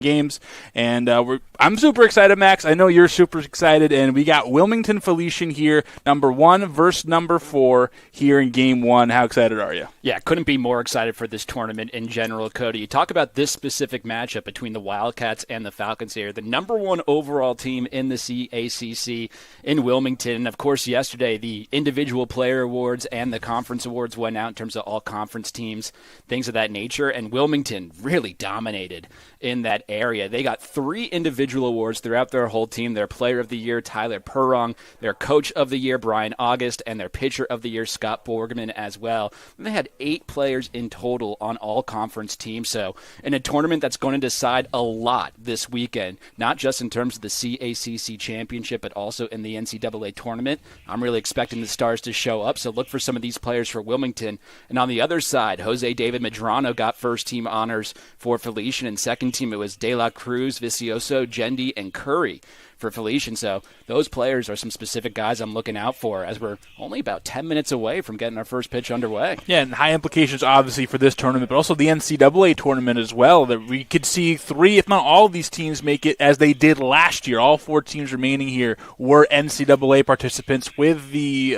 games, and I'm super excited, Max. I know you're super excited, and we got Wilmington Felician here, number 1 versus number 4 here in game 1. How excited are you? Yeah, couldn't be more excited for this tournament in general, Cody. You talk about this specific matchup between the Wildcats and the Falcons here, the number 1 overall team in the CACC in Wilmington. Of course, yesterday the individual player awards and the conference awards went out in terms of all conference teams, things of that nature, and Wilmington really dominated in that area. They got 3 individual awards throughout their whole team. Their player of the year, Tyler Perrong, their coach of the year, Brian August, and their pitcher of the year, Scott Borgman, as well. And they had 8 players in total on all conference teams. So in a tournament that's going to decide a lot this weekend, not just in terms of the CACC championship, but also in the NCAA tournament, I'm really expecting the stars to show up. So look for some of these players for Wilmington. And on the other side, Jose David Medrano got first team honors for Felician, and second team it was De La Cruz, Vicioso, Gendy, and Curry for Felician. So those players are some specific guys I'm looking out for as we're only about 10 minutes away from getting our first pitch underway. Yeah, and high implications obviously for this tournament, but also the NCAA tournament as well, that we could see 3, if not all of these teams make it as they did last year. All 4 teams remaining here were NCAA participants, with the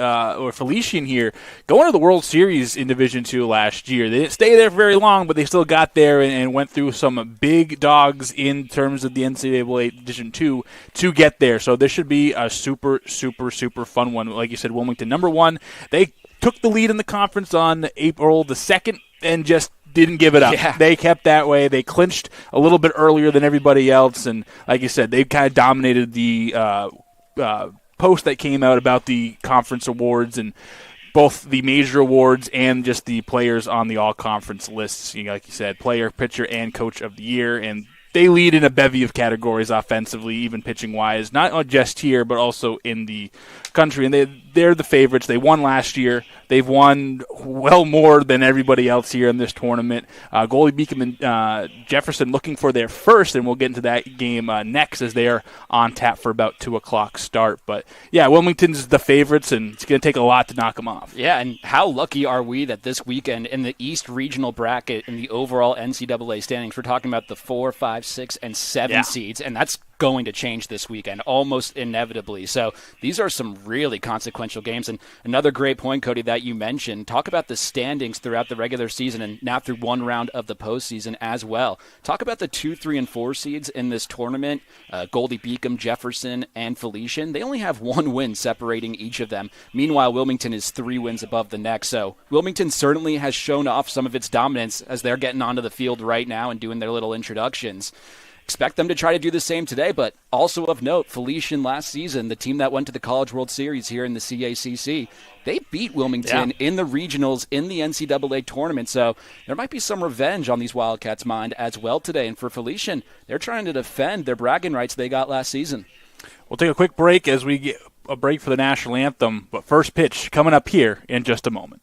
Felician here going to the World Series in Division II last year. They didn't stay there for very long, but they still got there and went through some big dogs in terms of the NCAA Division II to get there. So this should be a super fun one. Like you said, Wilmington, number 1. They took the lead in the conference on April the 2nd and just didn't give it up. Yeah. They kept that way. They clinched a little bit earlier than everybody else, and like you said, they kind of dominated the post that came out about the conference awards, and both the major awards and just the players on the all-conference lists. Like you said, player, pitcher, and coach of the year, and they lead in a bevy of categories offensively, even pitching-wise, not just here, but also in the country. And they're the favorites. They won last year. They've won well more than everybody else here in this tournament. Goalie Beacom and Jefferson looking for their first, and we'll get into that game next as they are on tap for about 2 o'clock start. But, yeah, Wilmington's the favorites, and it's going to take a lot to knock them off. Yeah, and how lucky are we that this weekend in the East Regional bracket in the overall NCAA standings, we're talking about the 4, 5, 6, and 7 seeds, and that's going to change this weekend almost inevitably. So these are some really consequential games. And another great point, Cody, that you mentioned, talk about the standings throughout the regular season and now through one round of the postseason as well. Talk about the 2, 3, and 4 seeds in this tournament. Goldie Beacom, Jefferson, and Felician. They only have 1 win separating each of them. Meanwhile, Wilmington is 3 wins above the next. So Wilmington certainly has shown off some of its dominance as they're getting onto the field right now and doing their little introductions. Expect them to try to do the same today, but also of note, Felician last season, the team that went to the College World Series here in the CACC, they beat Wilmington in the regionals in the NCAA tournament, so there might be some revenge on these Wildcats' mind as well today. And for Felician, they're trying to defend their bragging rights they got last season. We'll take a quick break as we get a break for the national anthem, but first pitch coming up here in just a moment.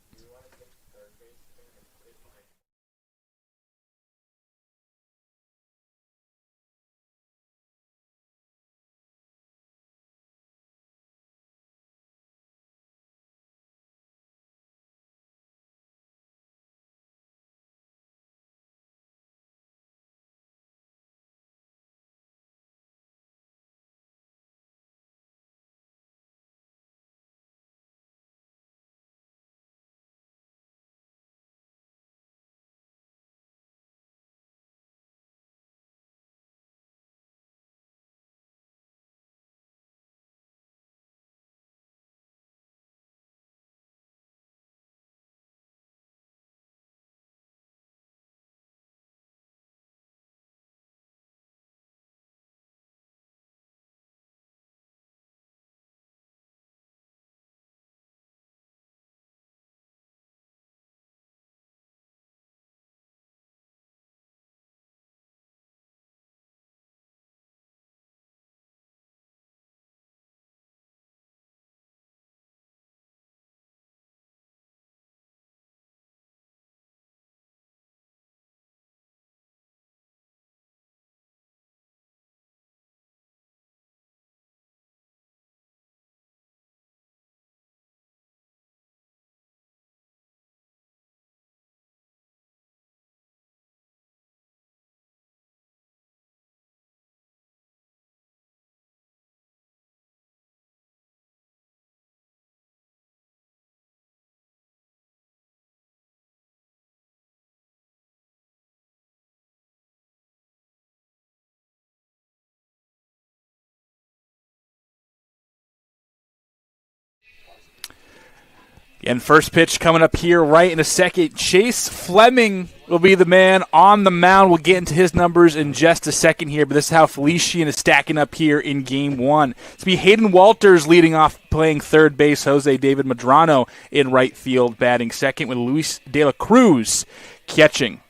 And first pitch coming up here right in a second. Chase Fleming will be the man on the mound. We'll get into his numbers in just a second here, but this is how Felician is stacking up here in Game 1. It's be Hayden Walters leading off, playing third base. Jose David Medrano in right field, batting second, with Luis De La Cruz catching.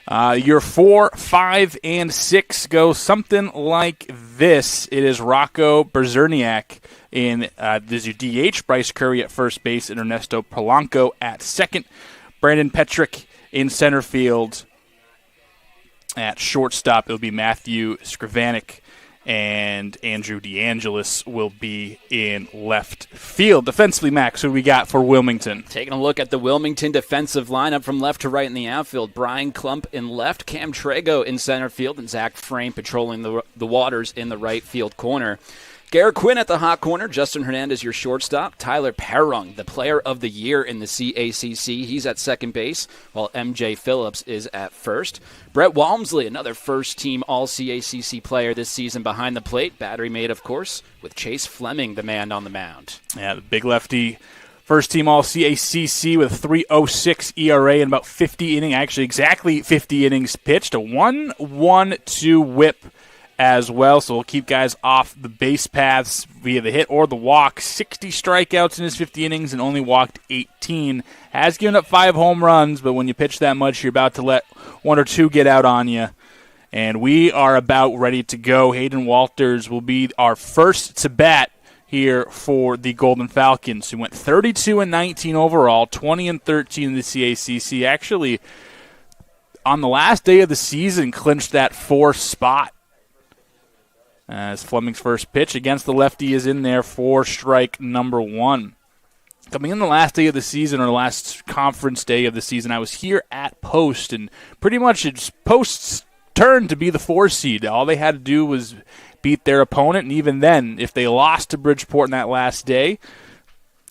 Your 4, 5, and 6 go something like this. It is Rocco Berzerniak in this is your DH, Bryce Curry at first base, and Ernesto Polanco at second. Brandon Petrick in center field. At shortstop, it'll be Matthew Skrivanik, and Andrew DeAngelis will be in left field. Defensively, Max, who we got for Wilmington? Taking a look at the Wilmington defensive lineup from left to right in the outfield. Brian Klump in left, Cam Trago in center field, and Zach Frame patrolling the waters in the right field corner. Garrett Quinn at the hot corner. Justin Hernandez, your shortstop. Tyler Perrung, the player of the year in the CACC. He's at second base, while MJ Phillips is at first. Brett Walmsley, another first-team All-CACC player this season behind the plate. Battery made, of course, with Chase Fleming, the man on the mound. Yeah, the big lefty. First-team All-CACC with a 3.06 ERA and about 50 innings, actually exactly 50 innings pitched. A 1-1-2 whip as well, so we'll keep guys off the base paths via the hit or the walk. 60 strikeouts in his 50 innings and only walked 18. Has given up 5 home runs, but when you pitch that much, you're about to let 1 or 2 get out on you. And we are about ready to go. Hayden Walters will be our first to bat here for the Golden Falcons, who went 32-19 overall, 20-13 in the CACC. Actually, on the last day of the season, clinched that 4th spot. As Fleming's first pitch against the lefty is in there for strike number 1. Coming in the last day of the season, or last conference day of the season, I was here at Post, and pretty much it's Post's turn to be the 4 seed. All they had to do was beat their opponent, and even then, if they lost to Bridgeport in that last day,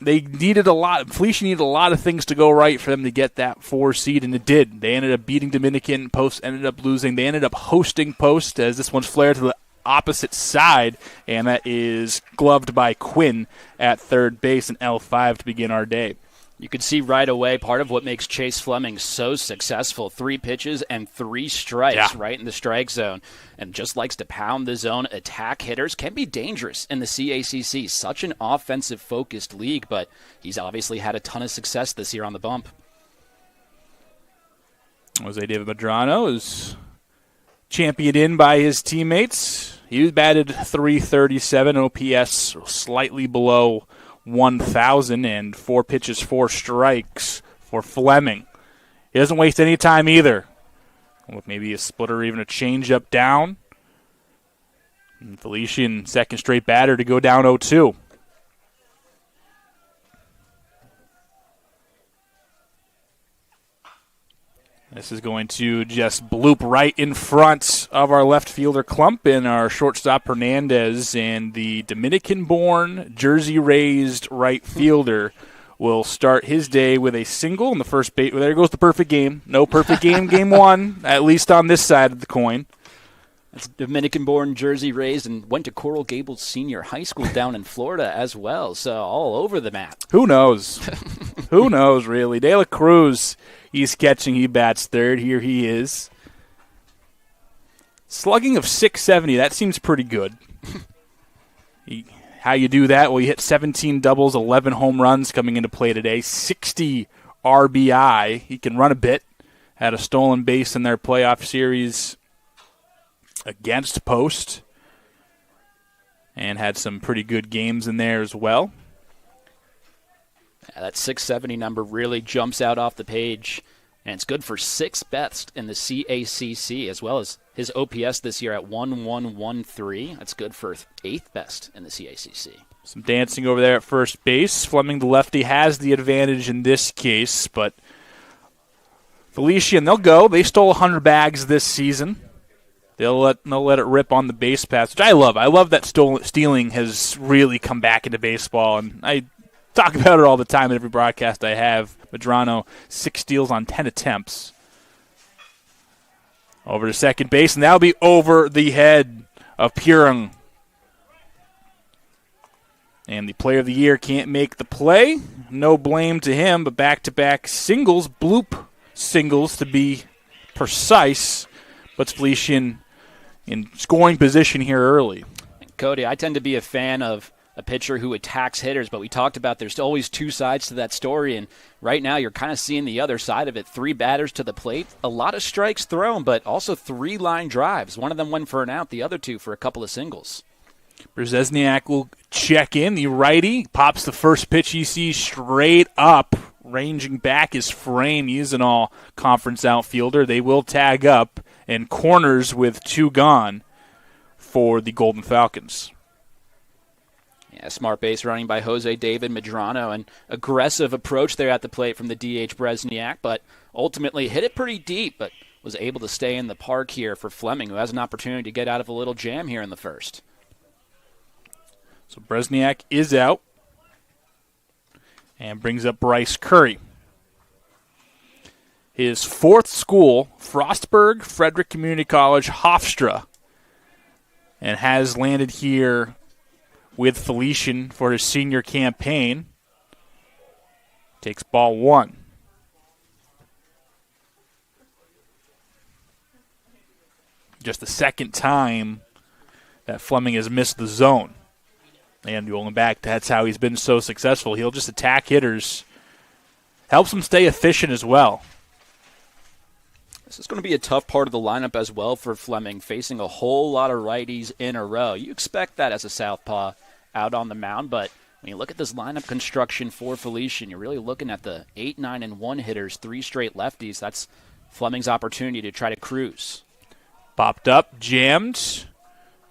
they needed a lot. Felician needed a lot of things to go right for them to get that 4 seed, and it did. They ended up beating Dominican. Post ended up losing. They ended up hosting Post, as this one's flared to the opposite side, and that is gloved by Quinn at third base and L5 to begin our day. You could see right away part of what makes Chase Fleming so successful. 3 pitches and 3 strikes right in the strike zone, and just likes to pound the zone. Attack hitters can be dangerous in the CACC. Such an offensive-focused league, but he's obviously had a ton of success this year on the bump. Jose David Medrano is championed in by his teammates. He batted .337, OPS slightly below 1,000, and 4 pitches, 4 strikes for Fleming. He doesn't waste any time either, with maybe a splitter or even a changeup down. And Felician, second straight batter to go down 0-2. This is going to just bloop right in front of our left fielder Klump and our shortstop Hernandez, and the Dominican-born, Jersey-raised right fielder will start his day with a single in the first base. Well, there goes the perfect game. No perfect game, game 1, at least on this side of the coin. That's Dominican-born, Jersey-raised, and went to Coral Gables Senior High School down in Florida as well, so all over the map. Who knows? Who knows, really? De La Cruz, he's catching, he bats third. Here he is. Slugging of .670, that seems pretty good. How you do that? Well, you hit 17 doubles, 11 home runs coming into play today, 60 RBI. He can run a bit. Had a stolen base in their playoff series against Post, and had some pretty good games in there as well. Yeah, that .670 number really jumps out off the page, and it's good for 6th best in the CACC, as well as his OPS this year at 1.113. That's good for 8th best in the CACC. Some dancing over there at first base. Fleming, the lefty, has the advantage in this case, but Felician, they'll go. They stole 100 bags this season. They'll let it rip on the base paths, which I love. I love that stealing has really come back into baseball, and I talk about it all the time in every broadcast I have. Medrano, 6 steals on 10 attempts. Over to second base, and that'll be over the head of Perrung. And the player of the year can't make the play. No blame to him, but back-to-back singles, bloop singles to be precise, puts Felician in scoring position here early. Cody, I tend to be a fan of a pitcher who attacks hitters, but we talked about there's always two sides to that story, and right now you're kind of seeing the other side of it. 3 batters to the plate, a lot of strikes thrown, but also 3 line drives. One of them went for an out, the other 2 for a couple of singles. Brzezinyak will check in. The righty pops the first pitch he sees straight up, ranging back his frame. He's an all-conference outfielder. They will tag up and corners with 2 gone for the Golden Falcons. Yeah, smart base running by Jose David Medrano. An aggressive approach there at the plate from the DH Brzezinyak, but ultimately hit it pretty deep, but was able to stay in the park here for Fleming, who has an opportunity to get out of a little jam here in the first. So Brzezinyak is out and brings up Bryce Curry. His 4th school, Frostburg Frederick Community College, Hofstra, and has landed here with Felician for his senior campaign. Takes ball 1. Just the second time that Fleming has missed the zone. And going back, that's how he's been so successful. He'll just attack hitters. Helps him stay efficient as well. This is going to be a tough part of the lineup as well for Fleming, facing a whole lot of righties in a row. You expect that as a southpaw out on the mound, but when you look at this lineup construction for Felician, you're really looking at the 8, 9, and 1 hitters, 3 straight lefties. That's Fleming's opportunity to try to cruise. Popped up, jammed,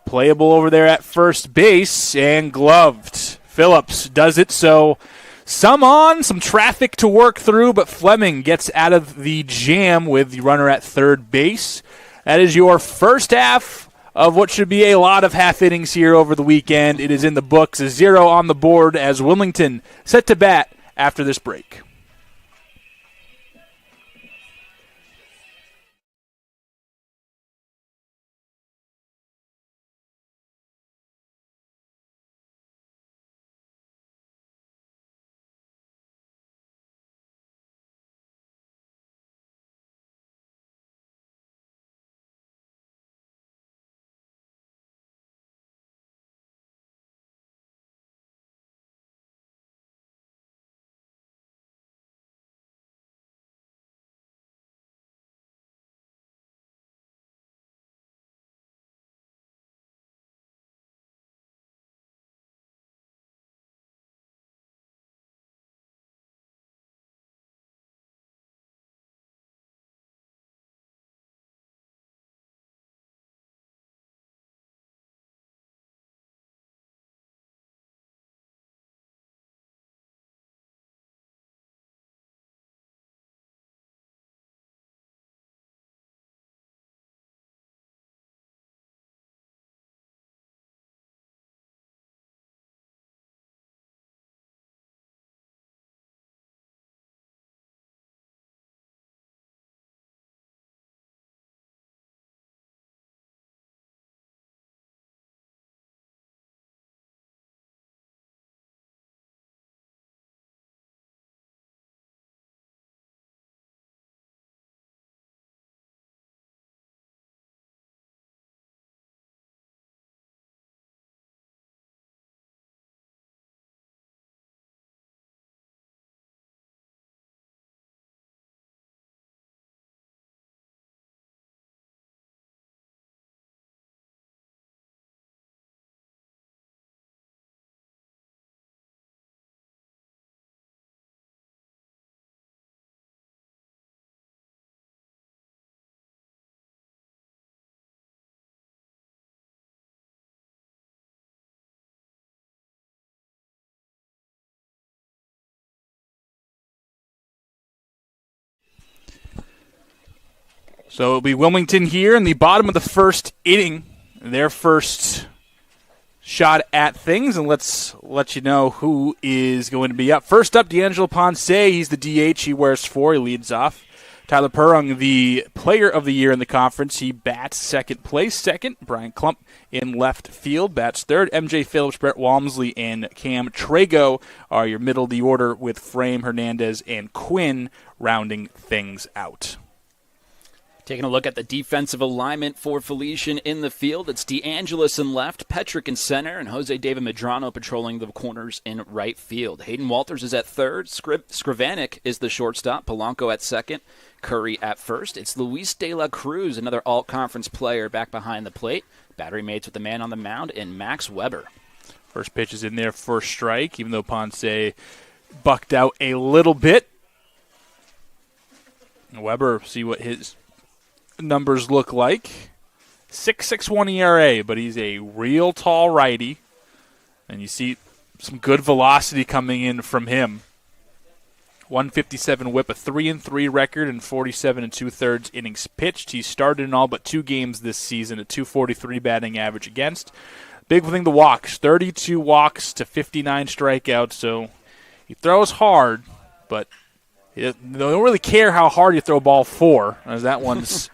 playable over there at first base, and gloved. Phillips does it, so some traffic to work through, but Fleming gets out of the jam with the runner at third base. That is your first half of what should be a lot of half innings here over the weekend. It is in the books, a 0 on the board as Wilmington set to bat after this break. So it'll be Wilmington here in the bottom of the first inning, their first shot at things, and let's let you know who is going to be up. First up, D'Angelo Ponce. He's the DH. He wears 4. He leads off. Tyler Perrung, the player of the year in the conference. He bats second place. Second, Brian Klump in left field bats third. MJ Phillips, Brett Walmsley, and Cam Trago are your middle of the order, with Frame, Hernandez, and Quinn rounding things out. Taking a look at the defensive alignment for Felician in the field, it's DeAngelis in left, Petrick in center, and Jose David Medrano patrolling the corners in right field. Hayden Walters is at third, Skrivanik is the shortstop, Polanco at second, Curry at first. It's Luis De La Cruz, another all-conference player, back behind the plate. Battery mates with the man on the mound, and Max Weber. First pitch is in there, first strike, even though Ponce bucked out a little bit. Weber, see what his numbers look like. 6.61 ERA, but he's a real tall righty, and you see some good velocity coming in from him. 157 whip, a 3-3 record, and 47 2/3 innings pitched. He started in all but 2 games this season, a 243 batting average against. Big thing, the walks, 32 walks to 59 strikeouts, so he throws hard, but they don't really care how hard you throw a ball for, as that one's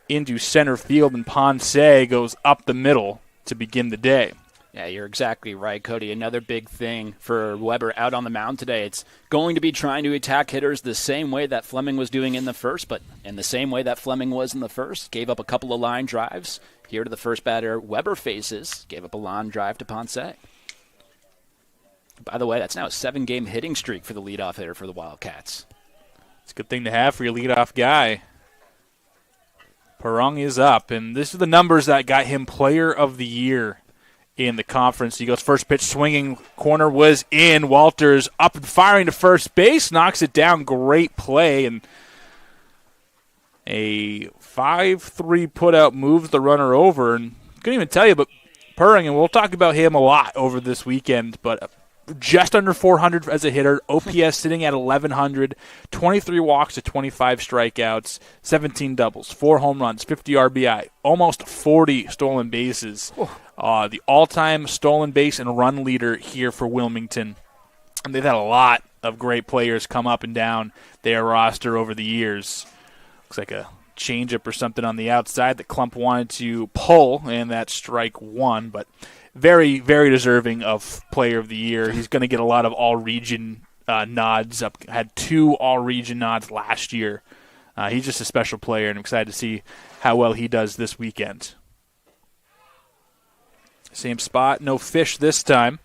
into center field, and Ponce goes up the middle to begin the day. Yeah, you're exactly right, Cody. Another big thing for Weber out on the mound today. It's going to be trying to attack hitters the same way that Fleming was doing in the first, but in the same way that Fleming was in the first. Gave up a couple of line drives. Here to the first batter Weber faces. Gave up a line drive to Ponce. By the way, that's now a 7-game hitting streak for the leadoff hitter for the Wildcats. It's a good thing to have for your leadoff guy. Perrung is up, and this is the numbers that got him player of the year in the conference. He goes first pitch swinging, corner was in. Walters up and firing to first base, knocks it down. Great play, and a 5-3 put-out moves the runner over. And couldn't even tell you, but Perrung, and we'll talk about him a lot over this weekend, but just under 400 as a hitter, OPS sitting at 1,100, 23 walks to 25 strikeouts, 17 doubles, 4 home runs, 50 RBI, almost 40 stolen bases. The all-time stolen base and run leader here for Wilmington. And they've had a lot of great players come up and down their roster over the years. Looks like a changeup or something on the outside that Klump wanted to pull, and that's strike one, but very, very deserving of player of the year. He's going to get a lot of all-region nods. Had 2 all-region nods last year. He's just a special player, and I'm excited to see how well he does this weekend. Same spot, no fish this time.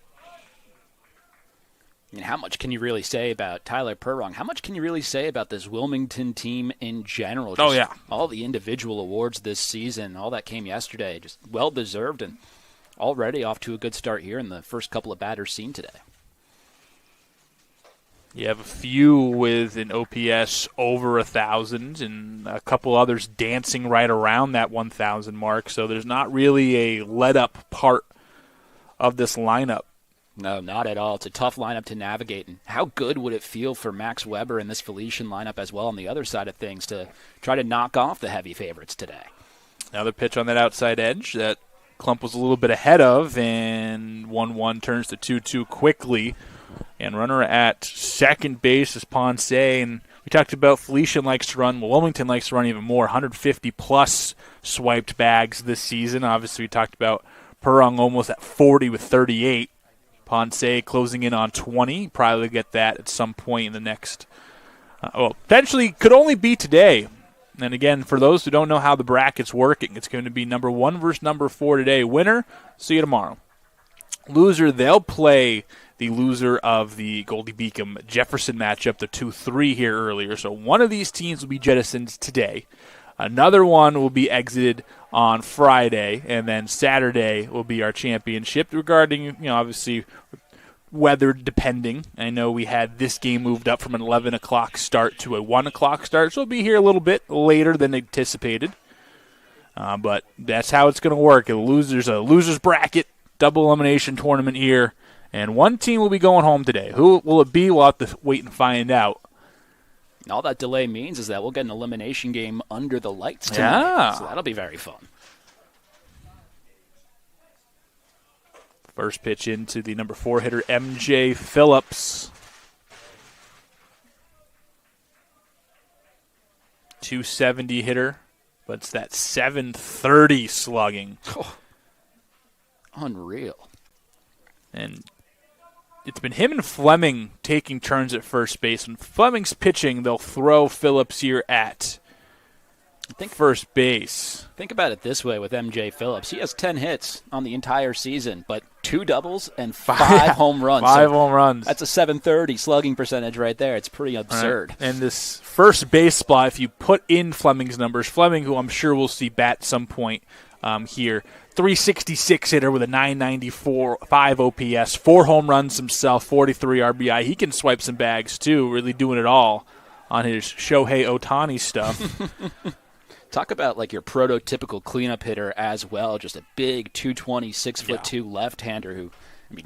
I mean, how much can you really say about Tyler Perrung? How much can you really say about this Wilmington team in general? Just all the individual awards this season, all that came yesterday, just well-deserved, and already off to a good start here in the first couple of batters seen today. You have a few with an OPS over 1,000 and a couple others dancing right around that 1,000 mark, so there's not really a let-up part of this lineup. No, not at all. It's a tough lineup to navigate. And how good would it feel for Max Weber in this Felician lineup as well on the other side of things to try to knock off the heavy favorites today? Another pitch on that outside edge that Klump was a little bit ahead of, and 1-1 turns to 2-2 quickly. And runner at second base is Ponce. And we talked about Felician likes to run. Well, Wilmington likes to run even more, 150-plus swiped bags this season. Obviously, we talked about Perrung almost at 40 with 38. Ponce closing in on 20. Probably get that at some point in the next, potentially could only be today. And again, for those who don't know how the bracket's working, it's going to be number 1 versus number 4 today. Winner, see you tomorrow. Loser, they'll play the loser of the Goldie Beacom-Jefferson matchup, the 2-3 here earlier. So one of these teams will be jettisoned today. Another one will be exited on Friday, and then Saturday will be our championship. Regarding, obviously weather depending. I know we had this game moved up from an 11 o'clock start to a 1 o'clock start, so it'll be here a little bit later than anticipated. But that's how it's going to work. A loser's bracket, double elimination tournament here, and one team will be going home today. Who will it be? We'll have to wait and find out. And all that delay means is that we'll get an elimination game under the lights tonight. Yeah. So that'll be very fun. First pitch into the number 4 hitter, MJ Phillips. .270 hitter, but it's that .730 slugging. Oh, unreal. And it's been him and Fleming taking turns at first base. When Fleming's pitching, they'll throw Phillips here at first base. Think about it this way with MJ Phillips. He has 10 hits on the entire season, but 2 doubles and 5 home runs. 5 home runs. That's a .730 slugging percentage right there. It's pretty absurd. Right. And this first base spot, if you put in Fleming's numbers, Fleming, who I'm sure we'll see bat some point here, 366 hitter with a 994, 5 OPS, 4 home runs himself, 43 RBI. He can swipe some bags, too, really doing it all on his Shohei Ohtani stuff. Talk about like your prototypical cleanup hitter as well. Just a big 220, 6'2" left-hander who,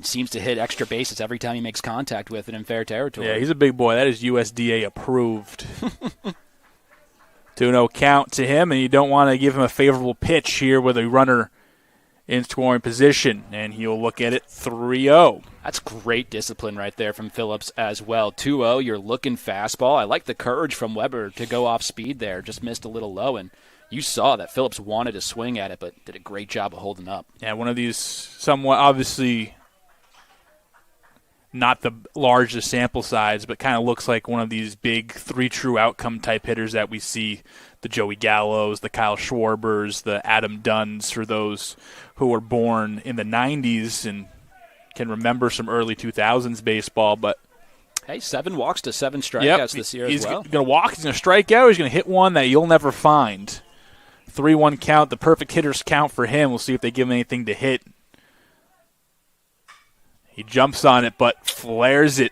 seems to hit extra bases every time he makes contact with it in fair territory. Yeah, he's a big boy. That is USDA approved. 2-0 count to him, and you don't want to give him a favorable pitch here with a runner in scoring position, and he'll look at it 3-0. That's great discipline right there from Phillips as well. 2-0, you're looking fastball. I like the courage from Weber to go off speed there. Just missed a little low, and you saw that Phillips wanted to swing at it, but did a great job of holding up. Yeah, one of these somewhat obviously not the largest sample size, but kind of looks like one of these big 3 true outcome type hitters that we see, the Joey Gallos, the Kyle Schwarbers, the Adam Dunns, for those who were born in the 90s and can remember some early 2000s baseball. But hey, 7 walks to 7 strikeouts this year as well. He's going to walk, he's going to strike out, he's going to hit one that you'll never find. 3-1 count, the perfect hitter's count for him. We'll see if they give him anything to hit. He jumps on it, but flares it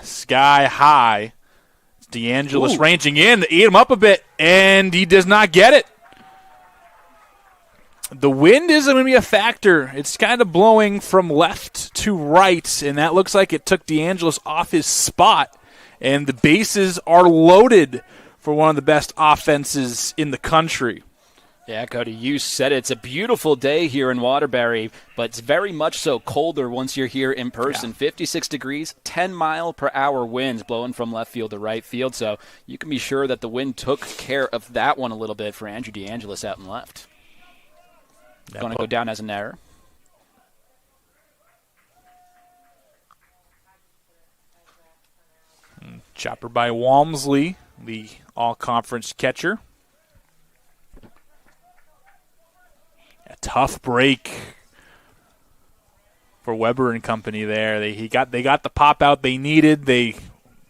sky high. It's DeAngelis ranging in to eat him up a bit, and he does not get it. The wind isn't going to be a factor. It's kind of blowing from left to right, and that looks like it took DeAngelis off his spot. And the bases are loaded for one of the best offenses in the country. Yeah, Cody, you said it. It's a beautiful day here in Waterbury, but it's very much so colder once you're here in person. Yeah. 56 degrees, 10-mile-per-hour winds blowing from left field to right field, so you can be sure that the wind took care of that one a little bit for Andrew DeAngelis out in left. Going to go down as an error. Chopper by Walmsley, the all-conference catcher. A tough break for Weber and company there. They got the pop out they needed. They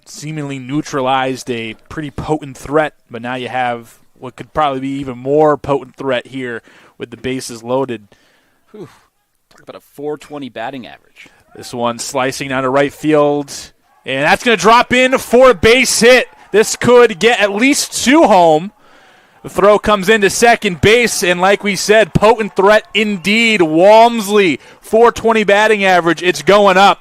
seemingly neutralized a pretty potent threat, but now you have what could probably be even more potent threat here with the bases loaded. Whew. Talk about a .420 batting average. This one slicing down to right field, and that's going to drop in for a base hit. This could get at least 2 home. The throw comes into second base, and like we said, potent threat indeed. Walmsley, .420 batting average. It's going up.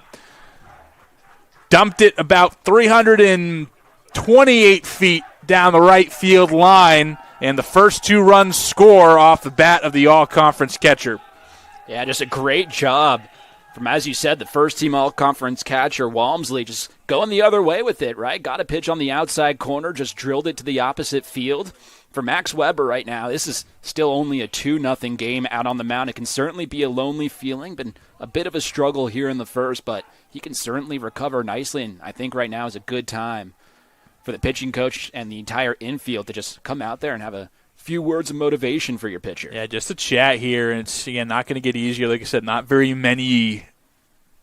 Dumped it about 328 feet down the right field line, and the first 2 runs score off the bat of the all-conference catcher. Yeah, just a great job from, as you said, the first-team all-conference catcher, Walmsley, just going the other way with it, right? Got a pitch on the outside corner, just drilled it to the opposite field. For Max Weber right now, this is still only a 2-0 game out on the mound. It can certainly be a lonely feeling, been a bit of a struggle here in the first, but he can certainly recover nicely, and I think right now is a good time for the pitching coach and the entire infield to just come out there and have a few words of motivation for your pitcher. Yeah, just a chat here, and it's, again, not going to get easier. Like I said, not very many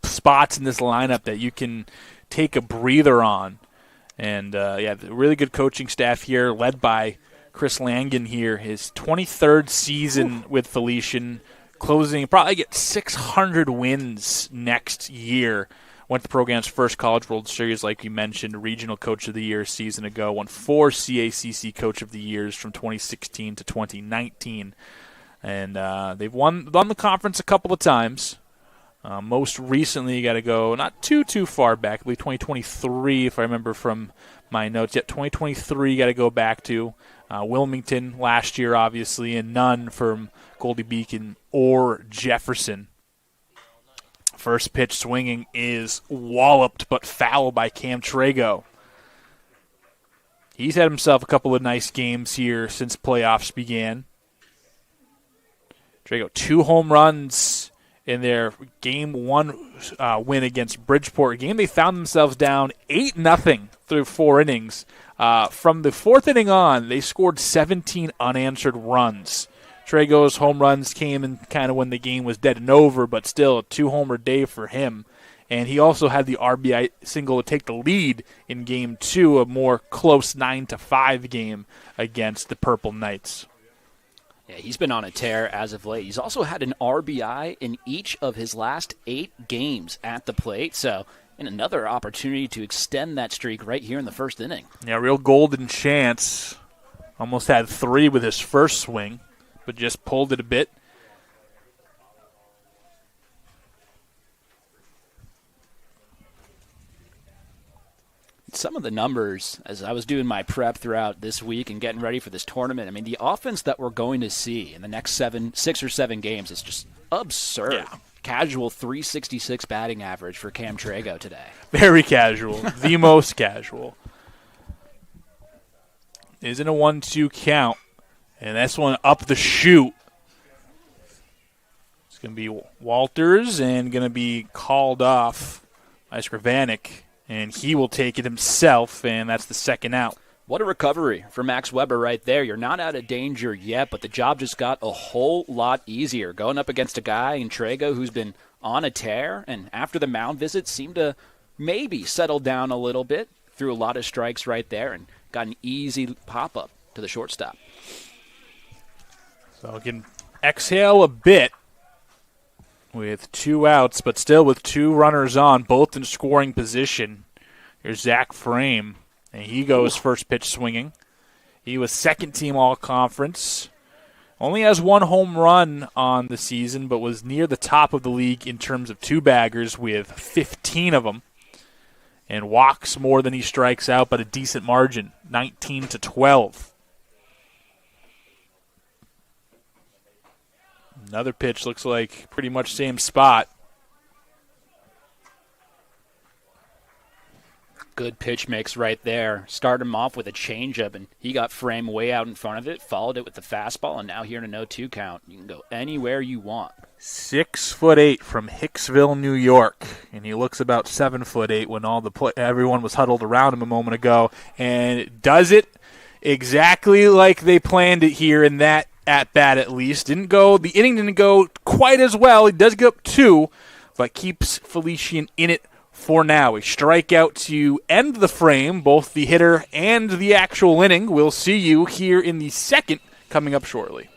spots in this lineup that you can take a breather on. And, really good coaching staff here, led by Chris Langen here, his 23rd season with Felician, closing, probably get 600 wins next year. Went to the program's first College World Series, like we mentioned, Regional Coach of the Year a season ago. Won 4 CACC Coach of the Years from 2016 to 2019. And they've won the conference a couple of times. Most recently, you got to go not too far back. I believe 2023, if I remember from my notes. Yet 2023, you got to go back to Wilmington last year, obviously, and none from Goldie Beacon or Jefferson. First pitch swinging is walloped but foul by Cam Trago. He's had himself a couple of nice games here since playoffs began. Drago, 2 home runs in their Game 1 win against Bridgeport. A game they found themselves down 8-0 through 4 innings. From the 4th inning on, they scored 17 unanswered runs. Drago's home runs came in kind of when the game was dead and over, but still a 2-homer day for him. And he also had the RBI single to take the lead in Game 2, a more close 9-5 game against the Purple Knights. Yeah, he's been on a tear as of late. He's also had an RBI in each of his last 8 games at the plate, so and another opportunity to extend that streak right here in the first inning. Yeah, real golden chance. Almost had 3 with his first swing, but just pulled it a bit. Some of the numbers, as I was doing my prep throughout this week and getting ready for this tournament, I mean, the offense that we're going to see in the next 6 or 7 games is just absurd. Yeah. Casual 366 batting average for Cam Trago today. Very casual. The most casual. Isn't a 1-2 count. And this one up the chute. It's going to be Walters and going to be called off by Skravanik. And he will take it himself, and that's the second out. What a recovery for Max Weber right there. You're not out of danger yet, but the job just got a whole lot easier. Going up against a guy in Trago who's been on a tear, and after the mound visit seemed to maybe settle down a little bit. Threw a lot of strikes right there and got an easy pop-up to the shortstop. So I can exhale a bit with 2 outs, but still with 2 runners on, both in scoring position. Here's Zach Frame, and he goes first pitch swinging. He was second-team All-Conference. Only has 1 home run on the season, but was near the top of the league in terms of 2-baggers with 15 of them. And walks more than he strikes out, but a decent margin, 19-12. Another pitch looks like pretty much same spot. Good pitch mix right there. Started him off with a changeup, and he got Frame way out in front of it, followed it with the fastball, and now here in a 0-2 count. You can go anywhere you want. 6'8" from Hicksville, New York, and he looks about 7'8" when everyone was huddled around him a moment ago, and does it exactly like they planned it here in that at bat at least. The inning didn't go quite as well. He does give up 2, but keeps Felician in it for now. A strikeout to end the frame, both the hitter and the actual inning. We'll see you here in the second coming up shortly.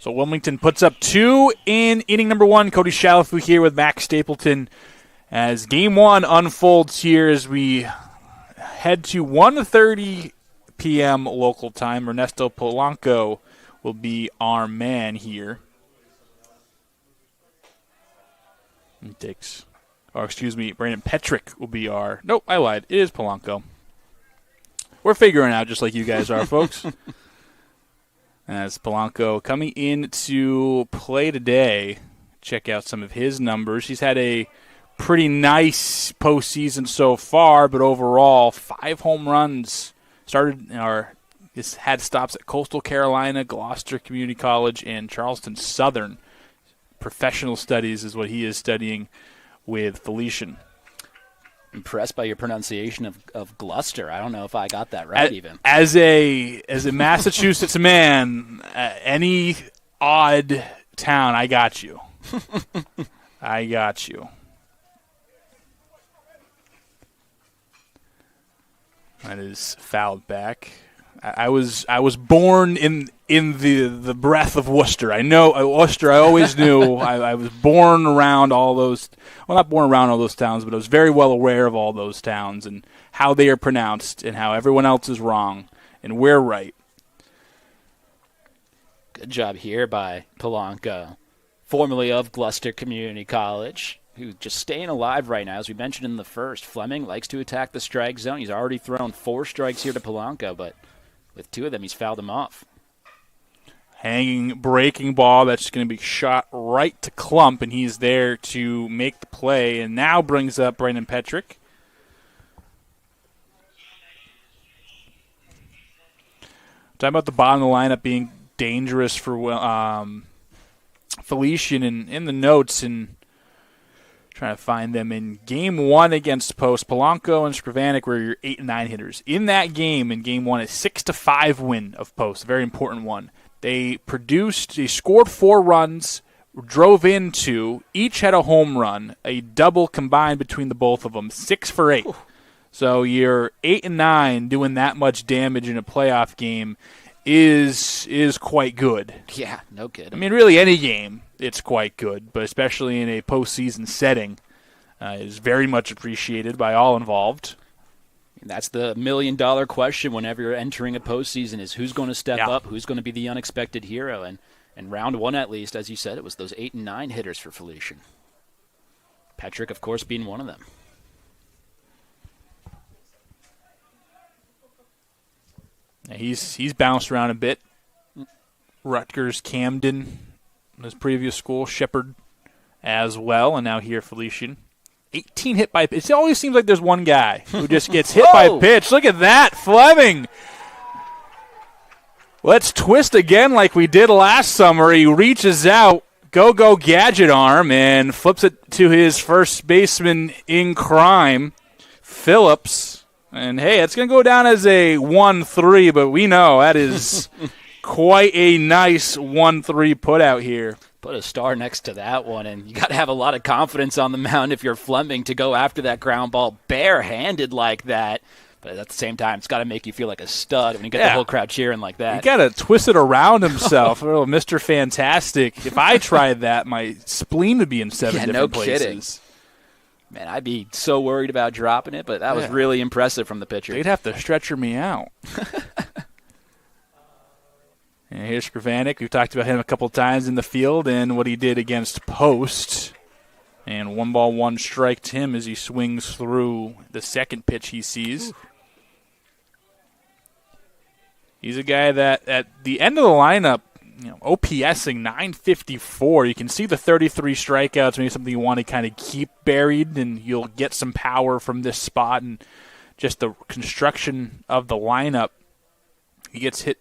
So Wilmington puts up 2 in inning number 1. Cody Shalafu here with Max Stapleton as game 1 unfolds here as we head to 1:30 p.m. local time. Ernesto Polanco will be our man here. Brandon Petrick will be our... Nope, I lied. It is Polanco. We're figuring out just like you guys are, folks. As Polanco coming in to play today, check out some of his numbers. He's had a pretty nice postseason so far, but overall, 5 home runs. He's had stops at Coastal Carolina, Gloucester Community College, and Charleston Southern. Professional studies is what he is studying with Felician. Impressed by your pronunciation of Gloucester. I don't know if I got that right even. As a Massachusetts man, any odd town, I got you. I got you. That is fouled back. I was born in the breath of Worcester. I know Worcester. I always knew. I was born around all those. Well, not born around all those towns, but I was very well aware of all those towns and how they are pronounced and how everyone else is wrong and we're right. Good job here by Polanco, formerly of Gloucester Community College, who's just staying alive right now. As we mentioned in the first, Fleming likes to attack the strike zone. He's already thrown 4 strikes here to Polanco, but with 2 of them, he's fouled them off. Hanging breaking ball that's going to be shot right to Klump, and he's there to make the play, and now brings up Brandon Petrick. Talking about the bottom of the lineup being dangerous for Felician, and in the notes, and trying to find them in game 1 against Post. Polanco and Skrivanik were your 8 and 9 hitters. In that game, in game 1, a 6-5 win of Post, a very important one. They scored 4 runs, drove in 2, each had a home run, a double combined between the both of them, 6 for 8. Ooh. So you're 8 and 9 doing that much damage in a playoff game is quite good. Yeah, no kidding. I mean, really any game, it's quite good, but especially in a postseason setting, is very much appreciated by all involved. That's the million-dollar question whenever you're entering a postseason is who's going to step up, who's going to be the unexpected hero. And round 1, at least, as you said, it was those 8 and 9 hitters for Felician. Petrick, of course, being one of them. Yeah, he's bounced around a bit. Rutgers, Camden, his previous school, Shepherd as well, and now here Felician. 18 hit by pitch. It always seems like there's one guy who just gets hit by a pitch. Look at that, Fleming. Let's twist again like we did last summer. He reaches out, go gadget arm, and flips it to his first baseman in crime, Phillips. And, hey, it's going to go down as a 1-3, but we know that is quite a nice 1-3 put out here. Put a star next to that one, and you got to have a lot of confidence on the mound if you're Fleming to go after that ground ball barehanded like that. But at the same time, it's got to make you feel like a stud when you get the whole crowd cheering like that. You got to twist it around himself. Oh, Mr. Fantastic. If I tried that, my spleen would be in 7 different places. Kidding. Man, I'd be so worried about dropping it, but that was really impressive from the pitcher. They'd have to stretcher me out. And here's Skrivanik. We've talked about him a couple times in the field and what he did against Post. And 1-1 strike to him as he swings through the second pitch he sees. He's a guy that at the end of the lineup, OPSing 954. You can see the 33 strikeouts, maybe something you want to kind of keep buried, and you'll get some power from this spot and just the construction of the lineup. He gets hit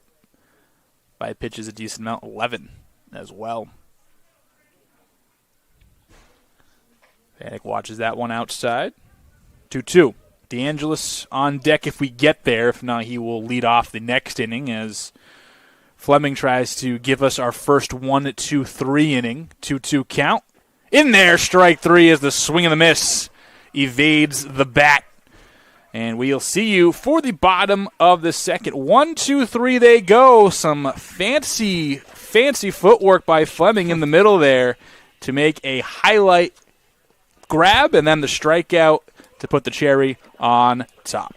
by pitches a decent amount, 11 as well. Vanek watches that one outside. 2-2. DeAngelis on deck if we get there. If not, he will lead off the next inning as Fleming tries to give us our first 1-2-3 inning. 2-2 count. In there, strike 3 as the swing and the miss evades the bat. And we'll see you for the bottom of the second. 1-2-3 they go. Some fancy fancy footwork by Fleming in the middle there to make a highlight grab, and then the strikeout to put the cherry on top.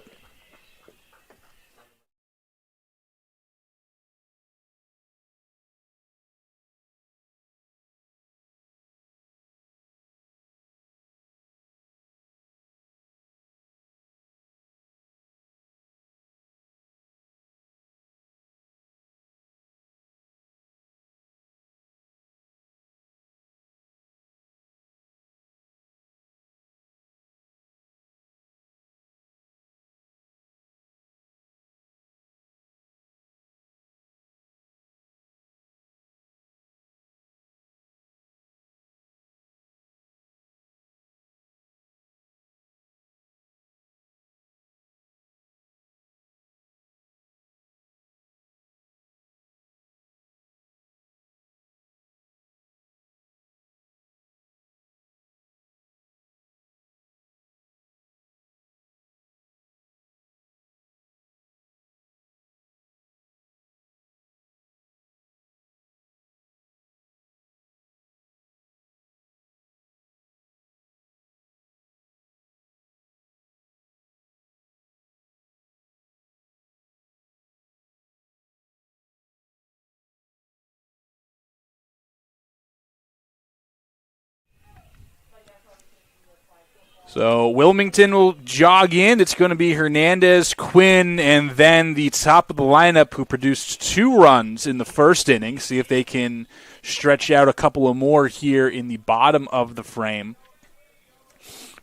So Wilmington will jog in. It's going to be Hernandez, Quinn, and then the top of the lineup who produced 2 runs in the first inning. See if they can stretch out a couple of more here in the bottom of the frame.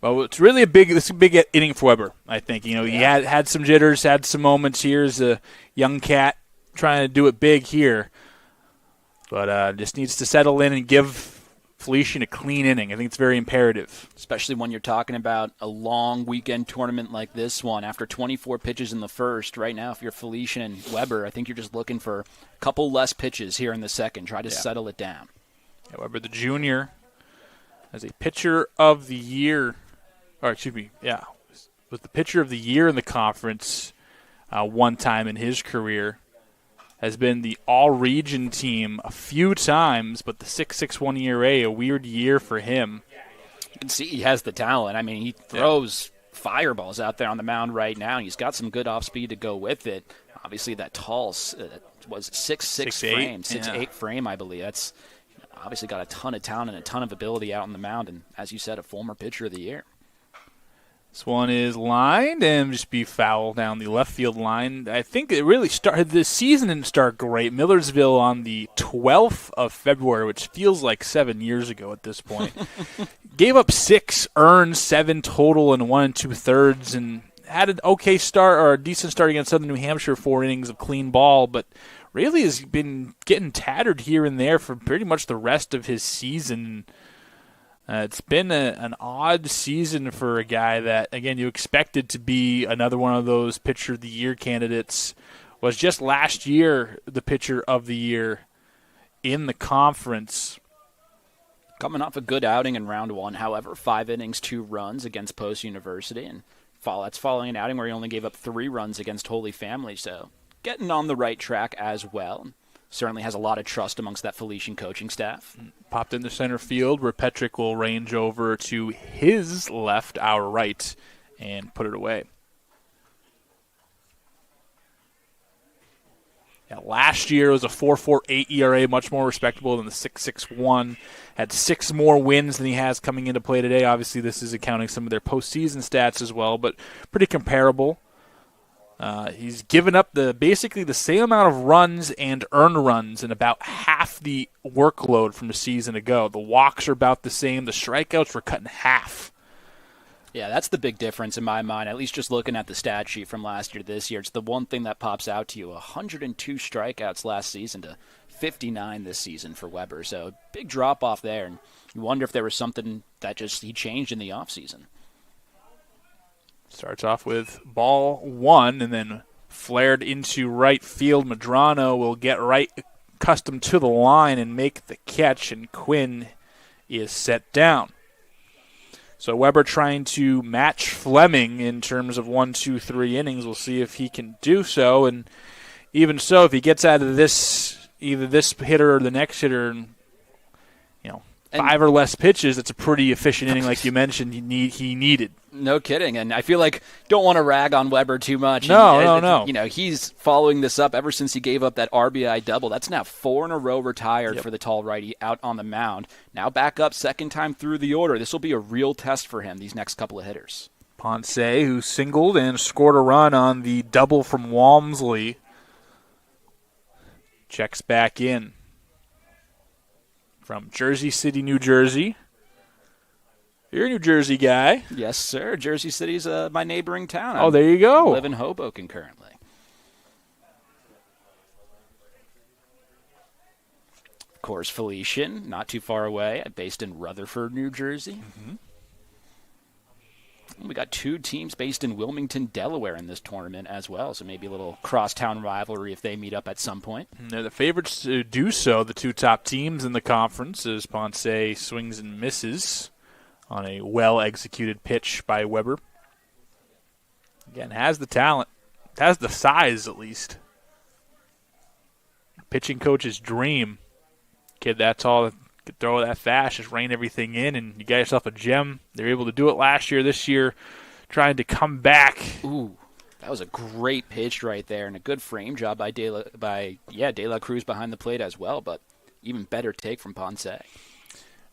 Well, it's really this is a big inning for Weber, I think. He had some jitters, had some moments here as a young cat trying to do it big here. But just needs to settle in and give Felician a clean inning. I think it's very imperative. Especially when you're talking about a long weekend tournament like this one. After 24 pitches in the first, right now, if you're Felician and Weber, I think you're just looking for a couple less pitches here in the second. Try to settle it down. Yeah, Weber, the junior, as a pitcher of the year, was the pitcher of the year in the conference one time in his career. Has been the all-region team a few times, but the 6.61 ERA, a weird year for him. You can see he has the talent. I mean, he throws fireballs out there on the mound right now. He's got some good off-speed to go with it. Obviously, that tall was 6'6" frame, 6'8" frame, I believe. That's obviously got a ton of talent and a ton of ability out on the mound, and as you said, a former pitcher of the year. This one is lined and just be foul down the left field line. I think it really started. The season didn't start great. Millersville on the 12th of February, which feels like 7 years ago at this point. Gave up 6, earned 7 total in 1 2/3, and had an okay start or a decent start against Southern New Hampshire, 4 innings of clean ball, but really has been getting tattered here and there for pretty much the rest of his season. It's been an odd season for a guy that, again, you expected to be another one of those pitcher of the year candidates. Was just last year the pitcher of the year in the conference. Coming off a good outing in round 1, however, 5 innings, 2 runs against Post University, and that's following an outing where he only gave up 3 runs against Holy Family, so getting on the right track as well. Certainly has a lot of trust amongst that Felician coaching staff. Popped into center field where Petrick will range over to his left, our right, and put it away. Yeah, last year it was a 4.48 ERA, much more respectable than the 6.61. Had 6 more wins than he has coming into play today. Obviously, this is accounting some of their postseason stats as well, but pretty comparable. He's given up basically the same amount of runs and earned runs and about half the workload from the season ago. The walks are about the same. The strikeouts were cut in half. Yeah, that's the big difference in my mind, at least just looking at the stat sheet from last year to this year. It's the one thing that pops out to you. 102 strikeouts last season to 59 this season for Weber. So big drop-off there, and you wonder if there was something that he changed in the offseason. Starts off with ball 1 and then flared into right field. Medrano will get right accustomed to the line and make the catch, and Quinn is set down. So Weber trying to match Fleming in terms of 1, 2, 3 innings. We'll see if he can do so, and even so, if he gets out of this, either this hitter or the next hitter, and 5 or less pitches, it's a pretty efficient inning, like you mentioned. He needed. No kidding. And I feel like don't want to rag on Weber too much. No. He's following this up ever since he gave up that RBI double. That's now 4 in a row retired for the tall righty out on the mound. Now back up second time through the order. This will be a real test for him, these next couple of hitters. Ponce, who singled and scored a run on the double from Walmsley, checks back in from Jersey City, New Jersey. You're a New Jersey guy. Yes, sir. Jersey City's my neighboring town. Oh, there you go. I live in Hoboken currently. Of course, Felician, not too far away, based in Rutherford, New Jersey. Mm-hmm. We got 2 teams based in Wilmington, Delaware in this tournament as well, so maybe a little crosstown rivalry if they meet up at some point. They're the favorites to do so, the 2 top teams in the conference, as Ponce swings and misses on a well-executed pitch by Weber. Again, has the talent, has the size at least. Pitching coach's dream. Kid, that's all. Could throw that fast, just rein everything in, and you got yourself a gem. They were able to do it last year. This year, trying to come back. Ooh, that was a great pitch right there, and a good frame job by De La Cruz behind the plate as well, but even better take from Ponce.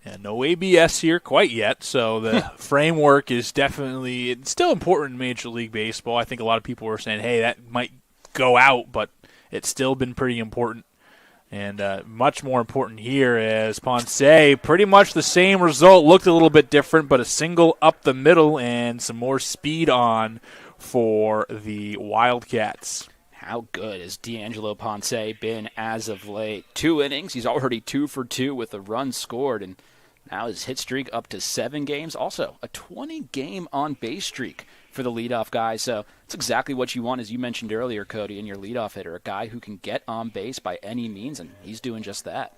And no ABS here quite yet, so the framework is definitely it's still important in Major League Baseball. I think a lot of people were saying, hey, that might go out, but it's still been pretty important. And much more important here as Ponce, pretty much the same result, looked a little bit different, but a single up the middle and some more speed on for the Wildcats. How good has D'Angelo Ponce been as of late? 2 innings, he's already 2 for 2 with a run scored, and now his hit streak up to 7 games. Also, a 20-game on-base streak for the leadoff guy. So it's exactly what you want, as you mentioned earlier, Cody, in your leadoff hitter, a guy who can get on base by any means, and he's doing just that.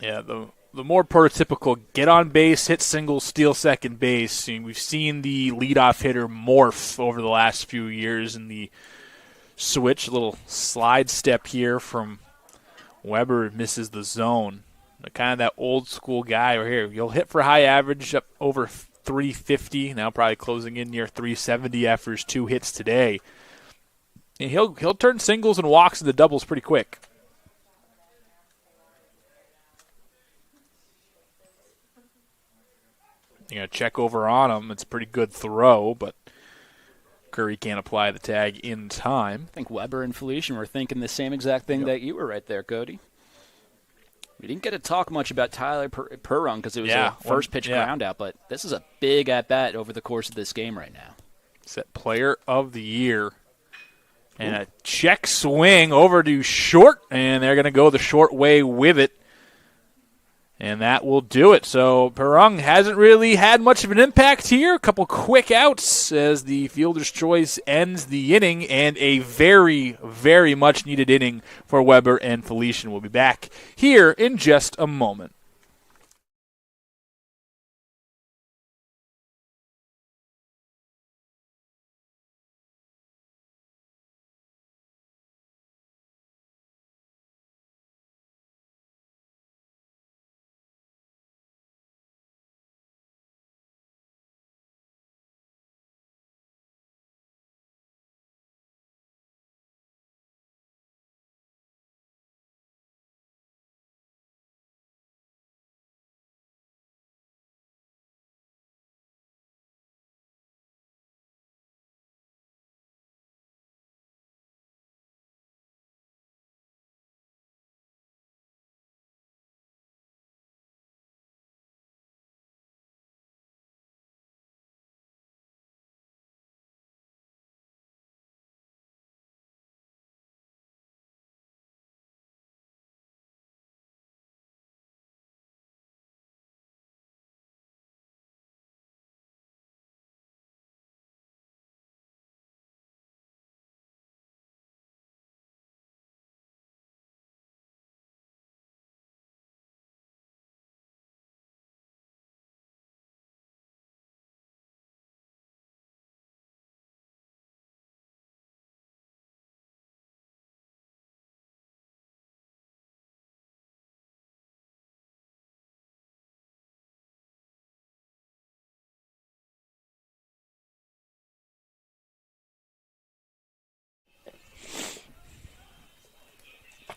Yeah, the more prototypical get on base, hit singles, steal second base. We've seen the leadoff hitter morph over the last few years in the switch. A little slide step here from Weber, misses the zone. Kind of that old school guy right here. You'll hit for high average up over 350, now probably closing in near 370 after his 2 hits today. And he'll turn singles and walks into doubles pretty quick. You're going to check over on him. It's a pretty good throw, but Curry can't apply the tag in time. I think Weber and Felician were thinking the same exact thing that you were right there, Cody. We didn't get to talk much about Tyler Perrung because it was a first-pitch ground out, but this is a big at-bat over the course of this game right now. Set player of the year. And a check swing over to short, and they're going to go the short way with it. And that will do it. So Perrung hasn't really had much of an impact here. A couple quick outs as the fielder's choice ends the inning, and a very, very much needed inning for Weber and Felician. We'll be back here in just a moment.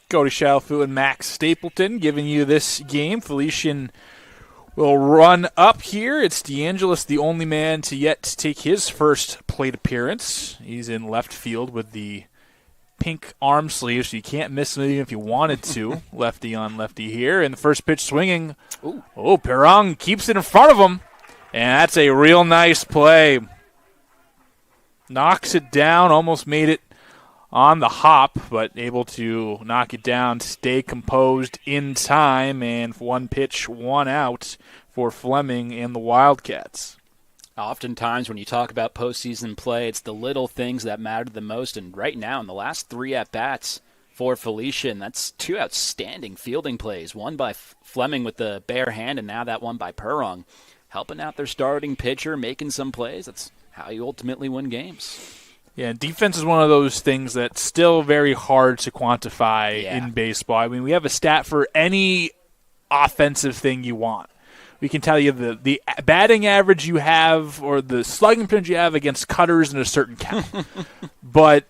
Cody Shalfu and Max Stapleton giving you this game. Felician will run up here. It's DeAngelis, the only man to yet take his first plate appearance. He's in left field with the pink arm sleeve, so you can't miss him even if you wanted to. Lefty on lefty here. And the first pitch swinging. Ooh. Oh, Perrong keeps it in front of him. And that's a real nice play. Knocks it down, almost made it on the hop, but able to knock it down, stay composed in time, and one pitch, one out for Fleming and the Wildcats. Oftentimes when you talk about postseason play, it's the little things that matter the most, and right now in the last 3 at-bats for Felician, that's 2 outstanding fielding plays, one by Fleming with the bare hand, and now that one by Perrong, helping out their starting pitcher, making some plays. That's how you ultimately win games. Yeah, defense is one of those things that's still very hard to quantify in baseball. I mean, we have a stat for any offensive thing you want. We can tell you the batting average you have or the slugging percentage you have against cutters in a certain count. But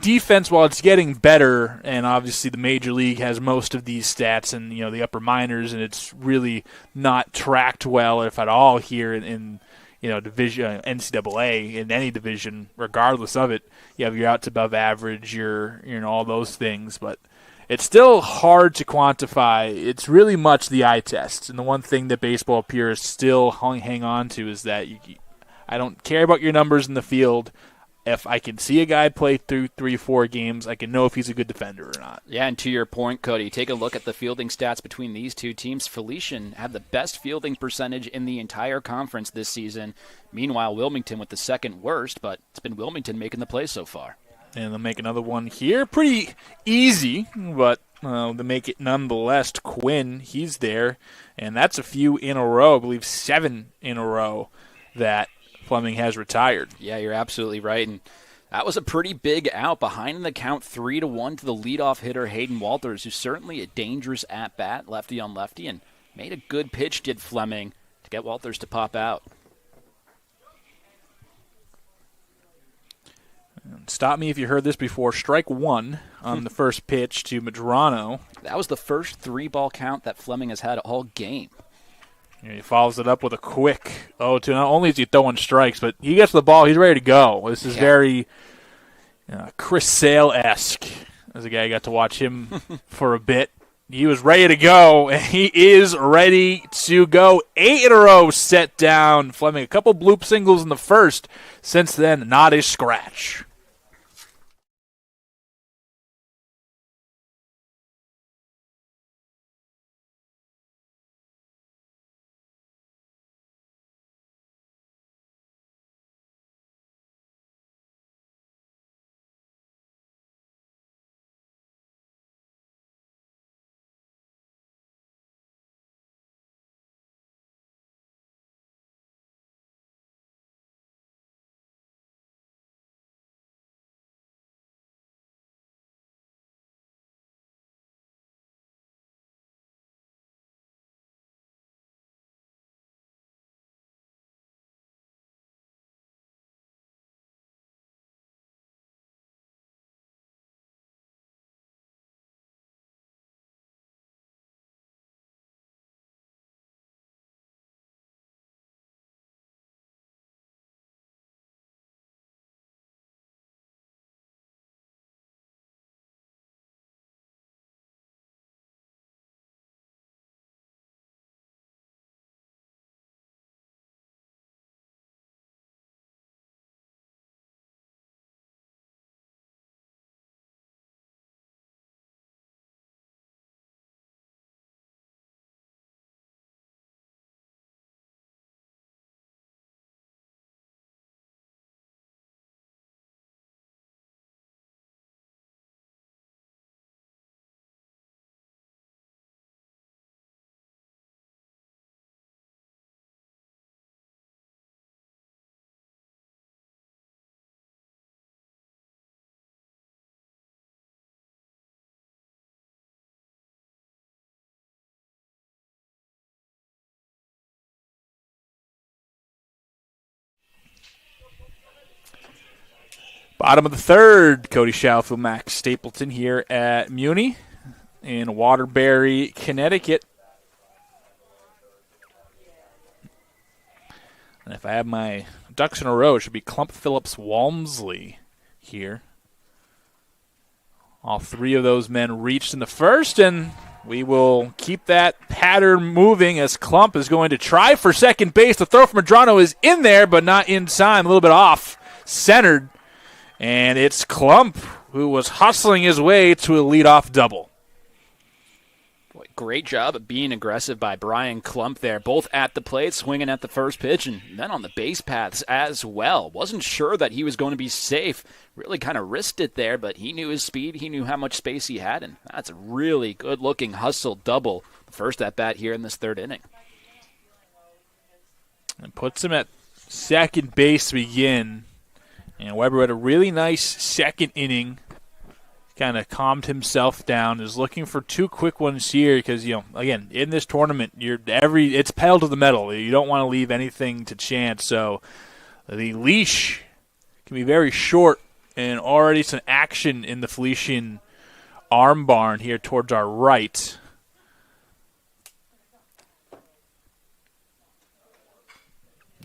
defense, while it's getting better, and obviously the major league has most of these stats and the upper minors, and it's really not tracked well, if at all, here in division, NCAA, in any division, regardless of it. You have your outs above average, your all those things, but it's still hard to quantify. It's really much the eye test, and the one thing that baseball purists still hang on to is that I don't care about your numbers in the field. If I can see a guy play through 3-4 games, I can know if he's a good defender or not. Yeah, and to your point, Cody, take a look at the fielding stats between these two teams. Felician had the best fielding percentage in the entire conference this season. Meanwhile, Wilmington with the second worst, but it's been Wilmington making the play so far. And they'll make another one here. Pretty easy, but they make it nonetheless. Quinn, he's there, and that's a few in a row. I believe 7 in a row that Fleming has retired. Yeah, you're absolutely right. And that was a pretty big out behind in the count 3-1 to the leadoff hitter Hayden Walters, who's certainly a dangerous at-bat, lefty on lefty, and made a good pitch, did Fleming, to get Walters to pop out. And stop me if you heard this before. Strike 1 on the first pitch to Medrano. That was the first 3-ball count that Fleming has had all game. He follows it up with a quick 0-2. Not only is he throwing strikes, but he gets the ball. He's ready to go. This is very Chris Sale-esque. As a guy, I got to watch him for a bit. He was ready to go, and he is ready to go. 8 in a row set down. Fleming, a couple bloop singles in the first. Since then, not a scratch. Bottom of the third, Cody Shalfield, Max Stapleton here at Muni in Waterbury, Connecticut. And if I have my ducks in a row, it should be Klump, Phillips, Walmsley here. All three of those men reached in the first, and we will keep that pattern moving as Klump is going to try for second base. The throw from Medrano is in there, but not in time. A little bit off centered. And it's Klump who was hustling his way to a leadoff double. Boy, great job of being aggressive by Brian Klump there, both at the plate, swinging at the first pitch, and then on the base paths as well. Wasn't sure that he was going to be safe. Really kind of risked it there, but he knew his speed. He knew how much space he had, and that's a really good-looking hustle double. The first at-bat here in this third inning. And puts him at second base to begin. And Weber had a really nice second inning. Kind of calmed himself down. Is looking for two quick ones here because, again, in this tournament, it's pedal to the metal. You don't want to leave anything to chance. So the leash can be very short, and already some action in the Felician arm barn here towards our right.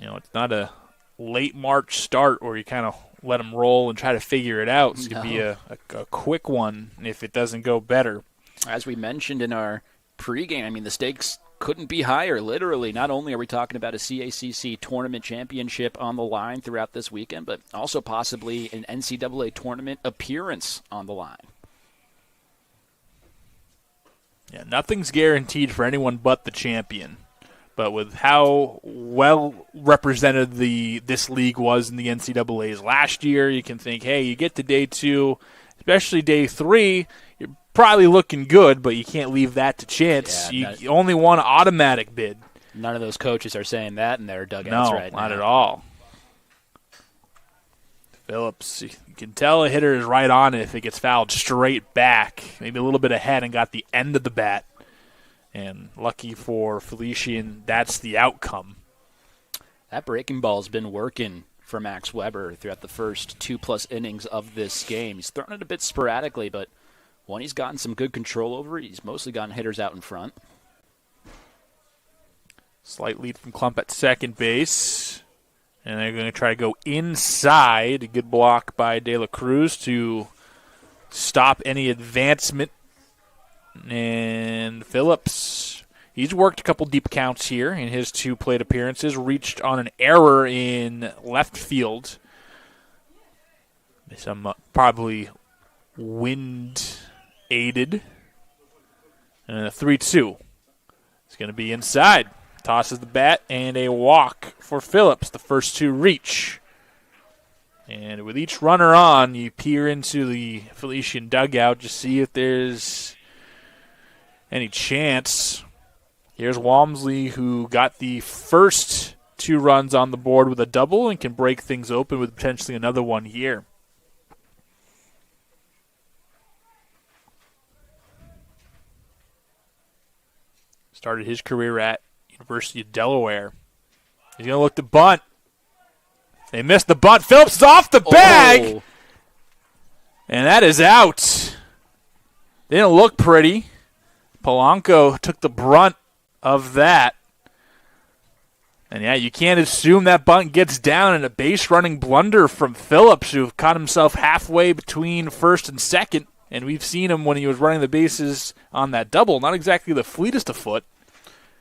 It's not a late March start where you kind of let them roll and try to figure it out. It's going to be a quick one if it doesn't go better. As we mentioned in our pregame, the stakes couldn't be higher, literally. Not only are we talking about a CACC tournament championship on the line throughout this weekend, but also possibly an NCAA tournament appearance on the line. Yeah, nothing's guaranteed for anyone but the champion. But with how well represented this league was in the NCAAs last year, you can think, hey, you get to day 2, especially day 3, you're probably looking good, but you can't leave that to chance. You only want an automatic bid. None of those coaches are saying that in their dugouts right now. No, not at all. Phillips, you can tell a hitter is right on it if it gets fouled straight back, maybe a little bit ahead and got the end of the bat. And lucky for Felician, that's the outcome. That breaking ball's been working for Max Weber throughout the first 2+ innings of this game. He's thrown it a bit sporadically, but when he's gotten some good control over it, he's mostly gotten hitters out in front. Slight lead from Klump at second base. And they're going to try to go inside. A good block by De La Cruz to stop any advancement. And Phillips, he's worked a couple deep counts here in his 2 plate appearances, reached on an error in left field. Some probably wind-aided. And a 3-2. It's going to be inside. Tosses the bat and a walk for Phillips. The first 2 reach. And with each runner on, you peer into the Felician dugout to see if there's any chance. Here's Walmsley, who got the first 2 runs on the board with a double and can break things open with potentially another one here. Started his career at University of Delaware. He's going to look to bunt. They missed the bunt. Phillips is off the bag. And that is out. Didn't look pretty. Polanco took the brunt of that. And, you can't assume that bunt gets down in a base-running blunder from Phillips, who caught himself halfway between first and second. And we've seen him when he was running the bases on that double. Not exactly the fleetest of foot.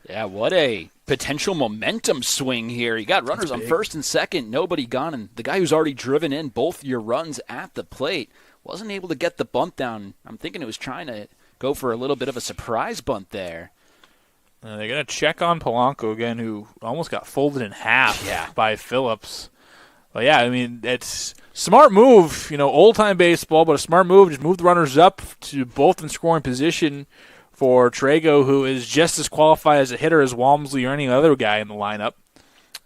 Yeah, what a potential momentum swing here. You got runners on first and second, nobody gone. And the guy who's already driven in both your runs at the plate wasn't able to get the bunt down. I'm thinking it was trying to go for a little bit of a surprise bunt there. They're going to check on Polanco again, who almost got folded in half by Phillips. But, it's smart move, old-time baseball, but a smart move. Just move the runners up to both in scoring position for Trago, who is just as qualified as a hitter as Walmsley or any other guy in the lineup.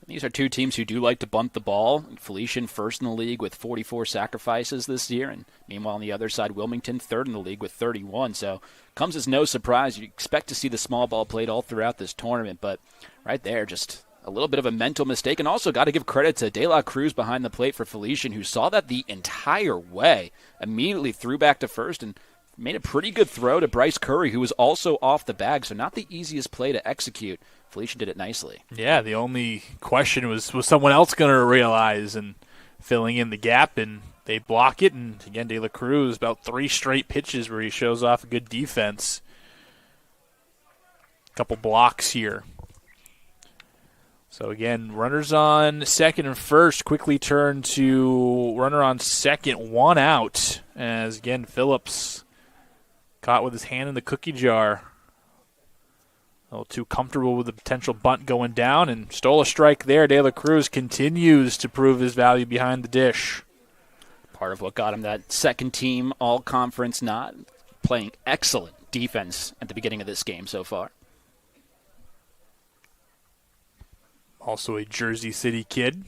These are 2 teams who do like to bunt the ball. Felician first in the league with 44 sacrifices this year, and meanwhile on the other side, Wilmington third in the league with 31. So comes as no surprise. You expect to see the small ball played all throughout this tournament, but right there, just a little bit of a mental mistake. And also got to give credit to De La Cruz behind the plate for Felician, who saw that the entire way, immediately threw back to first and made a pretty good throw to Bryce Curry, who was also off the bag. So not the easiest play to execute. Felician did it nicely. Yeah, the only question was someone else going to realize and filling in the gap, and they block it. And again, De La Cruz, about 3 straight pitches where he shows off a good defense. Couple blocks here. So again, runners on second and first quickly turn to runner on second, 1 out. As again, Phillips caught with his hand in the cookie jar. A little too comfortable with the potential bunt going down and stole a strike there. De La Cruz continues to prove his value behind the dish. Part of what got him that second team all-conference nod, playing excellent defense at the beginning of this game so far. Also a Jersey City kid.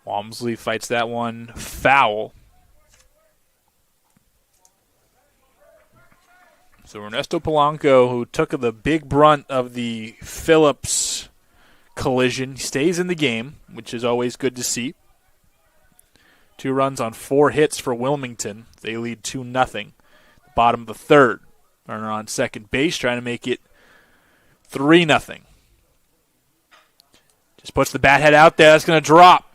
Walmsley fights that one foul. So Ernesto Polanco, who took the big brunt of the Phillips collision, stays in the game, which is always good to see. 2 runs on 4 hits for Wilmington. They lead 2-0. Bottom of the third. Runner on second base, trying to make it 3-0. Just puts the bat head out there. That's going to drop.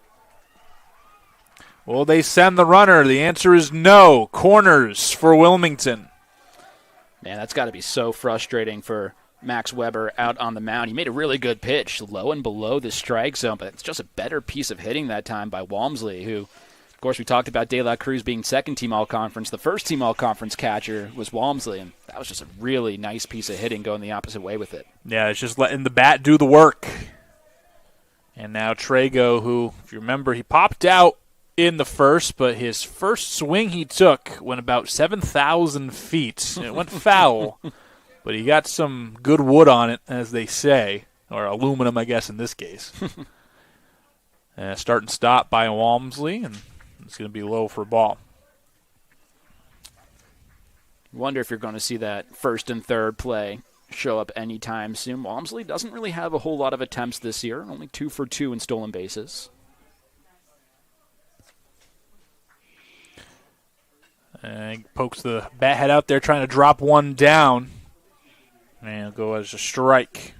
Will they send the runner? The answer is no. Corners for Wilmington. Man, that's got to be so frustrating for Max Weber out on the mound. He made a really good pitch, low and below the strike zone, but it's just a better piece of hitting that time by Walmsley, who, of course, we talked about De La Cruz being second-team all-conference. The first-team all-conference catcher was Walmsley, and that was just a really nice piece of hitting going the opposite way with it. Yeah, it's just letting the bat do the work. And now Trago, who, if you remember, he popped out in the first, but his first swing he took went about 7,000 feet. It went foul, but he got some good wood on it, as they say, or aluminum, I guess, in this case. Start and stop by Walmsley, and it's going to be low for a ball. Wonder if you're going to see that first and third play show up anytime soon. Walmsley doesn't really have a whole lot of attempts this year, only 2 for 2 in stolen bases. And pokes the bat head out there, trying to drop one down. And it'll go as a strike.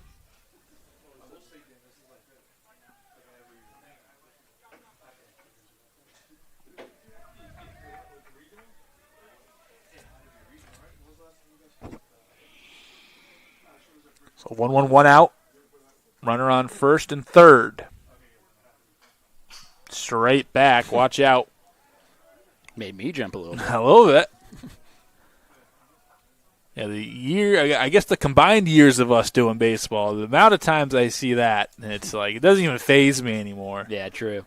So 1-1, 1 out. Runner on first and third. Straight back. Watch out. Made me jump a little bit. A little bit. Yeah, I guess the combined years of us doing baseball, the amount of times I see that, it's like, it doesn't even faze me anymore. Yeah, true.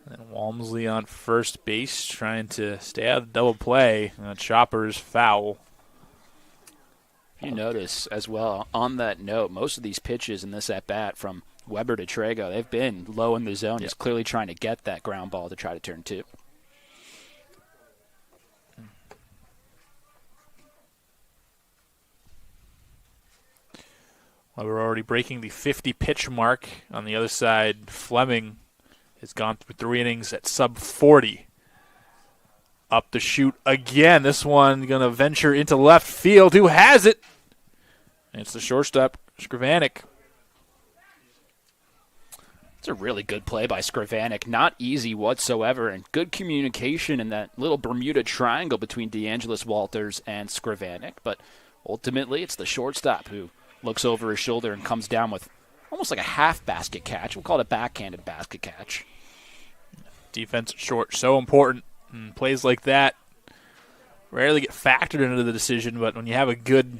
And Walmsley on first base, trying to stay out of the double play. Chopper's foul. You notice as well, on that note, most of these pitches in this at-bat from Weber to Trago, they've been low in the zone. Yep. He's clearly trying to get that ground ball to try to turn 2. Well, we're already breaking the 50-pitch mark. On the other side, Fleming has gone through 3 innings at sub-40. Up the chute again. This one going to venture into left field. Who has it? And it's the shortstop, Skrivanik. It's a really good play by Skrivanik. Not easy whatsoever, and good communication in that little Bermuda triangle between DeAngelis Walters and Skrivanik. But ultimately, it's the shortstop who looks over his shoulder and comes down with almost like a half basket catch. We'll call it a backhanded basket catch. Defense short, so important. And plays like that rarely get factored into the decision, but when you have a good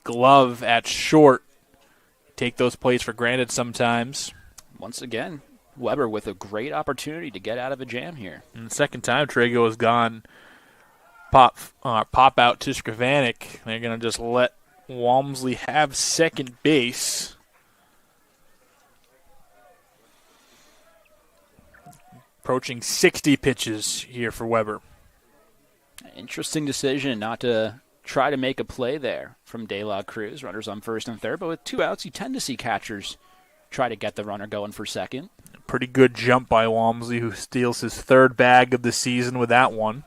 glove at short, take those plays for granted sometimes. Once again, Weber with a great opportunity to get out of a jam here. And the second time Trago has gone pop out to Skrivanik. They're going to just let Walmsley have second base. Approaching 60 pitches here for Weber. Interesting decision not to try to make a play there from De La Cruz. Runners on first and third, but with 2 outs, you tend to see catchers try to get the runner going for second. Pretty good jump by Walmsley, who steals his 3rd bag of the season with that one.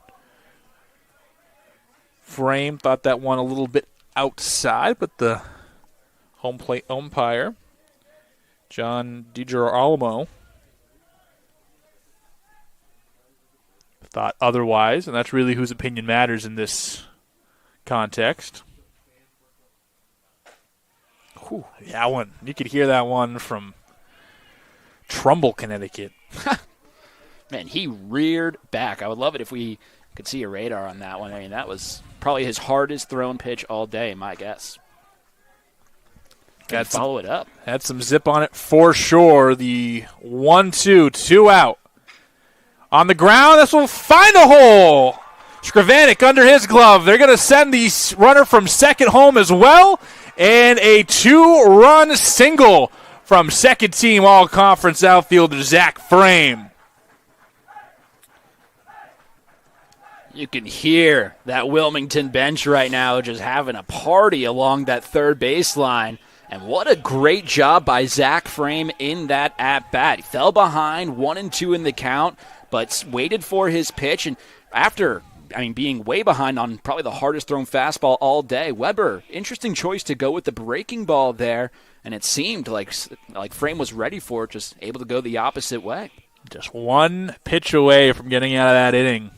Frame thought that one a little bit outside, but the home plate umpire, John DiGirolamo, thought otherwise, and that's really whose opinion matters in this context. Whew, that one, you could hear that one from Trumbull, Connecticut. Man, he reared back. I would love it if we could see a radar on that one. I mean, that was probably his hardest thrown pitch all day, my guess. Got to follow it up. Had some zip on it for sure. The 1-2, 2 out. On the ground, this will find a hole. Skrivanik under his glove. They're going to send the runner from second home as well. And a 2-run single from second-team all-conference outfielder Zach Frame. You can hear that Wilmington bench right now just having a party along that third baseline. And what a great job by Zach Frame in that at-bat. He fell behind 1-2 in the count, but waited for his pitch. And after, being way behind on probably the hardest thrown fastball all day, Weber, interesting choice to go with the breaking ball there. And it seemed like Frame was ready for it, just able to go the opposite way. Just one pitch away from getting out of that inning.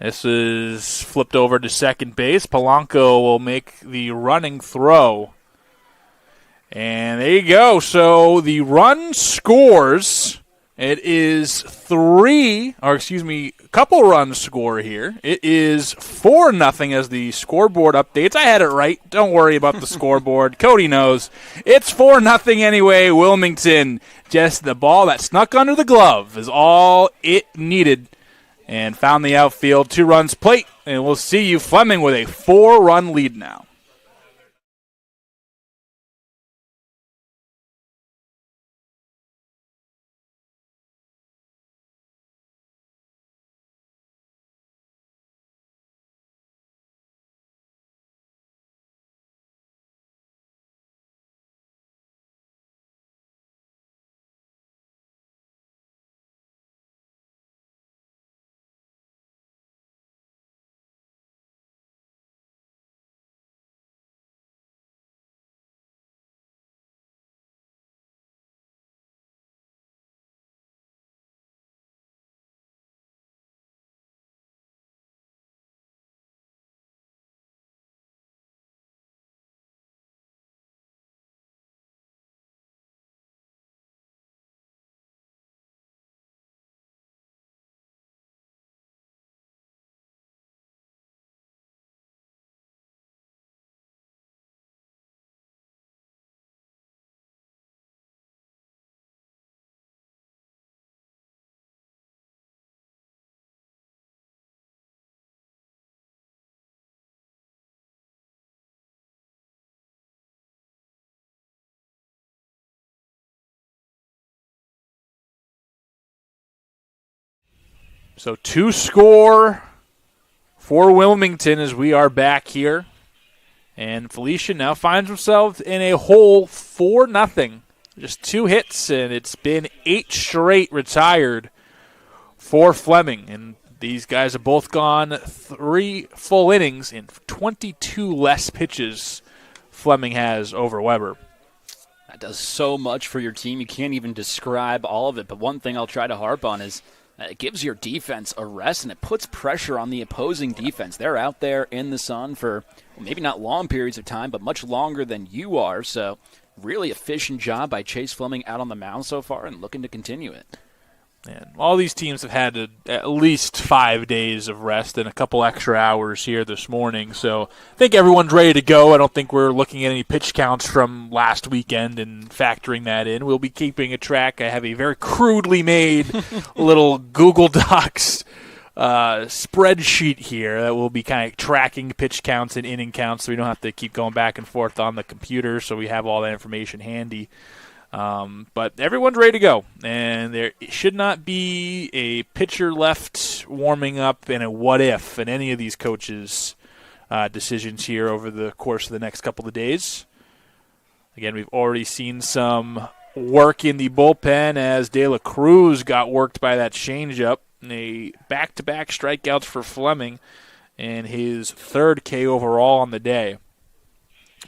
This is flipped over to second base. Polanco will make the running throw. And there you go. So the run scores. It is couple runs score here. It is 4-0 as the scoreboard updates. I had it right. Don't worry about the scoreboard. Cody knows. It's 4-0 anyway. Wilmington, just the ball that snuck under the glove is all it needed. And found the outfield, 2 runs plate. And we'll see you Fleming with a 4-run lead now. So 2 score for Wilmington as we are back here. And Felician now finds himself in a hole 4-0. Just 2 hits, and it's been 8 straight retired for Fleming. And these guys have both gone 3 full innings in 22 less pitches Fleming has over Weber. That does so much for your team. You can't even describe all of it. But one thing I'll try to harp on is it gives your defense a rest, and it puts pressure on the opposing defense. They're out there in the sun for maybe not long periods of time, but much longer than you are. So really efficient job by Chase Fleming out on the mound so far and looking to continue it. And all these teams have had at least 5 days of rest and a couple extra hours here this morning. So I think everyone's ready to go. I don't think we're looking at any pitch counts from last weekend and factoring that in. We'll be keeping a track. I have a very crudely made little Google Docs spreadsheet here that will be kind of tracking pitch counts and inning counts so we don't have to keep going back and forth on the computer, so we have all that information handy. But everyone's ready to go, and there should not be a pitcher left warming up and a what if in any of these coaches' decisions here over the course of the next couple of days. Again, we've already seen some work in the bullpen as De La Cruz got worked by that changeup. A back-to-back strikeouts for Fleming and his third K overall on the day.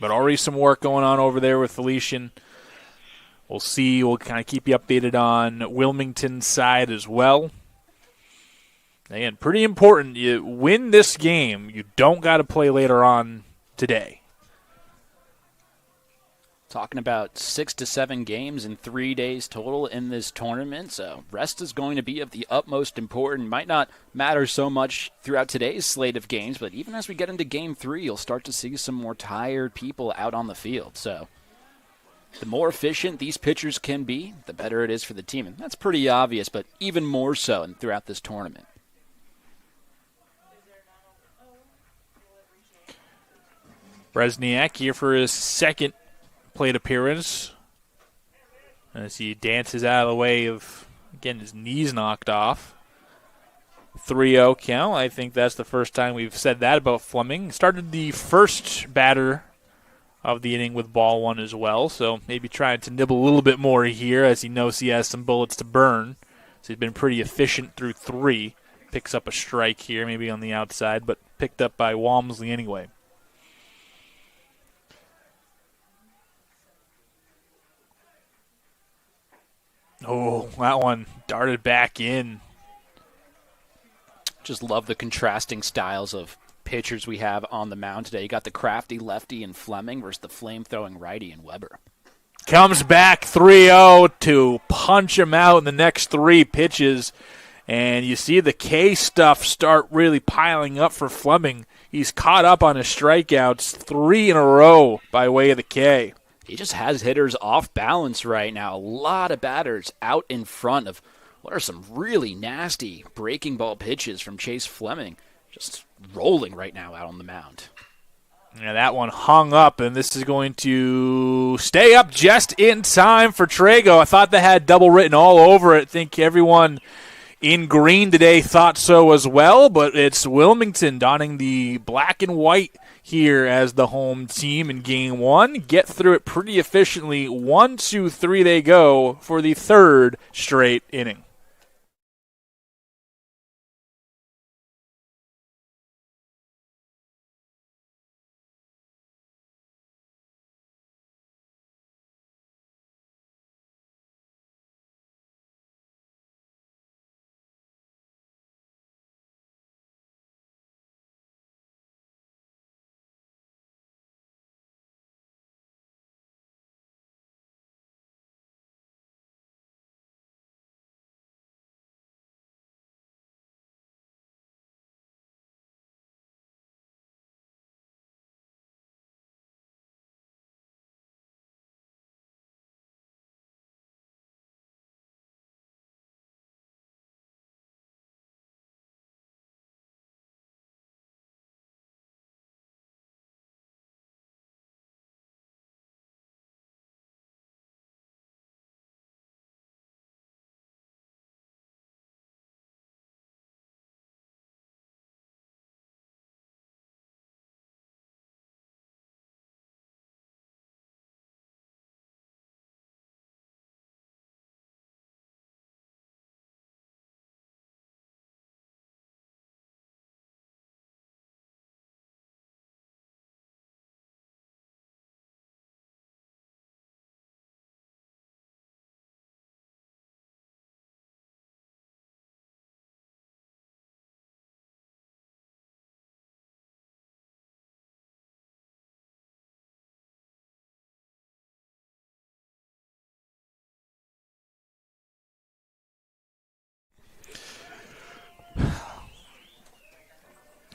But already some work going on over there with Felician. We'll see. We'll kind of keep you updated on Wilmington's side as well. Again, pretty important. You win this game, you don't got to play later on today. Talking about 6 to 7 games in 3 days total in this tournament, so rest is going to be of the utmost importance. Might not matter so much throughout today's slate of games, but even as we get into Game 3, you'll start to see some more tired people out on the field. So the more efficient these pitchers can be, the better it is for the team. And that's pretty obvious, but even more so throughout this tournament. Bresniak here for his second plate appearance as he dances out of the way of, again, his knees knocked off. 3-0 count. I think that's the first time we've said that about Fleming. Started the first batter of the inning with ball one as well, so maybe trying to nibble a little bit more here as he knows he has some bullets to burn. So he's been pretty efficient through 3. Picks up a strike here, maybe on the outside, but picked up by Walmsley anyway. Oh, that one darted back in. Just love the contrasting styles of pitchers we have on the mound today. You got the crafty lefty in Fleming versus the flame-throwing righty in Weber. Comes back 3-0 to punch him out in the next 3 pitches. And you see the K stuff start really piling up for Fleming. He's caught up on his strikeouts 3 in a row by way of the K. He just has hitters off balance right now. A lot of batters out in front of what are some really nasty breaking ball pitches from Chase Fleming. Just rolling right now out on the mound. Yeah, that one hung up, and this is going to stay up just in time for Trago. I thought they had double written all over it. I think everyone in green today thought so as well, but it's Wilmington donning the black and white here as the home team in Game 1. Get through it pretty efficiently. 1, 2, 3 they go for the third straight inning.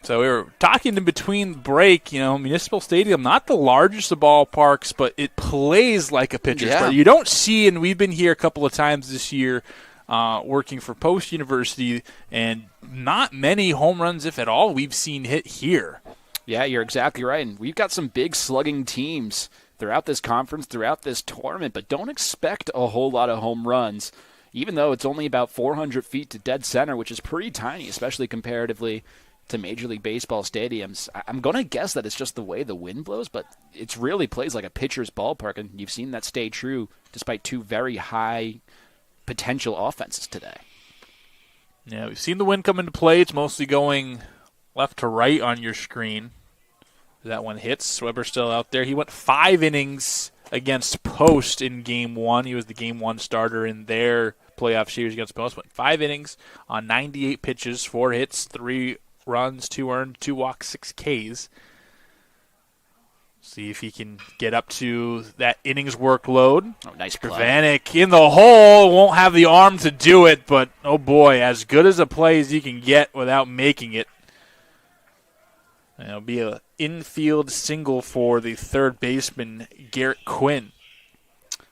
So we were talking in between break, Municipal Stadium, not the largest of ballparks, but it plays like a pitcher's park. You don't see, and we've been here a couple of times this year working for Post University, and not many home runs, if at all, we've seen hit here. Yeah, you're exactly right. And we've got some big slugging teams throughout this conference, throughout this tournament, but don't expect a whole lot of home runs, even though it's only about 400 feet to dead center, which is pretty tiny, especially comparatively to Major League Baseball stadiums. I'm going to guess that it's just the way the wind blows, but it really plays like a pitcher's ballpark, and you've seen that stay true despite two very high potential offenses today. Yeah, we've seen the wind come into play. It's mostly going left to right on your screen. That one hits. Weber's still out there. He went 5 innings against Post in Game 1. He was the Game 1 starter in their playoff series against Post. Went 5 innings on 98 pitches, 4 hits, 3 runs, 2 earned, 2 walks, 6 Ks. See if he can get up to that innings workload. Oh, nice play. Skrvanek in the hole. Won't have the arm to do it, but, oh boy, as good as a play as you can get without making it. And it'll be an infield single for the third baseman, Garrett Quinn.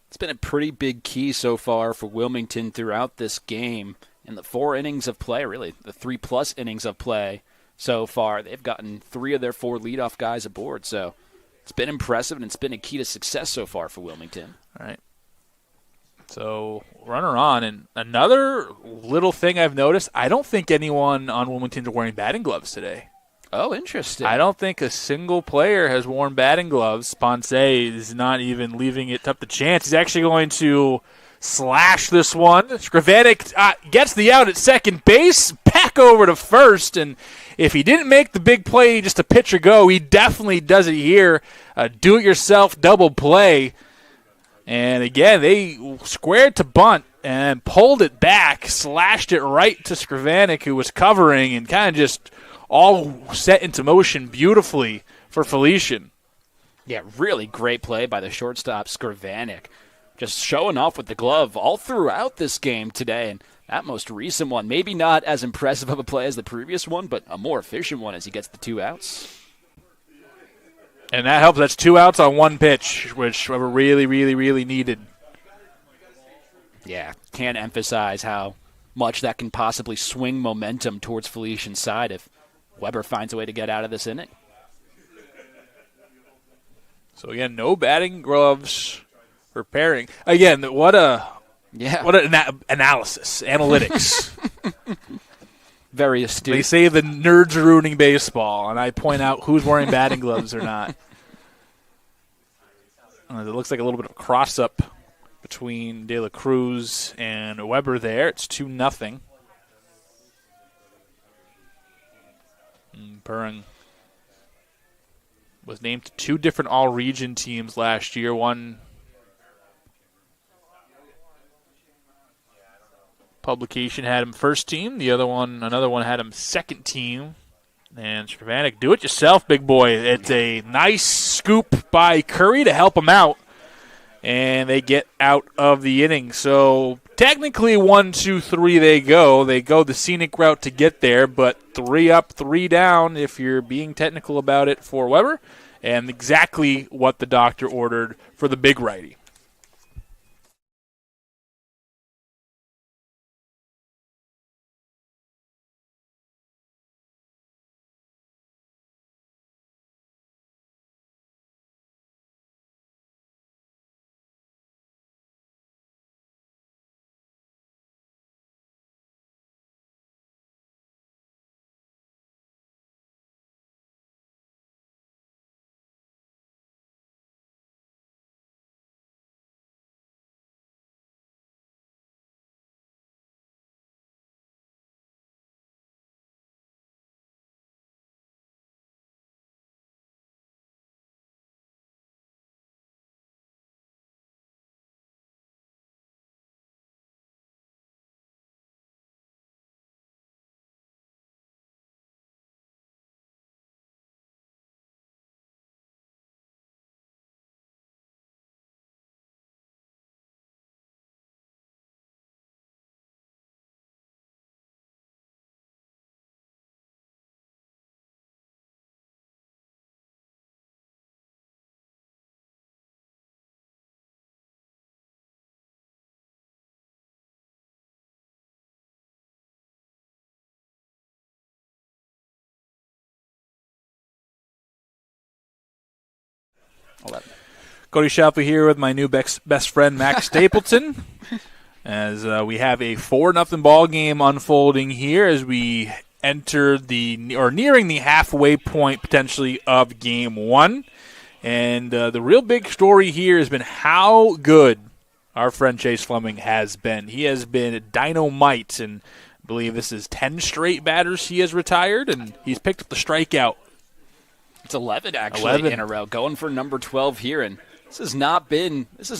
It's been a pretty big key so far for Wilmington throughout this game. In the 4 innings of play, really, the 3+ innings of play so far, they've gotten 3 of their 4 leadoff guys aboard. So it's been impressive, and it's been a key to success so far for Wilmington. All right. So runner on, and another little thing I've noticed, I don't think anyone on Wilmington is wearing batting gloves today. Oh, interesting. I don't think a single player has worn batting gloves. Ponce is not even leaving it up to chance. He's actually going to slash this one. Skrvanek gets the out at second base, back over to first, and if he didn't make the big play just a pitch or go, he definitely does it here. Do-it-yourself double play. And again, they squared to bunt and pulled it back, slashed it right to Skrvanek, who was covering, and kind of just all set into motion beautifully for Felician. Yeah, really great play by the shortstop, Skrvanek. Just showing off with the glove all throughout this game today. And that most recent one, maybe not as impressive of a play as the previous one, but a more efficient one as he gets the 2 outs. And that helps. That's 2 outs on 1 pitch, which Weber really, really, really needed. Yeah, can't emphasize how much that can possibly swing momentum towards Felician's side if Weber finds a way to get out of this inning. So, again, no batting gloves for pairing. Again, what an analysis, analytics. Very astute. They say the nerds are ruining baseball, and I point out who's wearing batting gloves or not. It looks like a little bit of a cross-up between De La Cruz and Weber there. It's 2-0. Perrin was named to 2 different all-region teams last year. One publication had him first team. Another one had him second team. And Skrvanek, do it yourself, big boy. It's a nice scoop by Curry to help him out. And they get out of the inning. So technically 1, 2, 3 they go. They go the scenic route to get there, but 3 up, 3 down if you're being technical about it for Weber. And exactly what the doctor ordered for the big righty. Cody Shalpa here with my new best friend, Max Stapleton, as we have a 4-0 ball game unfolding here as we enter nearing the halfway point potentially of Game 1. And the real big story here has been how good our friend Chase Fleming has been. He has been dynamite, and I believe this is 10 straight batters he has retired, and he's picked up the strikeout. It's 11, actually, in a row, going for number 12 here. And this is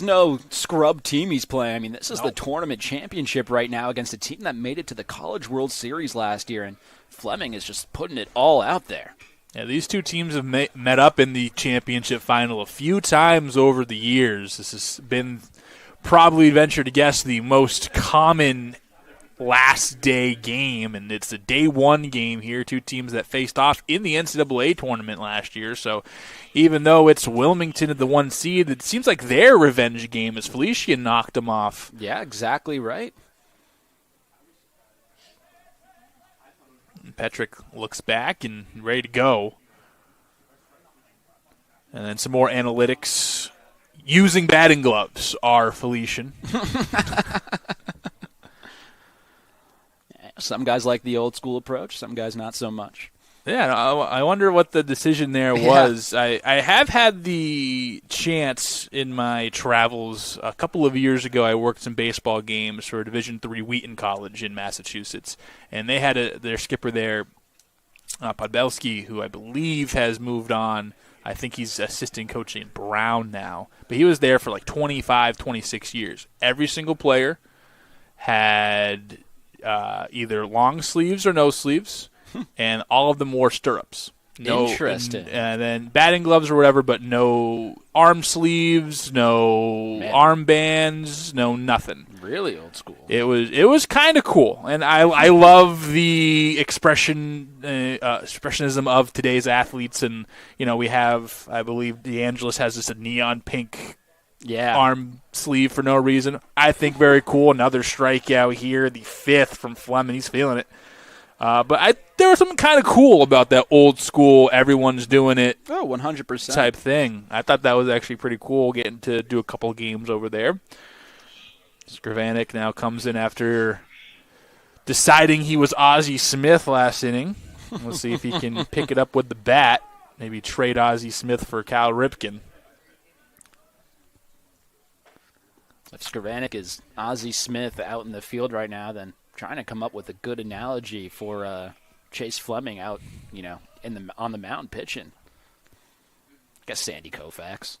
no scrub team he's playing. I mean, this is the tournament championship right now against a team that made it to the College World Series last year, and Fleming is just putting it all out there. Yeah, these two teams have met up in the championship final a few times over the years. This has been probably, venture to guess, the most common last day game, and it's a day one game here. Two teams that faced off in the NCAA tournament last year. So even though it's Wilmington at the 1 seed, it seems like their revenge game as Felician knocked them off. Yeah, exactly right. Petrick looks back and ready to go. And then some more analytics using batting gloves are Felician. Some guys like the old school approach, some guys not so much. Yeah, I wonder what the decision there was. Yeah. I have had the chance in my travels a couple of years ago. I worked some baseball games for Division III Wheaton College in Massachusetts, and they had their skipper there, Podbelski, who I believe has moved on. I think he's assistant coaching in Brown now, but he was there for like 25, 26 years. Every single player had either long sleeves or no sleeves, and all of them wore stirrups. Interesting. And then batting gloves or whatever, but no arm sleeves, no armbands, no nothing. Really old school. It was kind of cool, and I love the expressionism of today's athletes. And we have, I believe, DeAngelis has this neon pink. Yeah. Arm sleeve for no reason. I think very cool. Another strikeout here, the 5th from Fleming. He's feeling it. But there was something kind of cool about that old school, everyone's doing it 100% type thing. I thought that was actually pretty cool, getting to do a couple of games over there. Skrvanek now comes in after deciding he was Ozzie Smith last inning. We'll see if he can pick it up with the bat. Maybe trade Ozzie Smith for Cal Ripken. If Skrvanek is Ozzie Smith out in the field right now, then trying to come up with a good analogy for Chase Fleming out, on the mound pitching. I guess Sandy Koufax.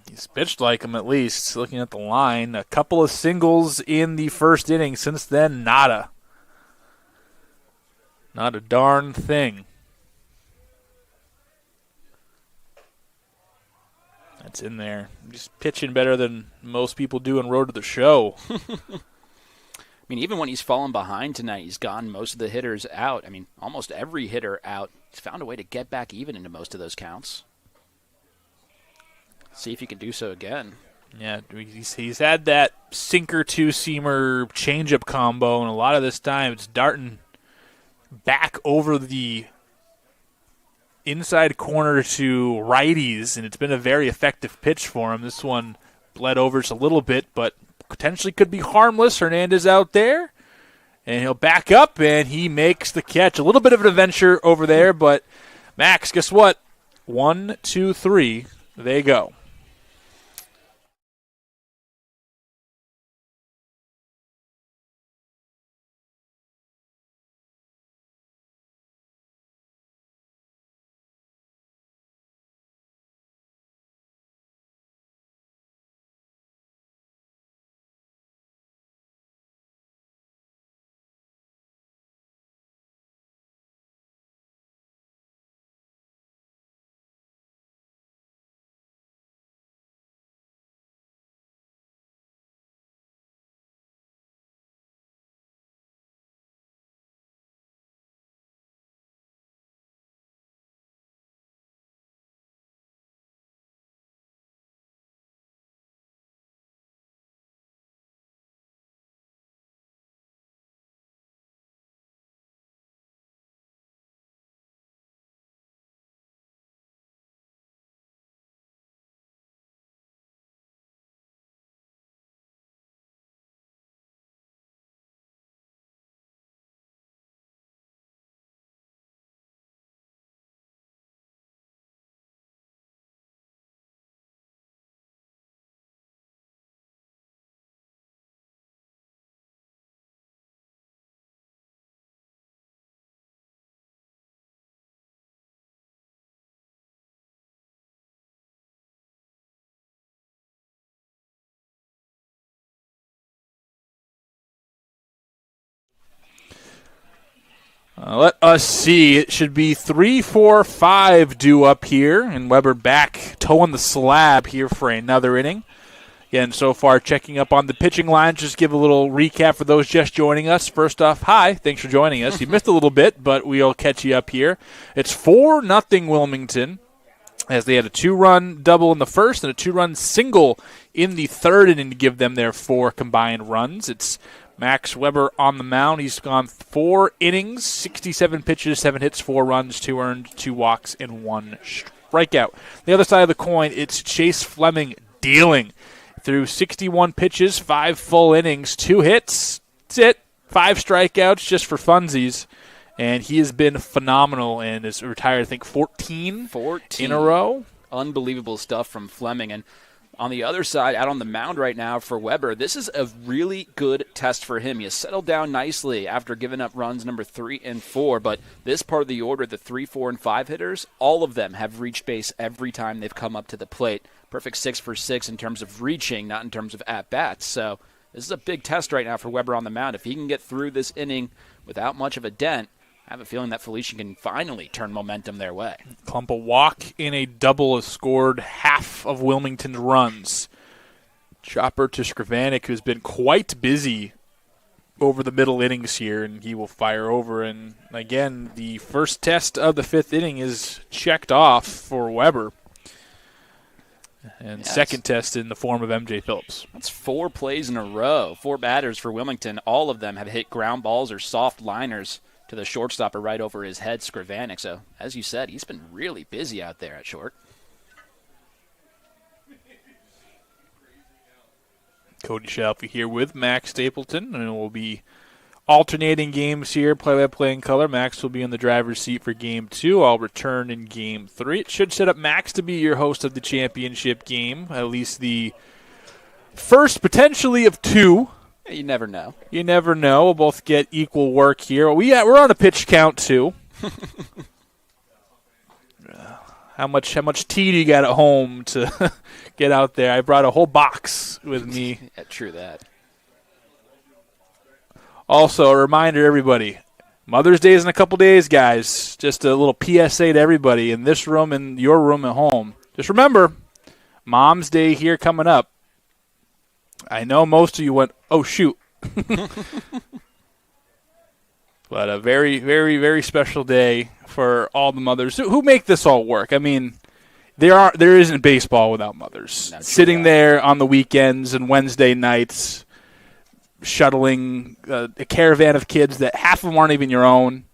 He's pitched like him at least. Looking at the line, a couple of singles in the first inning. Since then, nada. Not a darn thing. That's in there. Just pitching better than most people do in Road to the Show. I mean, even when he's fallen behind tonight, he's gotten most of the hitters out. I mean, almost every hitter out. He's found a way to get back even into most of those counts. See if he can do so again. Yeah, he's had that sinker two-seamer changeup combo, and a lot of this time it's darting back over the inside corner to righties, and it's been a very effective pitch for him. This one bled over just a little bit, but potentially could be harmless. Hernandez out there, and he'll back up, and he makes the catch. A little bit of an adventure over there, but Max, guess what? 1, 2, 3, they go. Let us see. It should be 3, 4, 5 due up here, and Weber back toeing the slab here for another inning. Again, so far checking up on the pitching line. Just give a little recap for those just joining us. First off, hi, thanks for joining us. You missed a little bit, but we'll catch you up here. It's 4-0 Wilmington, as they had a 2-run double in the first and a 2-run single in the third inning to give them their 4 combined runs. It's Max Weber on the mound. He's gone 4 innings, 67 pitches, 7 hits, 4 runs, 2 earned, 2 walks, and 1 strikeout. The other side of the coin, it's Chase Fleming dealing through 61 pitches, 5 full innings, 2 hits. That's it. 5 strikeouts just for funsies. And he has been phenomenal and is retired, I think, 14 in a row. Unbelievable stuff from Fleming. And on the other side, out on the mound right now for Weber, this is a really good test for him. He has settled down nicely after giving up runs number 3 and 4. But this part of the order, the 3, 4, and 5 hitters, all of them have reached base every time they've come up to the plate. Perfect 6 for 6 in terms of reaching, not in terms of at-bats. So this is a big test right now for Weber on the mound. If he can get through this inning without much of a dent, I have a feeling that Felician can finally turn momentum their way. Clump a walk in a double has scored half of Wilmington's runs. Chopper to Skrivanik, who's been quite busy over the middle innings here, and he will fire over. And again, the first test of the 5th inning is checked off for Weber. And second test in the form of M.J. Phillips. That's 4 plays in a row. 4 batters for Wilmington. All of them have hit ground balls or soft liners to the shortstop or right over his head, Skrivanik. So, as you said, he's been really busy out there at short. Cody Shalfie here with Max Stapleton, and we'll be alternating games here, play-by-play in color. Max will be in the driver's seat for Game 2. I'll return in Game 3. It should set up Max to be your host of the championship game, at least the first potentially of 2. You never know. You never know. We'll both get equal work here. We're on a pitch count, too. How much tea do you got at home to get out there? I brought a whole box with me. Yeah, true that. Also, a reminder, everybody, Mother's Day is in a couple days, guys. Just a little PSA to everybody in this room and your room at home. Just remember, Mom's Day here coming up. I know most of you went, oh, shoot. But a very, very, very special day for all the mothers who make this all work. I mean, there isn't baseball without mothers. Sitting there on the weekends and Wednesday nights, shuttling a caravan of kids that half of them aren't even your own.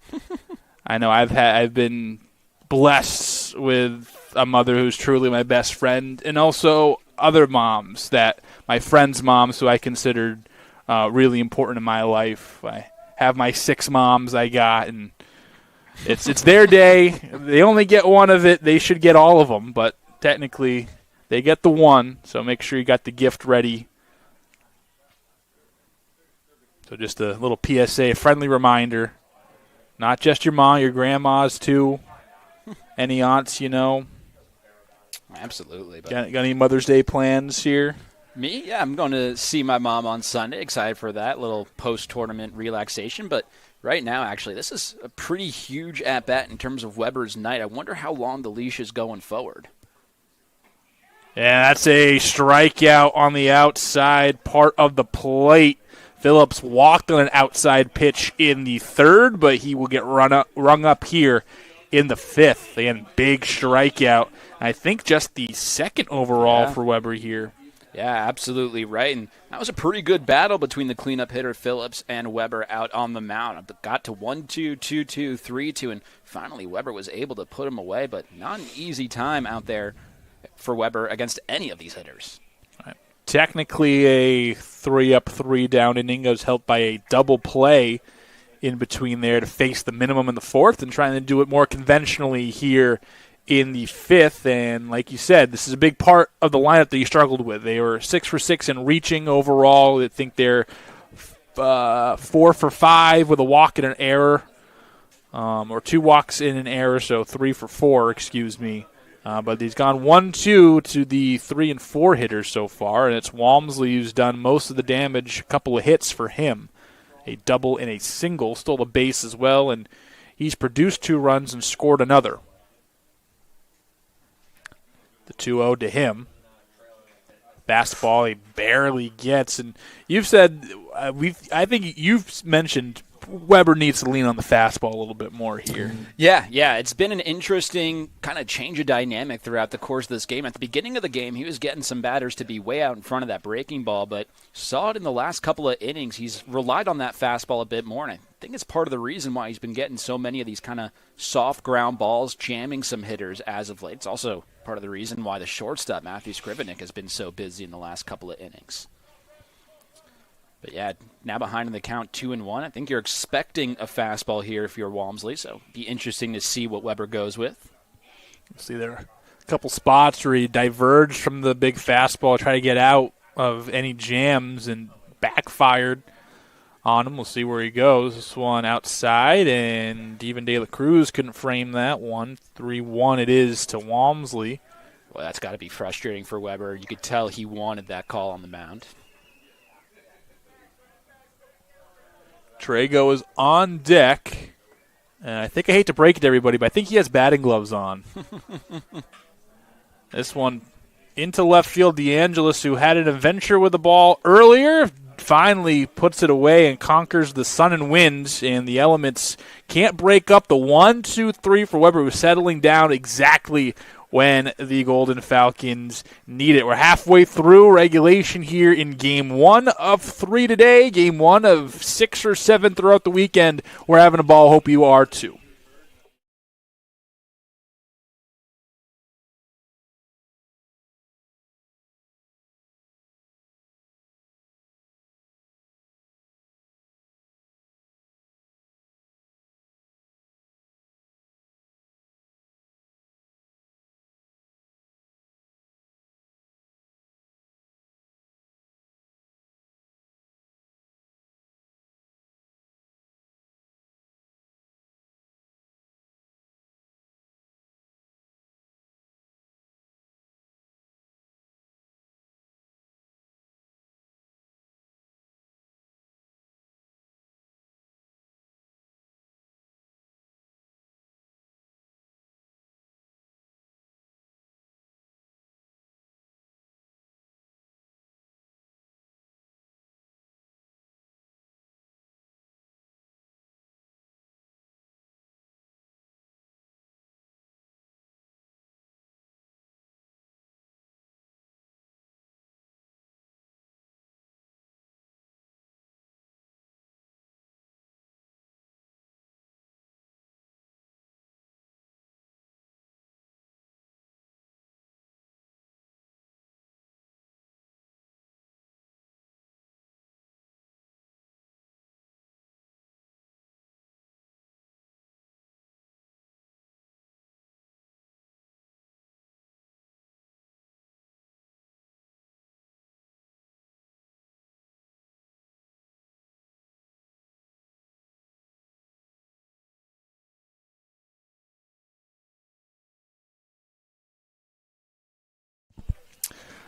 I know I've been blessed with a mother who's truly my best friend, and also other moms, that my friends' moms who I considered really important in my life. I have my 6 moms I got, and it's their day. They only get one of it. They should get all of them, but technically they get the one, so make sure you got the gift ready. So just a little PSA, a friendly reminder. Not just your mom, your grandmas too. Any aunts, you know. Absolutely. But got any Mother's Day plans here? Me? Yeah, I'm going to see my mom on Sunday. Excited for that little post-tournament relaxation. But right now, actually, this is a pretty huge at-bat in terms of Weber's night. I wonder how long the leash is going forward. Yeah, that's a strikeout on the outside part of the plate. Phillips walked on an outside pitch in the 3rd, but he will get rung up here in the 5th. Again, big strikeout. I think just the 2nd overall for Weber here. Yeah, absolutely right. And that was a pretty good battle between the cleanup hitter Phillips and Weber out on the mound. Got to 1-2, 2-2, 3-2, and finally Weber was able to put him away, but not an easy time out there for Weber against any of these hitters. Technically a 3-up, 3-down inning. It was helped by a double play in between there to face the minimum in the 4th and trying to do it more conventionally here in the 5th. And like you said, this is a big part of the lineup that you struggled with. They were 6 for 6 in reaching overall. I think they're 4 for 5 with a walk and an error, or 2 walks in an error, so 3 for 4, excuse me. But he's gone 1-2 to the 3 and 4 hitters so far, and it's Walmsley who's done most of the damage. A couple of hits for him, a double and a single, stole a base as well, and He's produced 2 runs and scored another. The 2-0 to him. Fastball he barely gets, and you've said I think you've mentioned Weber needs to lean on the fastball a little bit more here. Yeah, it's been an interesting kind of change of dynamic throughout the course of this game. At the beginning of the game, he was getting some batters to be way out in front of that breaking ball, but saw it in the last couple of innings. He's relied on that fastball a bit more, and I think it's part of the reason why he's been getting so many of these kind of soft ground balls, jamming some hitters as of late. It's also part of the reason why the shortstop, Matthew Scrivenik, has been so busy in the last couple of innings. But yeah, now behind in the count 2-1. I think you're expecting a fastball here if you're Walmsley, so be interesting to see what Weber goes with. See there are a couple spots where he diverged from the big fastball, try to get out of any jams, and backfired on him. We'll see where he goes. This one outside, and even De La Cruz couldn't frame that one. 3-1 it is to Walmsley. Well, that's got to be frustrating for Weber. You could tell he wanted that call on the mound. Trago is on deck. And I think I hate to break it to everybody, but I think he has batting gloves on. This one into left field. DeAngelis, who had an adventure with the ball earlier, finally puts it away and conquers the sun and wind, and the elements can't break up the 1-2-3 for Weber, who's settling down exactly when the Golden Falcons need it. We're halfway through regulation here in Game 1 of 3 today, Game 1 of 6 or 7 throughout the weekend. We're having a ball. Hope you are too.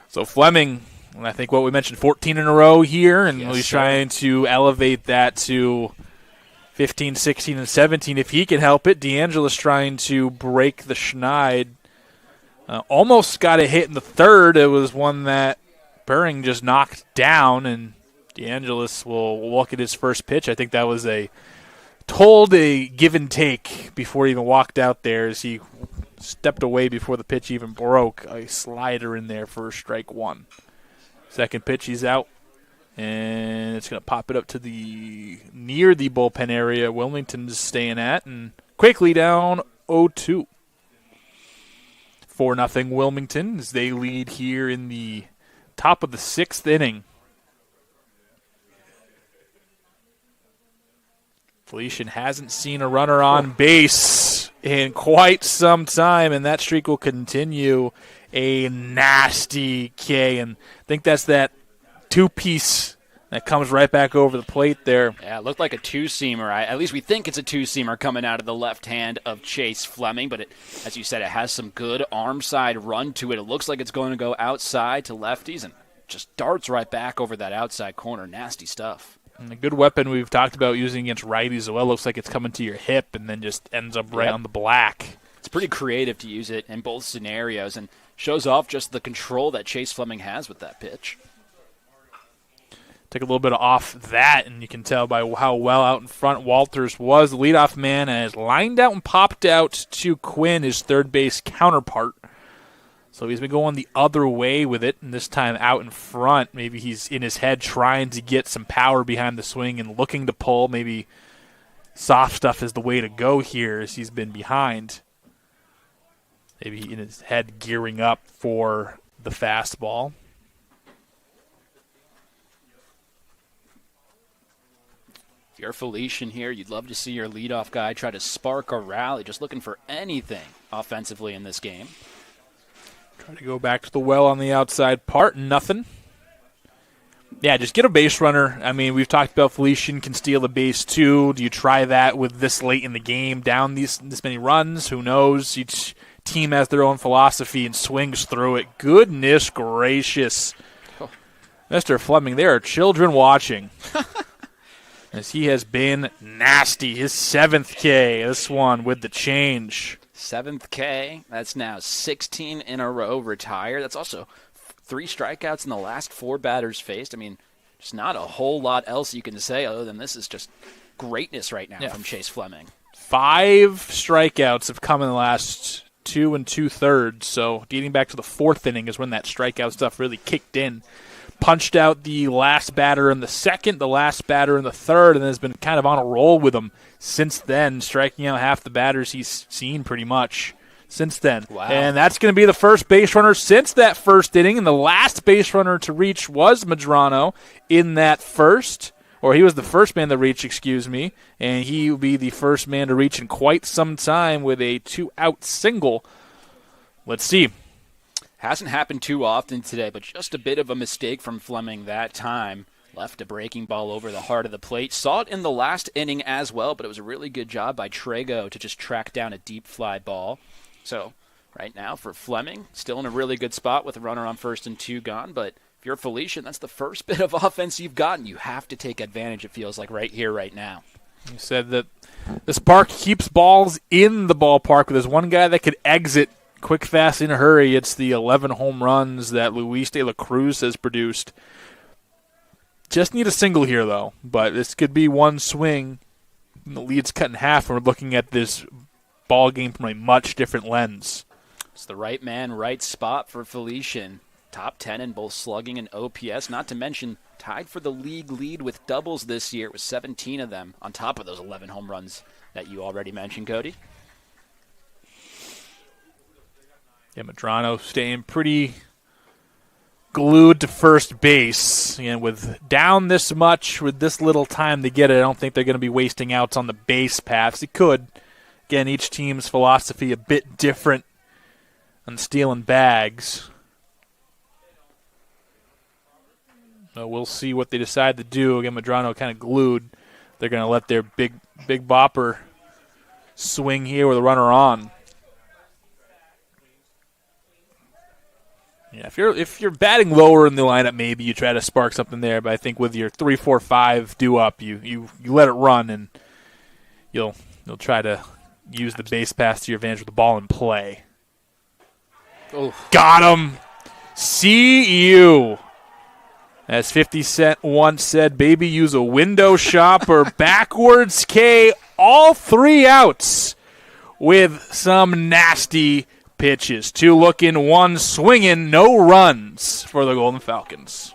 So Fleming, I think what we mentioned, 14 in a row here, and Yes, he's sir. trying to elevate that to 15, 16, and 17 if he can help it. DeAngelis trying to break the schneid. Almost got a hit in the third. It was one that Buring just knocked down, and DeAngelis will look at his first pitch. I think that was a give and take before he even walked out there as he stepped away before the pitch even broke. A slider in there for strike one. Second pitch, he's out, and it's going to pop it up to near the bullpen area Wilmington's staying at, and quickly down 0-2. 4-0 Wilmington as they lead here in the top of the sixth inning. Felician hasn't seen a runner on base in quite some time, and that streak will continue. A nasty K, and I think that's that two-piece that comes right back over the plate there. Yeah, it looked like a two-seamer. At least we think it's a two-seamer coming out of the left hand of Chase Fleming, but as you said, it has some good arm side run to it. It looks like it's going to go outside to lefties and just darts right back over that outside corner. Nasty stuff. And a good weapon we've talked about using against righties as well. Looks like it's coming to your hip and then just ends up right on the black. It's pretty creative to use it in both scenarios and shows off just the control that Chase Fleming has with that pitch. Take a little bit off that, and you can tell by how well out in front Walters was. The leadoff man has lined out and popped out to Quinn, his third base counterpart. So he's been going the other way with it, and this time out in front. Maybe he's in his head trying to get some power behind the swing and looking to pull. Maybe soft stuff is the way to go here as he's been behind. Maybe in his head gearing up for the fastball. If you're Felician here, you'd love to see your leadoff guy try to spark a rally, just looking for anything offensively in this game. Try to go back to the well on the outside part. Nothing. Yeah, just get a base runner. I mean, we've talked about Felician can steal the base too. Do you try that with this late in the game, down this many runs? Who knows? Each team has their own philosophy and swings through it. Goodness gracious. Mr. Fleming, there are children watching. As he has been nasty. His 7th K, this one with the change. 7th K, that's now 16 in a row retired. That's also 3 strikeouts in the last 4 batters faced. I mean, there's not a whole lot else you can say other than this is just greatness right now from Chase Fleming. 5 strikeouts have come in the last 2 2/3, so dating back to the 4th inning is when that strikeout stuff really kicked in. Punched out the last batter in the 2nd, the last batter in the 3rd, and has been kind of on a roll with him since then, striking out half the batters he's seen pretty much since then. Wow. And that's going to be the first base runner since that first inning, and the last base runner to reach was Medrano in that first, or he was the first man to reach, and he will be the first man to reach in quite some time with a 2-out single. Let's see. Hasn't happened too often today, but just a bit of a mistake from Fleming that time. Left a breaking ball over the heart of the plate. Saw it in the last inning as well, but it was a really good job by Trago to just track down a deep fly ball. So right now for Fleming, still in a really good spot with a runner on 1st and 2 gone, but if you're Felician, that's the first bit of offense you've gotten. You have to take advantage, it feels like, right here, right now. You said that this park keeps balls in the ballpark, but there's one guy that could exit quick, fast, in a hurry. It's the 11 home runs that Luis de la Cruz has produced. Just need a single here, though. But this could be one swing. The lead's cut in half, and we're looking at this ball game from a much different lens. It's the right man, right spot for Felician. Top 10 in both slugging and OPS, not to mention tied for the league lead with doubles this year with 17 of them on top of those 11 home runs that you already mentioned, Cody. Yeah, Medrano staying pretty glued to first base. And with down this much, with this little time to get it, I don't think they're going to be wasting outs on the base paths. It could. Again, each team's philosophy a bit different on stealing bags. So we'll see what they decide to do. Again, Medrano kind of glued. They're going to let their big bopper swing here with a runner on. Yeah, if you're batting lower in the lineup, maybe you try to spark something there. But I think with your 3, 4, 5 due up, you let it run, and you'll try to use the base pass to your advantage with the ball in play. Oh. Got him. See you. As 50 Cent once said, baby, use a window shopper. Backwards K, all 3 outs with some nasty pitches. 2 looking, 1 swinging, no runs for the Golden Falcons.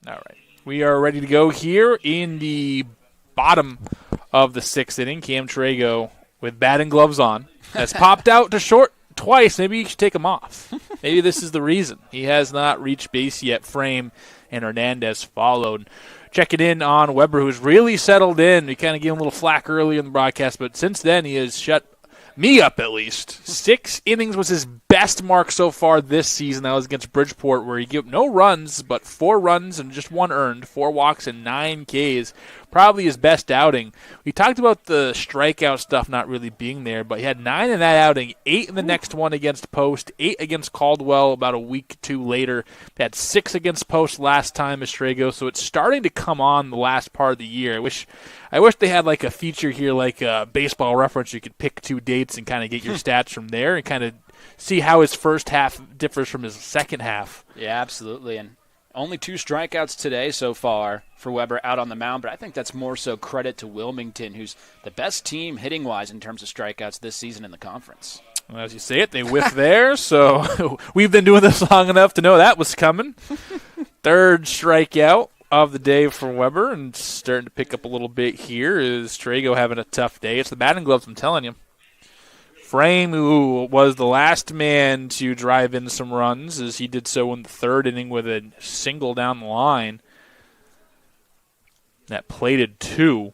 All right. We are ready to go here in the bottom of the 6th inning. Cam Trago with batting gloves on has popped out to short twice. Maybe you should take them off. Maybe this is the reason. He has not reached base yet. Frame and Hernandez followed. Checking in on Weber, who's really settled in. We kind of gave him a little flack earlier in the broadcast, but since then he has shut me up at least. 6 innings was his best mark so far this season. That was against Bridgeport, where he gave no runs, but 4 runs and just 1 earned, 4 walks and 9 Ks. Probably his best outing. We talked about the strikeout stuff not really being there, but he had 9 in that outing, 8 in the next one against Post, 8 against Caldwell about a week or 2 later. He had 6 against Post last time, Estrego, so it's starting to come on the last part of the year. I wish they had like a feature here, like a Baseball Reference. You could pick 2 dates and kind of get your stats from there and kind of see how his first half differs from his second half. Yeah, absolutely. And only 2 strikeouts today so far for Weber out on the mound, but I think that's more so credit to Wilmington, who's the best team hitting-wise in terms of strikeouts this season in the conference. Well, as you say it, they whiffed there, so we've been doing this long enough to know that was coming. 3rd strikeout of the day for Weber, and starting to pick up a little bit here is Trago having a tough day. It's the batting gloves, I'm telling you. Frame, who was the last man to drive in some runs, as he did so in the 3rd inning with a single down the line. That plated 2.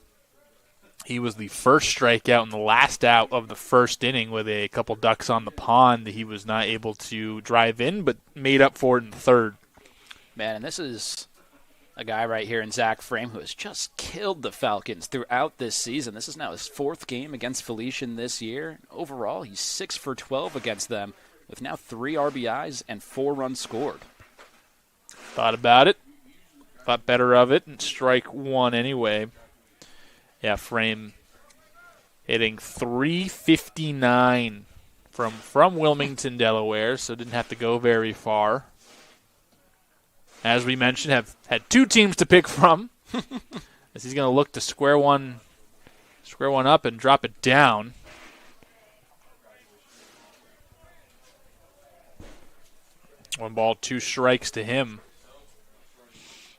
He was the first strikeout and the last out of the 1st inning with a couple ducks on the pond that he was not able to drive in, but made up for it in the 3rd. Man, and this is a guy right here in Zach Frame who has just killed the Falcons throughout this season. This is now his 4th game against Felician this year. Overall, he's 6 for 12 against them with now 3 RBIs and 4 runs scored. Thought about it. Thought better of it, and strike 1 anyway. Yeah, Frame hitting .359 from Wilmington, Delaware, so didn't have to go very far. As we mentioned, have had 2 teams to pick from. As he's going to look to square one up and drop it down. One ball, 2 strikes to him.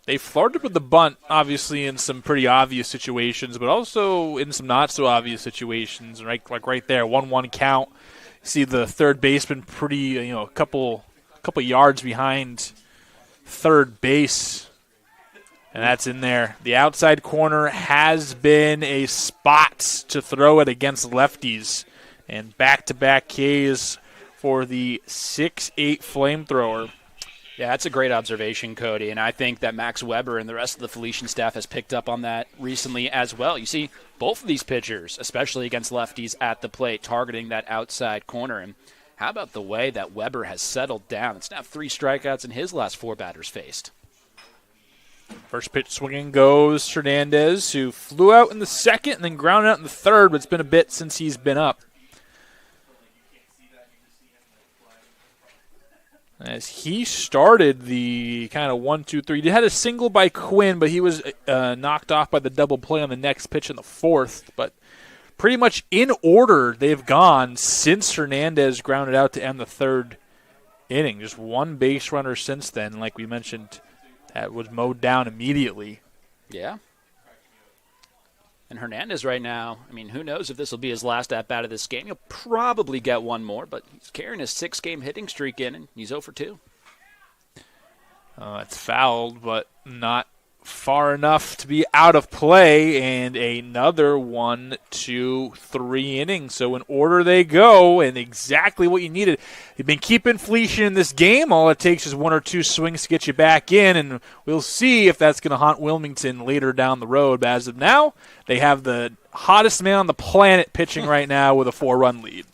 They flirted with the bunt, obviously, in some pretty obvious situations, but also in some not-so-obvious situations. Like right there, 1-1 count. See the third baseman pretty, a couple yards behind third base, and that's in there. The outside corner has been a spot to throw it against lefties, and back-to-back Ks for the 6'8 flamethrower. Yeah, that's a great observation, Cody, and I think that Max Weber and the rest of the Felician staff has picked up on that recently as well. You see both of these pitchers, especially against lefties at the plate, targeting that outside corner. And how about the way that Weber has settled down? It's now 3 strikeouts in his last 4 batters faced. First pitch swinging goes Hernandez, who flew out in the 2nd and then grounded out in the 3rd, but it's been a bit since he's been up. As he started the kind of 1-2-3. He had a single by Quinn, but he was knocked off by the double play on the next pitch in the 4th. But pretty much in order they've gone since Hernandez grounded out to end the 3rd inning. Just 1 base runner since then, like we mentioned, that was mowed down immediately. Yeah. And Hernandez right now, who knows if this will be his last at-bat of this game. He'll probably get 1 more, but he's carrying his 6-game hitting streak in, and he's 0 for 2. It's fouled, but not far enough to be out of play, and another 1, 2, 3 innings. So in order they go, and exactly what you needed. You've been keeping Felician in this game. All it takes is 1 or 2 swings to get you back in, and we'll see if that's going to haunt Wilmington later down the road. But as of now, they have the hottest man on the planet pitching right now with a 4-run lead.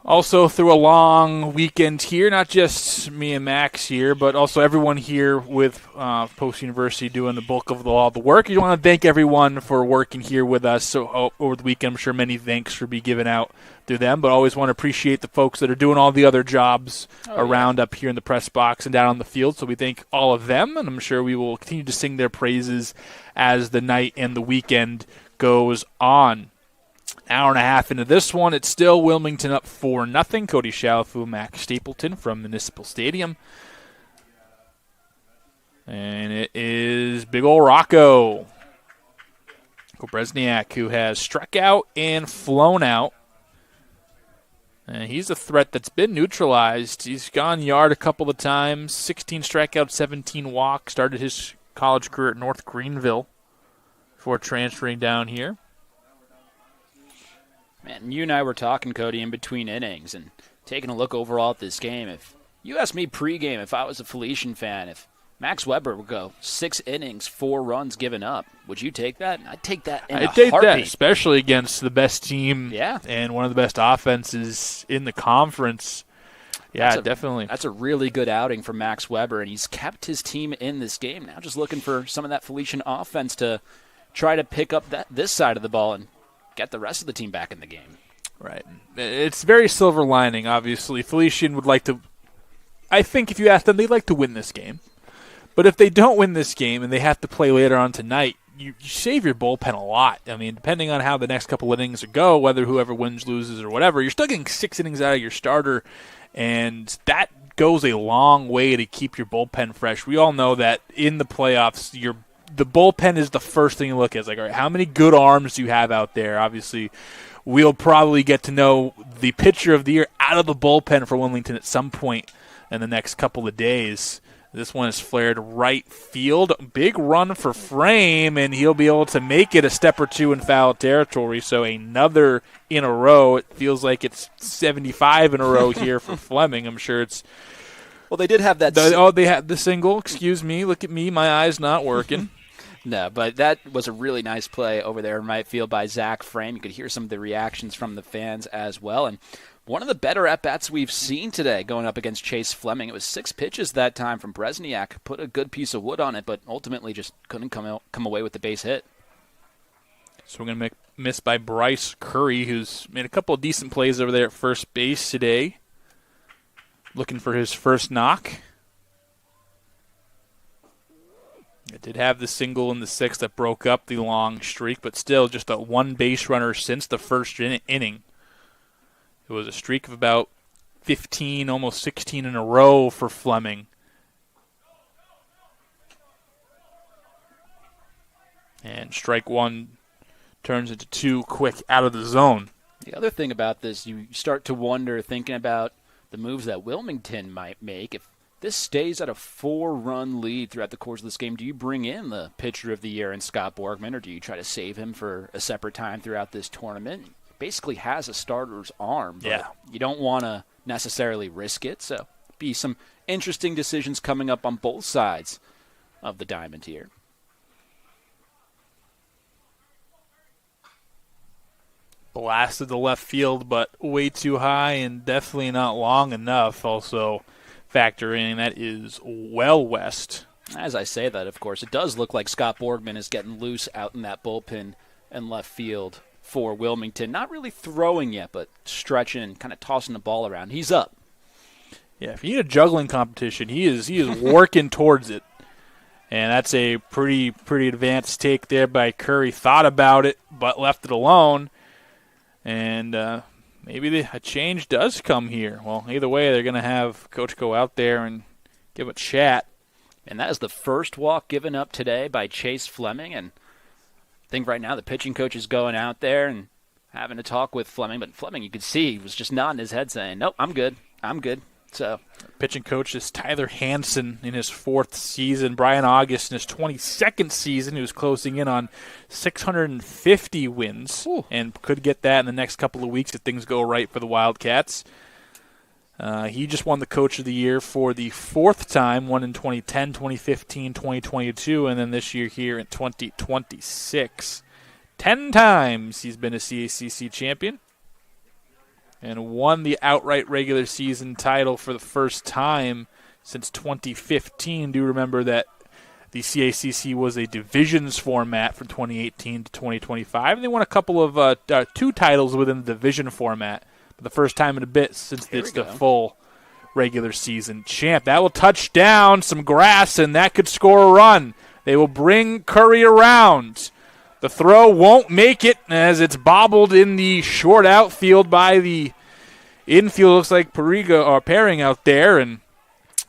Also through a long weekend here, not just me and Max here, but also everyone here with Post University doing the bulk of all the work. You want to thank everyone for working here with us over the weekend. I'm sure many thanks for be given out to them, but always want to appreciate the folks that are doing all the other jobs around up here in the press box and down on the field. So we thank all of them, and I'm sure we will continue to sing their praises as the night and the weekend goes on. Hour and a half into this one, it's still Wilmington up 4-0. Cody Shalafu, Max Stapleton from Municipal Stadium. And it is big ol' Rocco Brezniak, who has struck out and flown out. And he's a threat that's been neutralized. He's gone yard a couple of times, 16 strikeouts, 17 walks. Started his college career at North Greenville before transferring down here. Man, you and I were talking, Cody, in between innings and taking a look overall at this game. If you asked me pregame, if I was a Felician fan, if Max Weber would go 6 innings, 4 runs given up, would you take that? I'd take that in a heartbeat. I'd take that, especially against the best team and one of the best offenses in the conference. Yeah, definitely. That's a really good outing for Max Weber, and he's kept his team in this game. Now just looking for some of that Felician offense to try to pick up this side of the ball and get the rest of the team back in the game. Right. It's very silver lining, obviously. Felician would like to – I think if you ask them, they'd like to win this game. But if they don't win this game and they have to play later on tonight, you save your bullpen a lot. I mean, depending on how the next couple innings go, whether whoever wins, loses, or whatever, you're still getting 6 innings out of your starter, and that goes a long way to keep your bullpen fresh. We all know that in the playoffs, the bullpen is the first thing you look at. It's like, all right, how many good arms do you have out there? Obviously, we'll probably get to know the pitcher of the year out of the bullpen for Wilmington at some point in the next couple of days. This one is flared right field. Big run for Frame, and he'll be able to make it a step or two in foul territory. So another in a row. It feels like it's 75 in a row here for Fleming. I'm sure it's – well, they did have that they had the single. Excuse me. Look at me. My eye's not working. No, but that was a really nice play over there in right field by Zach Frame. You could hear some of the reactions from the fans as well. And one of the better at-bats we've seen today going up against Chase Fleming. It was 6 pitches that time from Brezniak. Put a good piece of wood on it, but ultimately just couldn't come away with the base hit. So we're going to make miss by Bryce Curry, who's made a couple of decent plays over there at first base today. Looking for his first knock. It did have the single in the 6th that broke up the long streak, but still just a 1 base runner since the first inning. It was a streak of about 15, almost 16 in a row for Fleming. And strike 1 turns into 2 quick out of the zone. The other thing about this, you start to wonder, thinking about the moves that Wilmington might make. If this stays at a 4-run lead throughout the course of this game, do you bring in the pitcher of the year in Scott Borgman, or do you try to save him for a separate time throughout this tournament? He basically has a starter's arm, but you don't want to necessarily risk it. So be some interesting decisions coming up on both sides of the diamond here. Blasted to left field, but way too high and definitely not long enough. Also factor in that is well west. As I say that, of course, it does look like Scott Borgman is getting loose out in that bullpen and left field for Wilmington. Not really throwing yet, but stretching and kind of tossing the ball around. He's up. Yeah, if you need a juggling competition, he is working towards it. And that's a pretty advanced take there by Curry. Thought about it, but left it alone. And maybe a change does come here. Well, either way, they're going to have Coach go out there and give a chat. And that is the first walk given up today by Chase Fleming. And I think right now the pitching coach is going out there and having a talk with Fleming. But Fleming, you could see, he was just nodding his head saying, nope, I'm good. So pitching coach is Tyler Hansen in his 4th season. Brian August in his 22nd season. He was closing in on 650 wins. Ooh. And could get that in the next couple of weeks if things go right for the Wildcats. He just won the Coach of the Year for the 4th time, won in 2010, 2015, 2022, and then this year here in 2026. 10 times he's been a CACC champion. and won the outright regular season title for the first time since 2015. Do remember that the CACC was a divisions format from 2018 to 2025. And they won a couple of 2 titles within the division format for the first time in a bit since it's the full regular season champ. That will touch down some grass, and that could score a run. They will bring Curry around. The throw won't make it as it's bobbled in the short outfield by the infield. Looks like Pariga are pairing out there, and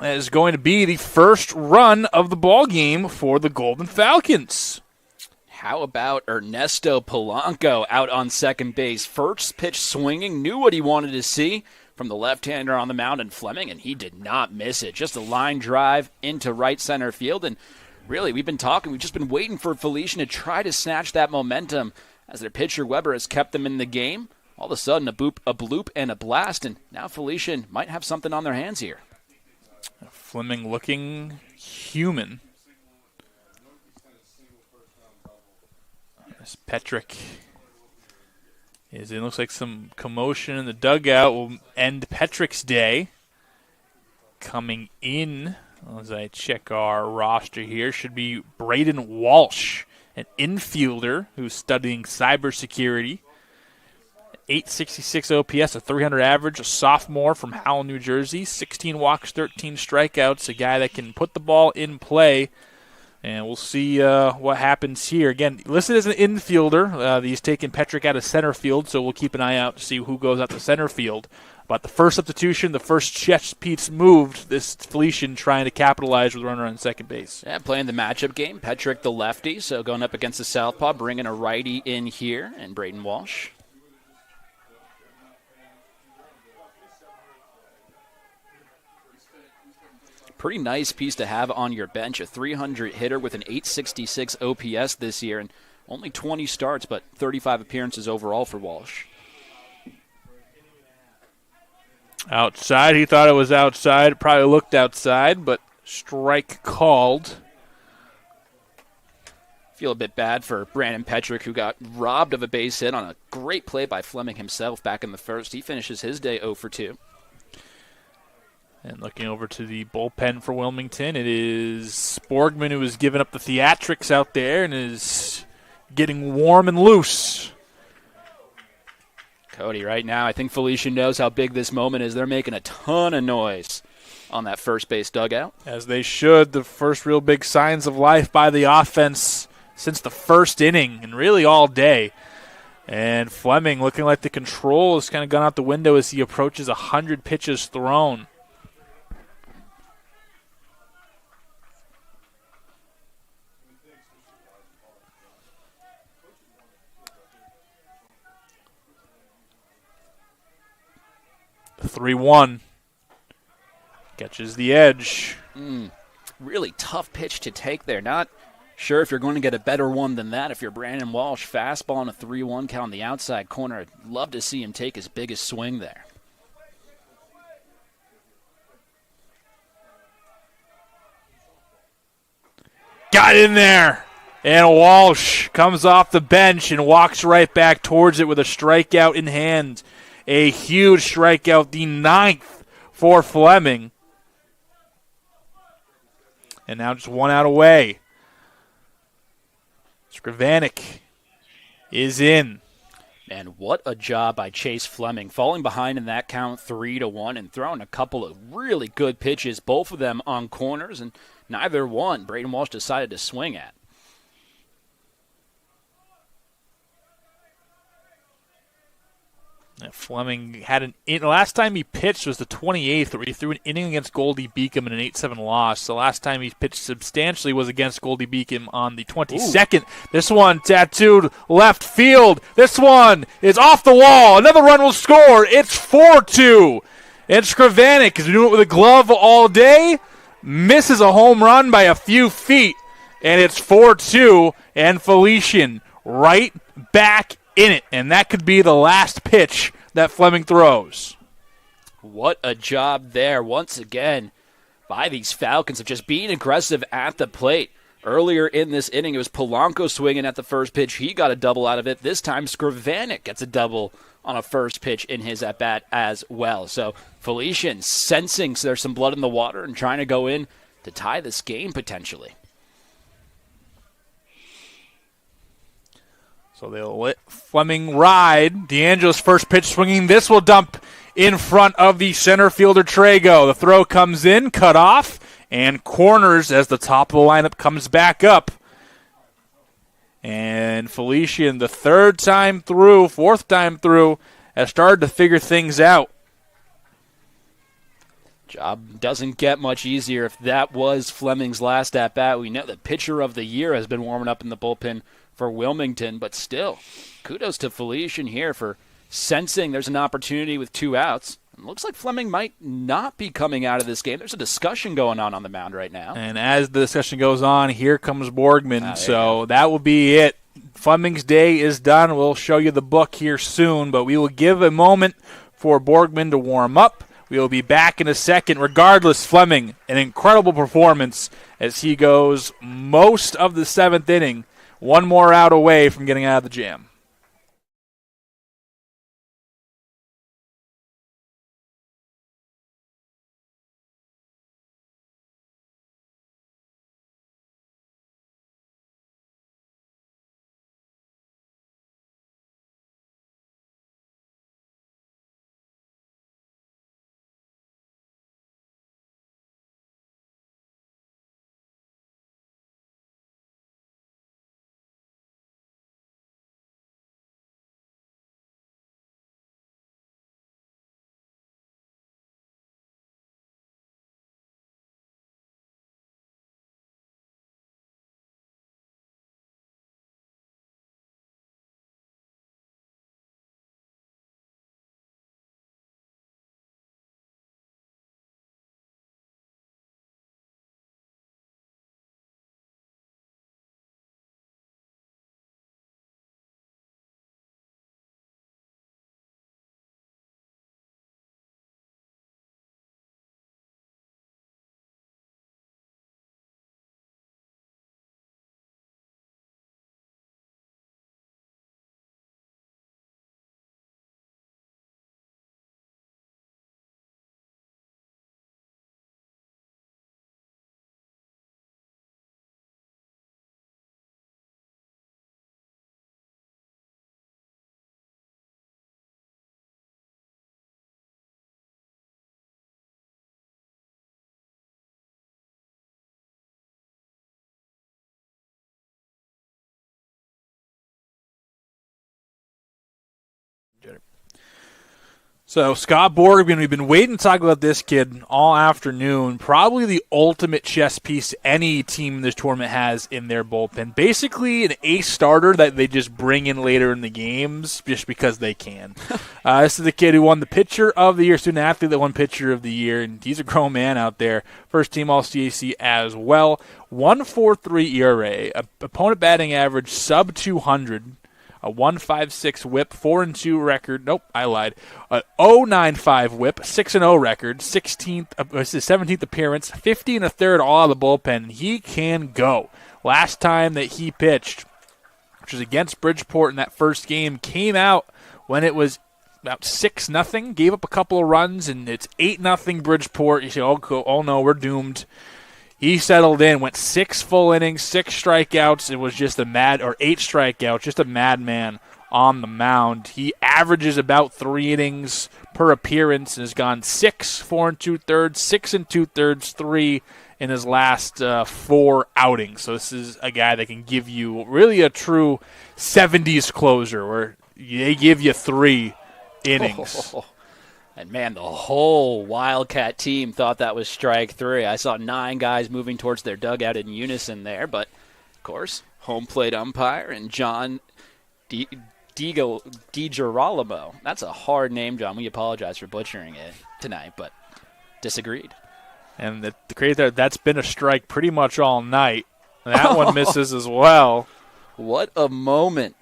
that is going to be the first run of the ball game for the Golden Falcons. How about Ernesto Polanco out on second base? First pitch swinging, knew what he wanted to see from the left-hander on the mound in Fleming, and he did not miss it. Just a line drive into right center field, and really, we've just been waiting for Felician to try to snatch that momentum as their pitcher Weber has kept them in the game. All of a sudden, a bloop, and a blast, and now Felician might have something on their hands here. Fleming looking human. As Petrick it looks like some commotion in the dugout will end Petrick's day. Coming in, as I check our roster here, should be Braden Walsh, an infielder who's studying cybersecurity. 866 OPS, a 300 average, a sophomore from Howell, New Jersey. 16 walks, 13 strikeouts, a guy that can put the ball in play. And we'll see what happens here. Again, listed as an infielder. He's taken Petrick out of center field, so we'll keep an eye out to see who goes out to center field. But the first substitution, the first chest piece moved, this Felician trying to capitalize with a runner on second base. Yeah, playing the matchup game. Petrick the lefty, so going up against the southpaw, bringing a righty in here, and Braden Walsh. Pretty nice piece to have on your bench, a 300 hitter with an 866 OPS this year, and only 20 starts, but 35 appearances overall for Walsh. Outside, he thought it was outside. It probably looked outside, but strike called. Feel a bit bad for Brandon Petrick, who got robbed of a base hit on a great play by Fleming himself back in the first. He finishes his day 0 for 2. And looking over to the bullpen for Wilmington, it is Sporgman who has given up the theatrics out there and is getting warm and loose. Cody, right now, I think Felician knows how big this moment is. They're making a ton of noise on that first base dugout. As they should. The first real big signs of life by the offense since the first inning and really all day. And Fleming looking like the control has kind of gone out the window as he approaches 100 pitches thrown. The 3-1 catches the edge. Really tough pitch to take there. Not sure if you're going to get a better one than that. If you're Brandon Walsh, fastball on a 3-1 count on the outside corner, I'd love to see him take his biggest swing there. Got in there. And Walsh comes off the bench and walks right back towards it with a strikeout in hand. A huge strikeout, the 9th for Fleming. And now just 1 out away. Skrivanik is in. Man, what a job by Chase Fleming. Falling behind in that count 3-1 and throwing a couple of really good pitches, both of them on corners, and neither one Braden Walsh decided to swing at. Fleming had the last time he pitched was the 28th, where he threw an inning against Goldie Beacom in an 8-7 loss. The last time he pitched substantially was against Goldie Beacom on the 22nd. Ooh. This one tattooed left field. This one is off the wall. Another run will score. It's 4-2. And Skrivanik is doing it with a glove all day. Misses a home run by a few feet. And it's 4-2. And Felician right back in it, and that could be the last pitch that Fleming throws. What a job there once again by these Falcons of just being aggressive at the plate. Earlier in this inning, it was Polanco swinging at the first pitch. He got a double out of it. This time, Skrivanik gets a double on a first pitch in his at-bat as well. So Felician sensing there's some blood in the water and trying to go in to tie this game potentially. So they'll let Fleming ride. DeAngelo's first pitch swinging. This will dump in front of the center fielder, Trago. The throw comes in, cut off, and corners as the top of the lineup comes back up. And Felician, the fourth time through, has started to figure things out. Job doesn't get much easier if that was Fleming's last at-bat. We know the pitcher of the year has been warming up in the bullpen for Wilmington, but still, kudos to Felician here for sensing there's an opportunity with 2 outs. It looks like Fleming might not be coming out of this game. There's a discussion going on the mound right now. And as the discussion goes on, here comes Borgman. So that will be it. Fleming's day is done. We'll show you the book here soon, but we will give a moment for Borgman to warm up. We will be back in a second. Regardless, Fleming, an incredible performance as he goes most of the 7th inning, one more out away from getting out of the jam. So Scott Borgman, we've been waiting to talk about this kid all afternoon. Probably the ultimate chess piece any team in this tournament has in their bullpen. Basically an ace starter that they just bring in later in the games just because they can. This is the kid who won the pitcher of the year, student athlete that won pitcher of the year, and he's a grown man out there. First team All-CAC as well. 1.43 ERA, opponent batting average sub 200. A 1.56 whip, 4-2 record. Nope, I lied. A 0.95 whip, 6-0 record, 17th appearance, 50 1/3 all out of the bullpen. He can go. Last time that he pitched, which was against Bridgeport in that first game, came out when it was about 6-0, gave up a couple of runs, and it's 8-0 Bridgeport. You say, oh no, we're doomed. He settled in, went 6 full innings, 6 strikeouts. It was just 8 strikeouts, just a madman on the mound. He averages about 3 innings per appearance and has gone 6, 4 2/3, 6 2/3, 3 in his last 4 outings. So this is a guy that can give you really a true 70s closer where they give you 3 innings. And, man, the whole Wildcat team thought that was strike 3. I saw 9 guys moving towards their dugout in unison there. But, of course, home plate umpire and John DiGirolamo. That's a hard name, John. We apologize for butchering it tonight, but disagreed. And the crazy that's been a strike pretty much all night. That one misses as well. What a moment.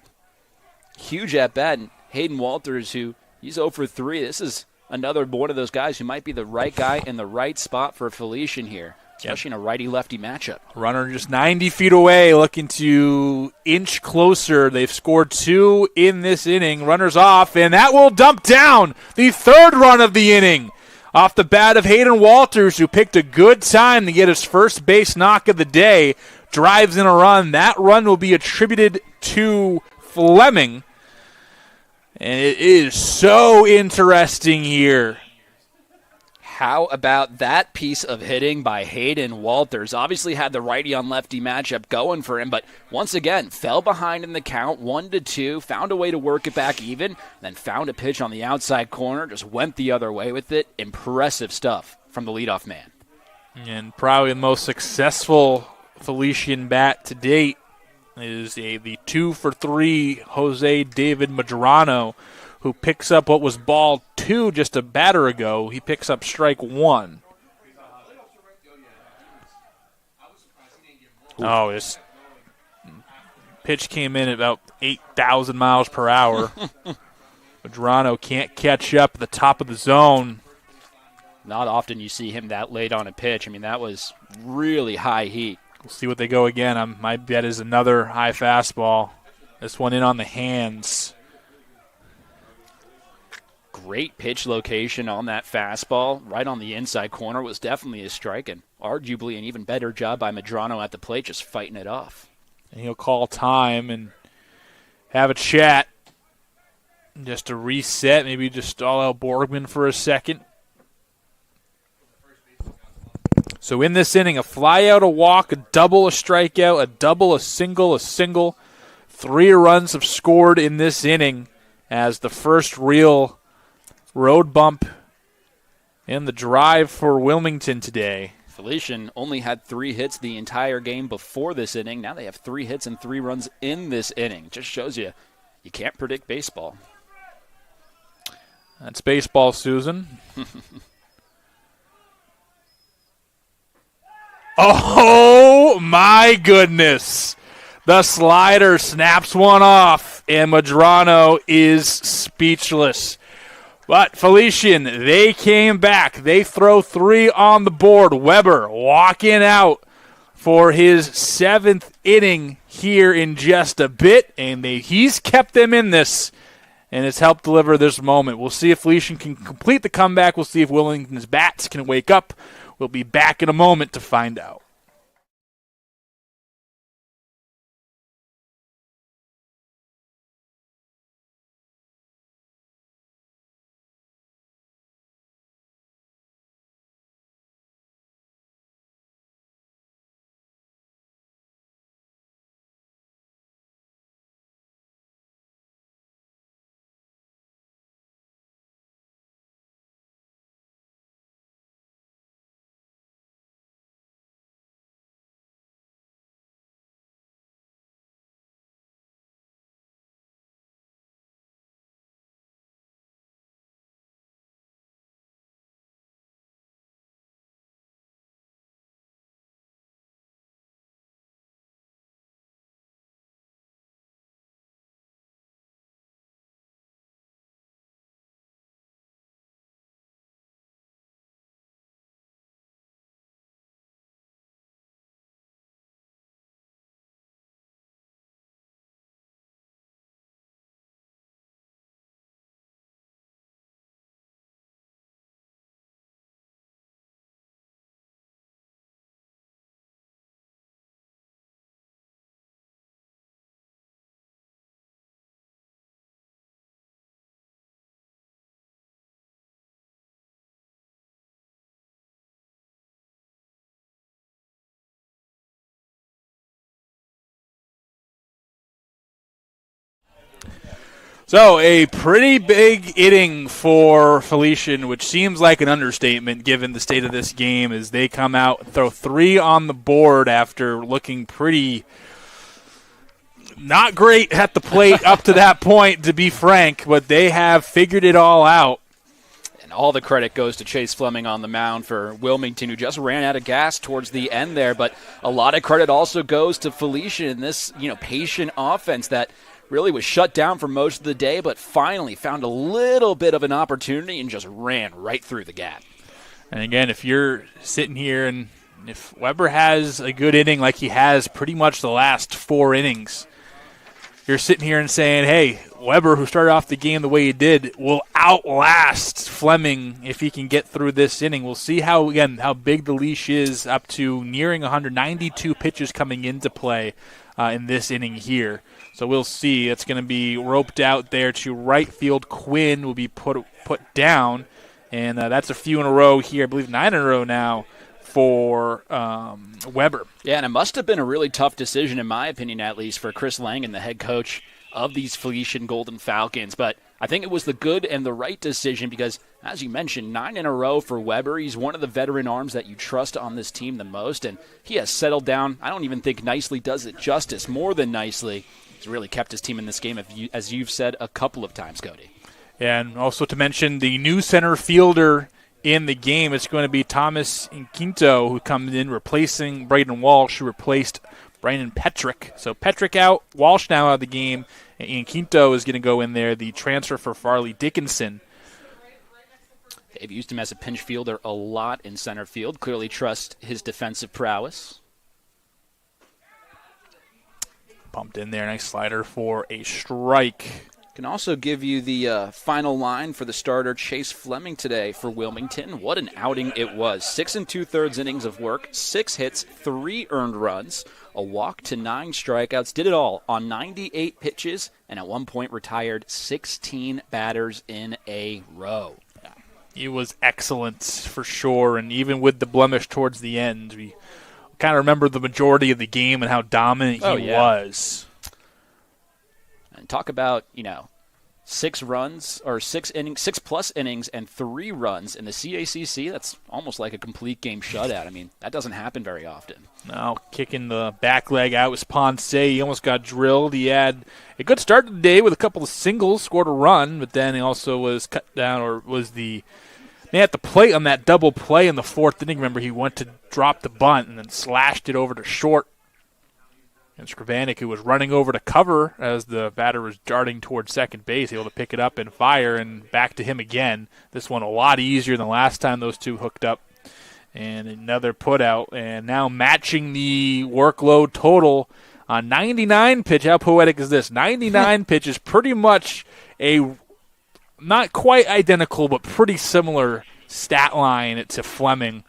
Huge at-bat. And Hayden Walters, he's 0 for 3. This is another one of those guys who might be the right guy in the right spot for Felician here. especially in a righty-lefty matchup. Runner just 90 feet away, looking to inch closer. They've scored 2 in this inning. Runners off, and that will dump down the 3rd run of the inning. Off the bat of Hayden Walters, who picked a good time to get his first base knock of the day. Drives in a run. That run will be attributed to Fleming. And it is so interesting here. How about that piece of hitting by Hayden Walters? Obviously had the righty on lefty matchup going for him, but once again, fell behind in the count, 1-2, found a way to work it back even, then found a pitch on the outside corner, just went the other way with it. Impressive stuff from the leadoff man. And probably the most successful Felician bat to date is the 2-for-3 Jose David Medrano, who picks up what was ball 2 just a batter ago. He picks up strike 1. Oh, this pitch came in at about 8,000 miles per hour. Medrano can't catch up at the top of the zone. Not often you see him that late on a pitch. I mean, that was really high heat. We'll see what they go again. My bet is another high fastball. This one in on the hands. Great pitch location on that fastball. Right on the inside corner was definitely a strike, and arguably an even better job by Medrano at the plate, just fighting it off. And he'll call time and have a chat just to reset, maybe just stall out Borgman for a second. So in this inning, a fly out, a walk, a double, a strikeout, a double, a single, a single. 3 runs have scored in this inning as the first real road bump in the drive for Wilmington today. Felician only had 3 hits the entire game before this inning. Now they have 3 hits and 3 runs in this inning. Just shows you can't predict baseball. That's baseball, Susan. Oh, my goodness. The slider snaps one off, and Medrano is speechless. But Felician, they came back. They throw 3 on the board. Weber walking out for his 7th inning here in just a bit, and he's kept them in this, and it's helped deliver this moment. We'll see if Felician can complete the comeback. We'll see if Wilmington's bats can wake up. We'll be back in a moment to find out. So a pretty big inning for Felician, which seems like an understatement given the state of this game, as they come out and throw 3 on the board after looking pretty not great at the plate up to that point, to be frank, but they have figured it all out. And all the credit goes to Chase Fleming on the mound for Wilmington, who just ran out of gas towards the end there, but a lot of credit also goes to Felician in this, patient offense that really was shut down for most of the day, but finally found a little bit of an opportunity and just ran right through the gap. And again, if you're sitting here and If Weber has a good inning like he has pretty much the last 4 innings, you're sitting here and saying, hey, Weber, who started off the game the way he did, will outlast Fleming if he can get through this inning. We'll see how big the leash is, up to nearing 192 pitches coming into play in this inning here. So we'll see. It's going to be roped out there to right field. Quinn will be put down, and that's a few in a row here. I believe 9 in a row now for Weber. Yeah, and it must have been a really tough decision, in my opinion at least, for Chris Langen, the head coach of these Felician Golden Falcons. But I think it was the good and the right decision because, as you mentioned, 9 in a row for Weber. He's one of the veteran arms that you trust on this team the most, and he has settled down. I don't even think nicely does it justice, more than nicely. He's really kept his team in this game, as you've said a couple of times, Cody. And also to mention the new center fielder in the game, it's going to be Thomas Inquinto, who comes in replacing Braden Walsh, who replaced Brandon Petrick. So Petrick out, Walsh now out of the game, and Inquinto is going to go in there, the transfer for Farley Dickinson. They've used him as a pinch fielder a lot in center field. Clearly trust his defensive prowess. Pumped in there, nice slider for a strike. Can also give you the final line for the starter Chase Fleming today for Wilmington. What an outing it was. 6 2/3 innings of work, 6 hits, 3 earned runs, a walk to 9 strikeouts. Did it all on 98 pitches, and at one point retired 16 batters in a row. He was excellent for sure, and even with the blemish towards the end, we kind of remember the majority of the game and how dominant he was. And talk about, 6 runs or 6 innings, 6+ innings and 3 runs in the CACC. That's almost like a complete game shutout. I mean, that doesn't happen very often. Now kicking the back leg out was Ponce. He almost got drilled. He had a good start to the day with a couple of singles, scored a run, but then he also was cut down, or was the man at the plate on that double play in the 4th inning. Remember, he went to drop the bunt and then slashed it over to short. And Skrivanik, who was running over to cover as the batter was darting towards second base, able to pick it up and fire, and back to him again. This one a lot easier than the last time those two hooked up. And another put out, and now matching the workload total on 99 pitch. How poetic is this? 99 pitches, pretty much a not quite identical, but pretty similar stat line to Fleming.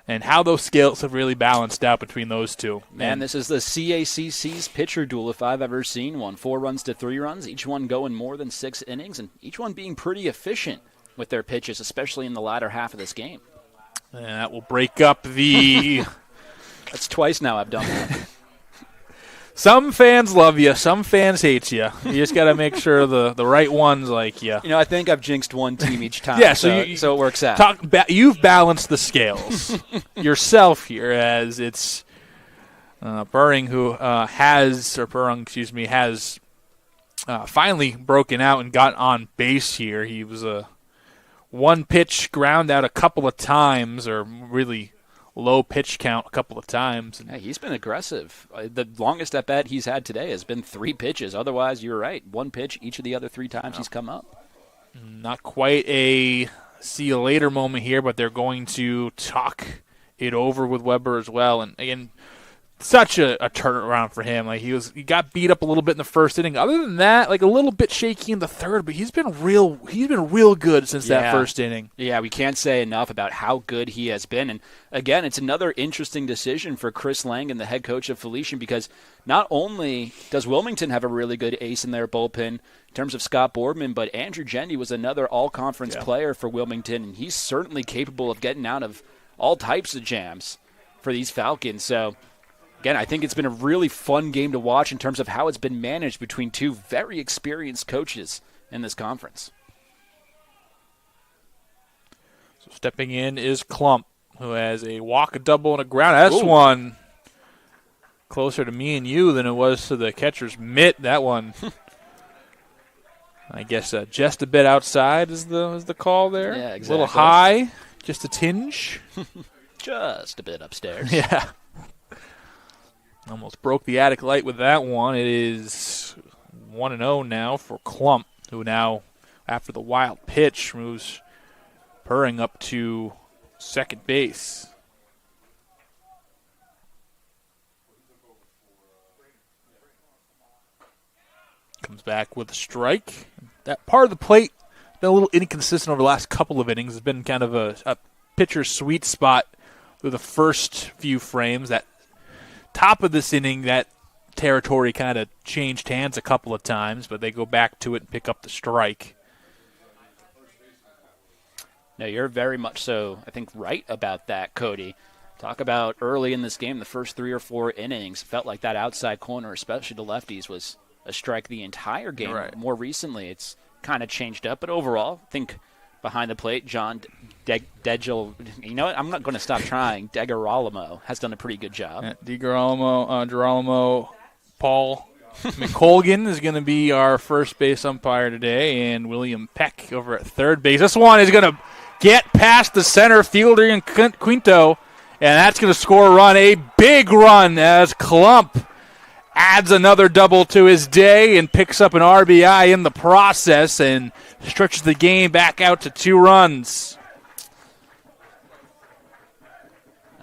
And how those scales have really balanced out between those two. Man, this is the CACC's pitcher duel if I've ever seen one. 4 runs to 3 runs, each one going more than 6 innings, and each one being pretty efficient with their pitches, especially in the latter half of this game. And that will break up the... That's twice now I've done that. Some fans love you, some fans hate you. You just got to make sure the right ones like you. I think I've jinxed one team each time, yeah, so it works out. You've balanced the scales yourself here, as it's Burring who has finally broken out and got on base here. He was a one-pitch ground out a couple of times, or really low pitch count a couple of times. Hey, he's been aggressive. The longest at bat he's had today has been 3 pitches. Otherwise, you're right, 1 pitch each of the other 3 times he's come up. Not quite a see you later moment here, but they're going to talk it over with Weber as well. And again, such a turnaround for him. Like he got beat up a little bit in the 1st inning. Other than that, like a little bit shaky in the 3rd, but he's been real good since that 1st inning. Yeah, we can't say enough about how good he has been. And again, it's another interesting decision for Chris Langen, the head coach of Felician, because not only does Wilmington have a really good ace in their bullpen in terms of Scott Boardman, but Andrew Jenny was another all-conference player for Wilmington, and he's certainly capable of getting out of all types of jams for these Falcons. So again, I think it's been a really fun game to watch in terms of how it's been managed between 2 very experienced coaches in this conference. So stepping in is Klump, who has a walk, a double, and a ground. That's one closer to me and you than it was to the catcher's mitt. That one, I guess, just a bit outside is the call there. Yeah, exactly. A little high, just a tinge. Just a bit upstairs. Yeah. Almost broke the attic light with that one. It is 1-0 now for Klump, who now, after the wild pitch, moves purring up to second base. Comes back with a strike. That part of the plate has been a little inconsistent over the last couple of innings. It's been kind of a pitcher's sweet spot through the first few frames. That top of this inning, that territory kind of changed hands a couple of times, but they go back to it and pick up the strike. No, you're very much so, I think, right about that, Cody. Talk about early in this game, the first 3 or 4 innings, felt like that outside corner, especially the lefties, was a strike the entire game. Right. More recently, it's kind of changed up, but overall, I think behind the plate, John Degel, you know what? I'm not going to stop trying. DeGirolamo has done a pretty good job. Yeah, DeGirolamo, Paul McColgan is going to be our first base umpire today, and William Peck over at third base. This one is going to get past the center fielder in Quinto, and that's going to score a run, a big run, as Klump adds another double to his day and picks up an RBI in the process and stretches the game back out to 2 runs.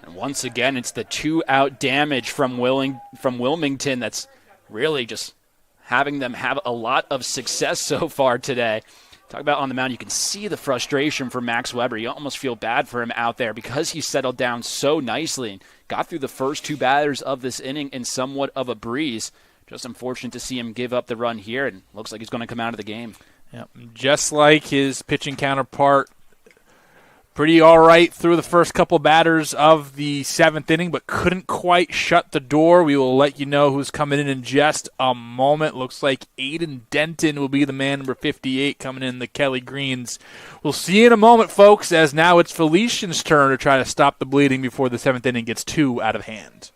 And once again, it's the 2-out damage from Wilmington that's really just having them have a lot of success so far today. Talk about on the mound, you can see the frustration for Max Weber. You almost feel bad for him out there because he settled down so nicely and got through the first 2 batters of this inning in somewhat of a breeze. Just unfortunate to see him give up the run here, and looks like he's going to come out of the game. Yep. Just like his pitching counterpart, pretty all right through the first couple batters of the 7th inning, but couldn't quite shut the door. We will let you know who's coming in just a moment. Looks like Aiden Denton will be the man, number 58, coming in the Kelly Greens. We'll see you in a moment, folks, as now it's Felician's turn to try to stop the bleeding before the 7th inning gets too out of hand.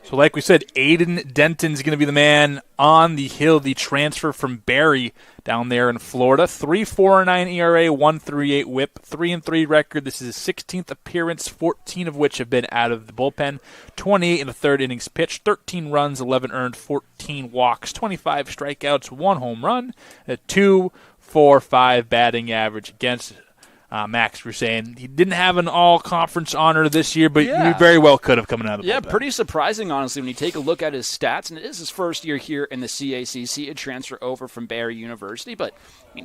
So like we said, Aiden Denton's going to be the man on the hill, the transfer from Barry down there in Florida. 3.49 ERA, 1.38 whip, 3-3 record. This is his 16th appearance, 14 of which have been out of the bullpen. 28 in the 3rd innings pitched, 13 runs, 11 earned, 14 walks, 25 strikeouts, 1 home run, a 2.45 batting average against Max, we're saying he didn't have an all-conference honor this year, but he very well could have coming out of the bullpen. Pretty surprising, honestly, when you take a look at his stats. And it is his first year here in the CACC, a transfer over from Barry University. But,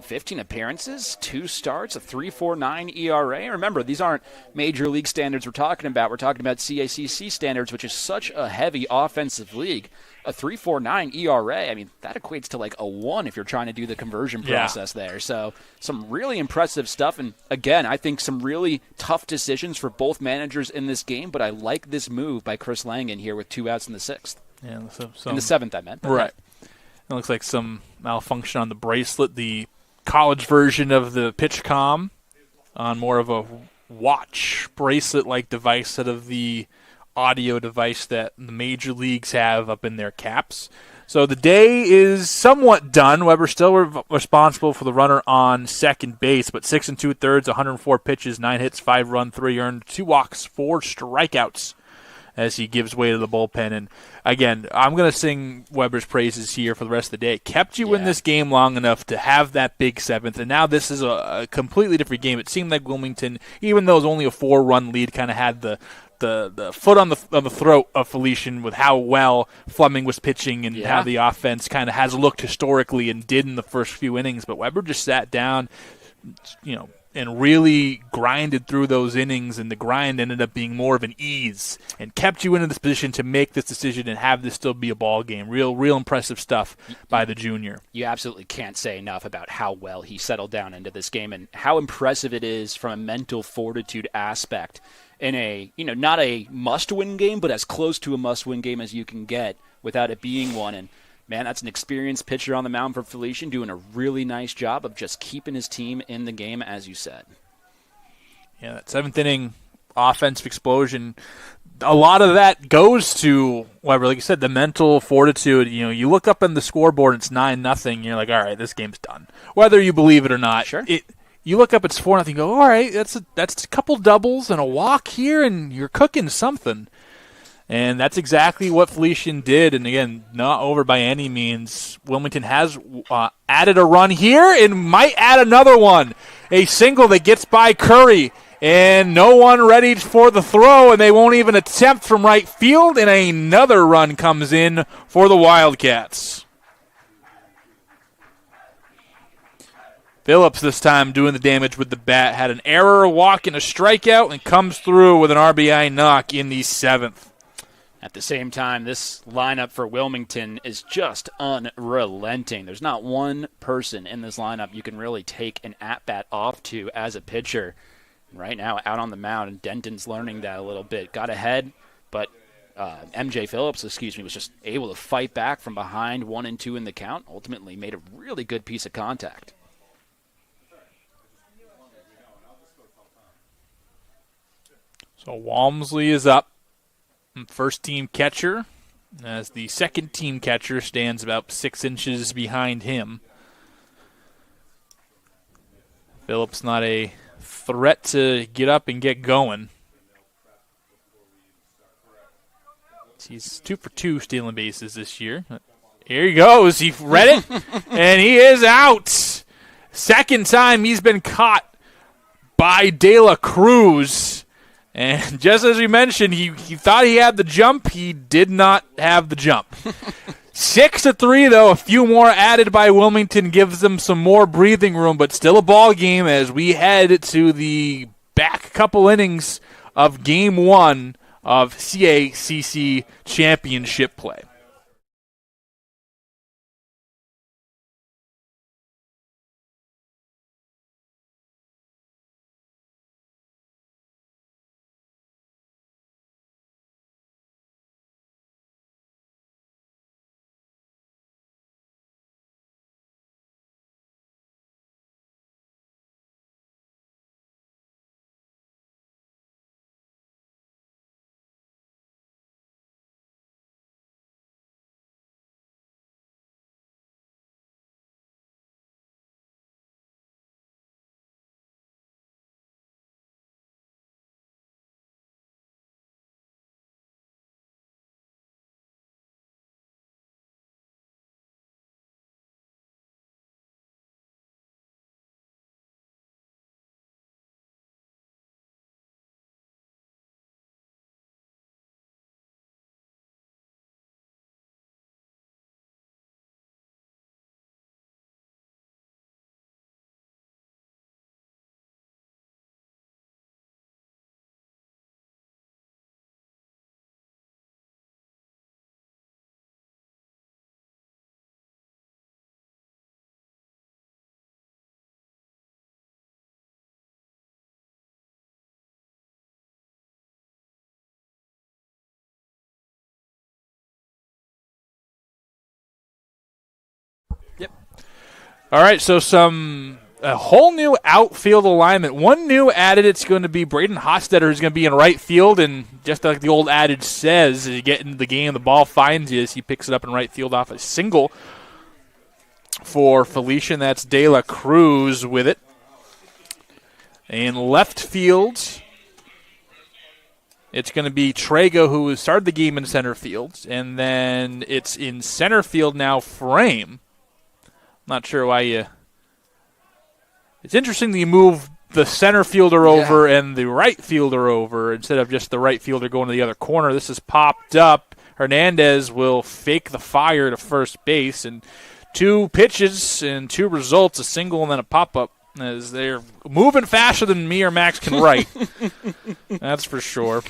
15 appearances, 2 starts, a 3.49 ERA. Remember, these aren't major league standards we're talking about. We're talking about CACC standards, which is such a heavy offensive league. A 3.49 ERA, that equates to like a 1 if you're trying to do the conversion process there. So some really impressive stuff. And again, I think some really tough decisions for both managers in this game, but I like this move by Chris Langen here with 2 outs in the 6th. Yeah, in the 7th, I meant. Right. It looks like some malfunction on the bracelet, the college version of the PitchCom on more of a watch bracelet-like device instead of the audio device that the major leagues have up in their caps. So the day is somewhat done. Weber still responsible for the runner on second base, but 6 2/3, 104 pitches, 9 hits, 5 runs, 3 earned, 2 walks, 4 strikeouts as he gives way to the bullpen. And, again, I'm going to sing Weber's praises here for the rest of the day. It kept you in this game long enough to have that big seventh, and now this is a completely different game. It seemed like Wilmington, even though it was only a 4-run lead, kind of had the foot on the throat of Felician with how well Fleming was pitching and how the offense kind of has looked historically and did in the first few innings. But Weber just sat down, and really grinded through those innings, and the grind ended up being more of an ease and kept you into this position to make this decision and have this still be a ball game. Real impressive stuff by the junior. You absolutely can't say enough about how well he settled down into this game and how impressive it is from a mental fortitude aspect in a, not a must-win game, but as close to a must-win game as you can get without it being one. And, man, that's an experienced pitcher on the mound for Felician, doing a really nice job of just keeping his team in the game, as you said. Yeah, that seventh inning offensive explosion, a lot of that goes to Weber. Like you said, the mental fortitude. You look up in the scoreboard, it's 9-0. You're like, all right, this game's done. Whether you believe it or not. Sure. You look up, it's 4-0. You go, all right, that's a couple doubles and a walk here, and you're cooking something. And that's exactly what Felician did. And, again, not over by any means. Wilmington has added a run here and might add another one. A single that gets by Curry. And no one ready for the throw, and they won't even attempt from right field. And another run comes in for the Wildcats. Phillips this time doing the damage with the bat. Had an error, a walk, and a strikeout, and comes through with an RBI knock in the seventh. At the same time, this lineup for Wilmington is just unrelenting. There's not one person in this lineup you can really take an at-bat off to as a pitcher. Right now, out on the mound, and Denton's learning that a little bit. Got ahead, but MJ Phillips, was just able to fight back from behind 1-2 in the count. Ultimately made a really good piece of contact. So Walmsley is up, first team catcher, as the second team catcher stands about 6 inches behind him. Phillips not a threat to get up and get going. He's 2 for 2 stealing bases this year. Here he goes. He read it, and he is out. Second time he's been caught by De La Cruz. And just as we mentioned, he thought he had the jump. He did not have the jump. 6-3, though. A few more added by Wilmington gives them some more breathing room, but still a ball game as we head to the back couple innings of Game 1 of CACC championship play. All right, so a whole new outfield alignment. One new added, it's going to be Braden Hostetter, who's going to be in right field, and just like the old adage says, as you get into the game, the ball finds you as he picks it up in right field off a single for Felician. That's De La Cruz with it. In left field, It's going to be Trago, who started the game in center field, and then it's in center field now, Frame. Not sure why you... It's interesting that you move the center fielder over and the right fielder over instead of just the right fielder going to the other corner. This is popped up. Hernandez will fake the fire to first base, and 2 pitches and 2 results, a single and then a pop-up, as they're moving faster than me or Max can write. That's for sure.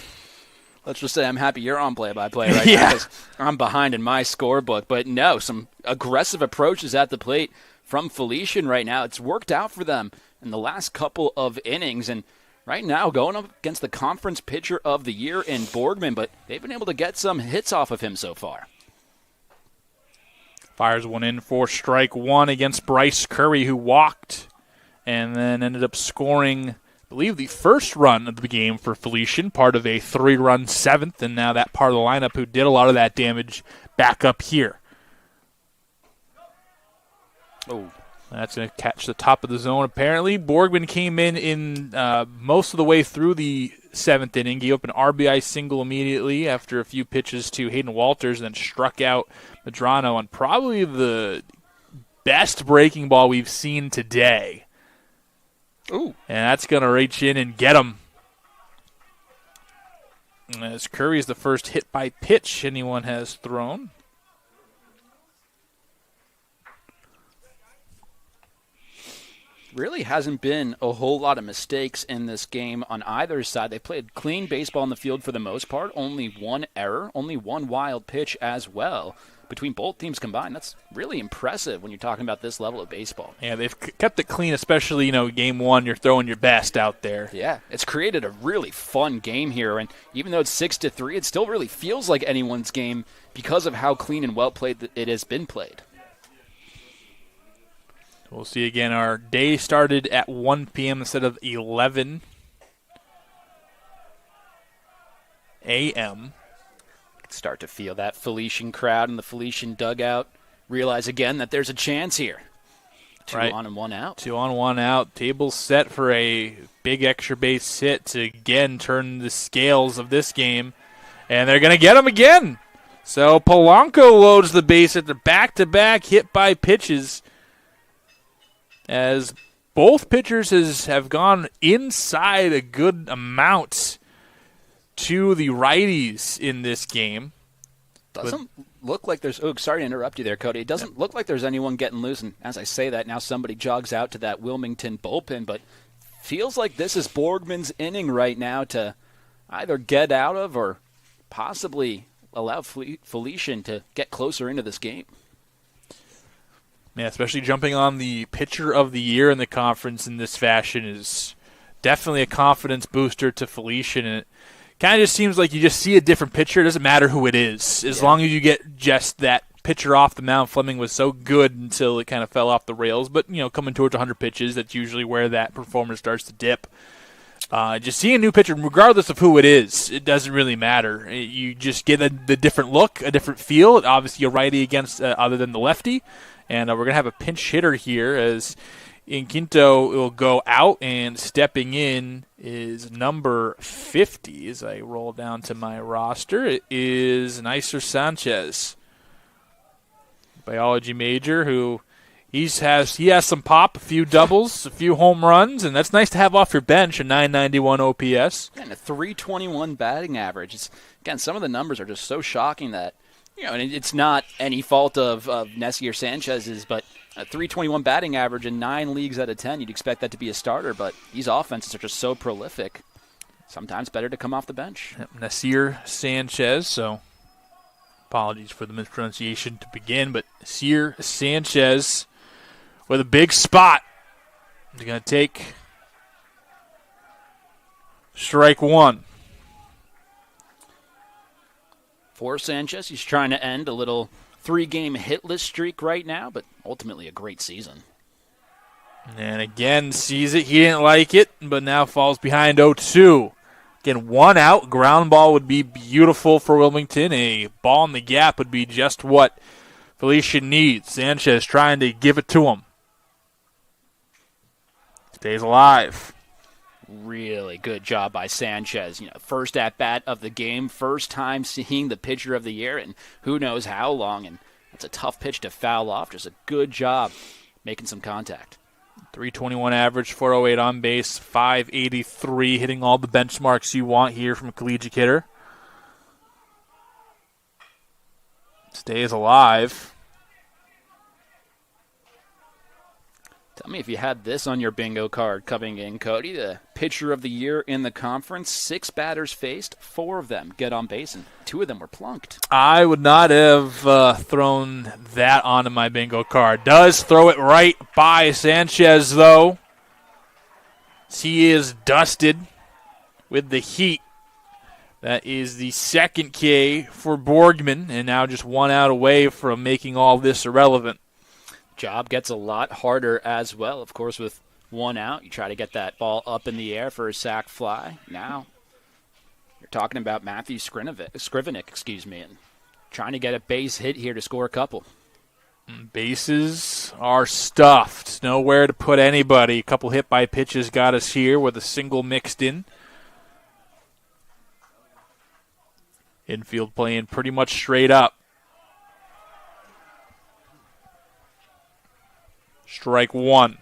Let's just say I'm happy you're on play-by-play right now because I'm behind in my scorebook. But no, some aggressive approaches at the plate from Felician right now. It's worked out for them in the last couple of innings. And right now going up against the conference pitcher of the year in Borgman, but they've been able to get some hits off of him so far. Fires one in for strike one against Bryce Curry, who walked and then ended up scoring, I believe, the first run of the game for Felician, part of a 3-run 7th, and now that part of the lineup who did a lot of that damage back up here. Oh, that's going to catch the top of the zone, apparently. Borgman came in most of the way through the 7th inning. Gave up an RBI single immediately after a few pitches to Hayden Walters, and then struck out Medrano on probably the best breaking ball we've seen today. Ooh. And that's going to reach in and get him. As Curry is the first hit by pitch anyone has thrown. Really hasn't been a whole lot of mistakes in this game on either side. They played clean baseball in the field for the most part. Only 1 error, only 1 wild pitch as well. Between both teams combined, that's really impressive when you're talking about this level of baseball. Yeah, they've kept it clean, especially, game 1, you're throwing your best out there. Yeah, it's created a really fun game here, and even though it's 6-3, it still really feels like anyone's game because of how clean and well played it has been played. We'll see again. Our day started at 1 p.m. instead of 11 a.m. Start to feel that Felician crowd in the Felician dugout. Realize again that there's a chance here. 2 on and 1 out. 2 on, 1 out. Table set for a big extra base hit to again turn the scales of this game. And they're going to get him again. So Polanco loads the base at the back-to-back hit by pitches, as both pitchers have gone inside a good amount to the righties in this game. Doesn't look like there's... Oh, sorry to interrupt you there, Cody. It doesn't look like there's anyone getting loose. And as I say that, now somebody jogs out to that Wilmington bullpen. But feels like this is Borgman's inning right now to either get out of or possibly allow Felician to get closer into this game. Yeah, especially jumping on the pitcher of the year in the conference in this fashion is definitely a confidence booster to Felician. And it kind of just seems like you just see a different pitcher. It doesn't matter who it is. As long as you get just that pitcher off the mound. Fleming was so good until it kind of fell off the rails. But, coming towards 100 pitches, that's usually where that performance starts to dip. Just seeing a new pitcher, regardless of who it is, it doesn't really matter. You just get the different look, a different feel. Obviously, a righty against other than the lefty. And we're going to have a pinch hitter here as Inquinto will go out, and stepping in is number 50 as I roll down to my roster. It is Nicer Sanchez, biology major, who he has some pop, a few doubles, a few home runs, and that's nice to have off your bench, a 991 OPS. And a 321 batting average. Again, some of the numbers are just so shocking that, and it's not any fault of Nessie or Sanchez's, but a 321 batting average in 9 leagues out of 10, you'd expect that to be a starter, but these offenses are just so prolific. Sometimes better to come off the bench. Nasir Sanchez, so apologies for the mispronunciation to begin, but Nasir Sanchez with a big spot. He's going to take strike 1. For Sanchez, he's trying to end a little 3-game hitless streak right now, but ultimately a great season. And again, sees it. He didn't like it, but now falls behind 0-2. Again, 1 out. Ground ball would be beautiful for Wilmington. A ball in the gap would be just what Felician needs. Sanchez trying to give it to him. Stays alive. Really good job by Sanchez. First at bat of the game, first time seeing the pitcher of the year, and who knows how long. And that's a tough pitch to foul off. Just a good job making some contact. 321 average, 408 on base, 583, hitting all the benchmarks you want here from a collegiate hitter. Stays alive. Tell me if you had this on your bingo card coming in, Cody. The pitcher of the year in the conference, 6 batters faced, 4 of them get on base, and 2 of them were plunked. I would not have thrown that onto my bingo card. Does throw it right by Sanchez, though. He is dusted with the heat. That is the second K for Borgman, and now just 1 out away from making all this irrelevant. Job gets a lot harder as well. Of course, with 1 out, you try to get that ball up in the air for a sac fly. Now you're talking about Matthew Scrivenik, and trying to get a base hit here to score a couple. Bases are stuffed. Nowhere to put anybody. A couple hit by pitches got us here with a single mixed in. Infield playing pretty much straight up. Strike 1.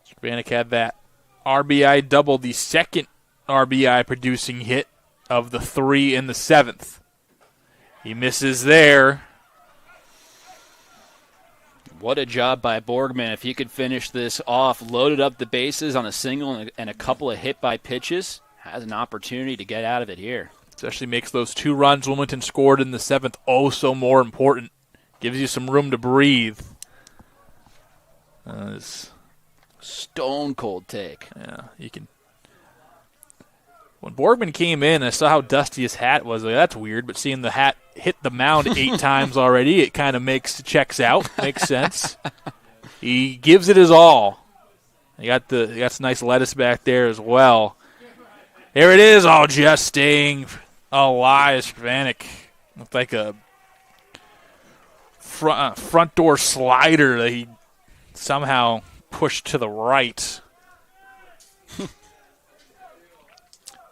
Scrivenik had that RBI double, the second RBI producing hit of the 3 in the 7th. He misses there. What a job by Borgman. If he could finish this off, loaded up the bases on a single and a couple of hit by pitches, has an opportunity to get out of it here. Especially makes those 2 runs Wilmington scored in the 7th oh so more important. Gives you some room to breathe. Stone cold take. Yeah, you can. When Borgman came in, I saw how dusty his hat was. Like, that's weird, but seeing the hat hit the mound 8 times already, it kind of checks out. Makes sense. He gives it his all. He got some nice lettuce back there as well. There it is, all just staying alive. Scrivenik looked like a front door slider that he somehow pushed to the right.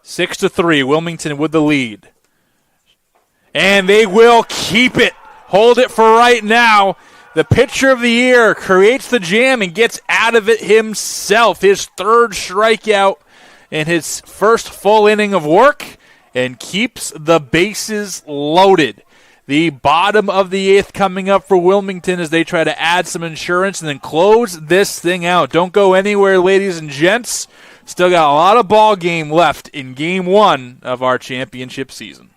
6-3, Wilmington with the lead. And they will keep it. Hold it for right now. The pitcher of the year creates the jam and gets out of it himself. His 3rd strikeout in his first full inning of work, and keeps the bases loaded. The bottom of the 8th coming up for Wilmington as they try to add some insurance and then close this thing out. Don't go anywhere, ladies and gents. Still got a lot of ball game left in Game 1 of our championship season.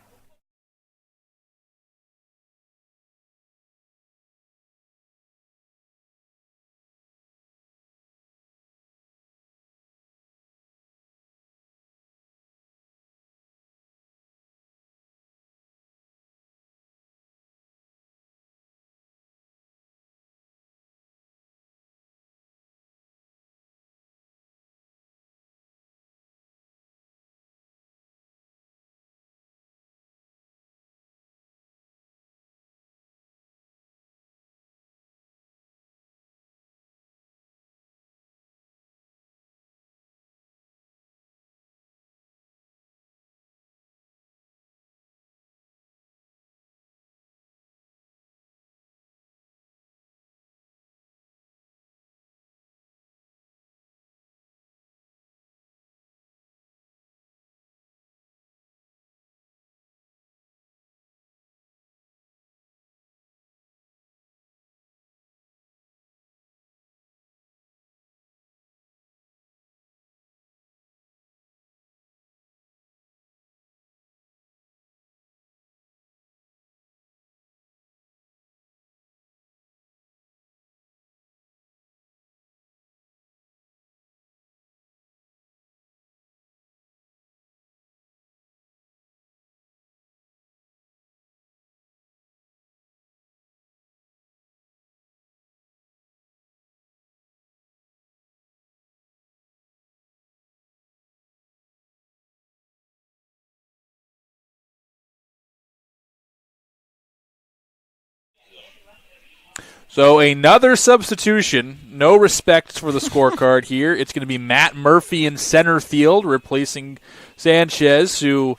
So another substitution. No respect for the scorecard here. It's going to be Matt Murphy in center field, replacing Sanchez, who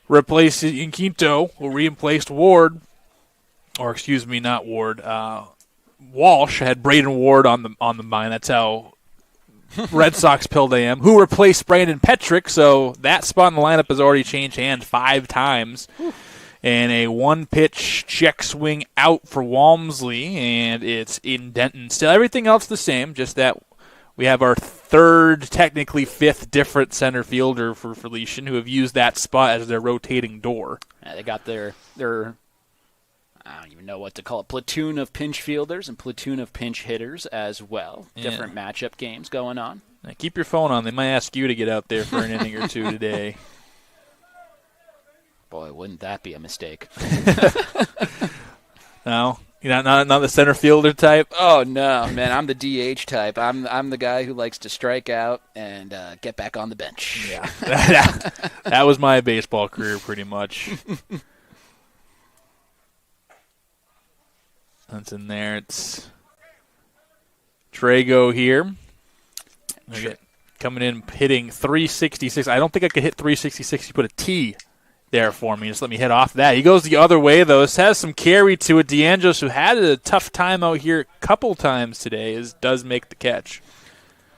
replaced Quinto, who replaced Ward. Or excuse me, not Ward. Walsh had Braden Ward on the mind. That's how Red Sox pilled I am. Who replaced Brandon Petrick? So that spot in the lineup has already changed hands 5 times. And a 1-pitch check swing out for Walmsley, and it's in Denton. Still everything else the same, just that we have our third, technically 5th different center fielder for Felician who have used that spot as their rotating door. Yeah, they got their I don't even know what to call it, platoon of pinch fielders and platoon of pinch hitters as well. Yeah. Different matchup games going on. Now keep your phone on. They might ask you to get out there for an inning or two today. Boy, wouldn't that be a mistake? No, you're not the center fielder type. Oh no, man! I'm the DH type. I'm the guy who likes to strike out and get back on the bench. Yeah, that was my baseball career pretty much. That's in there. It's Trago here. Coming in hitting 366. I don't think I could hit 366. You put a T there for me. Just let me hit off that. He goes the other way, though. This has some carry to it. DeAngelis, who had a tough time out here a couple times today, does make the catch.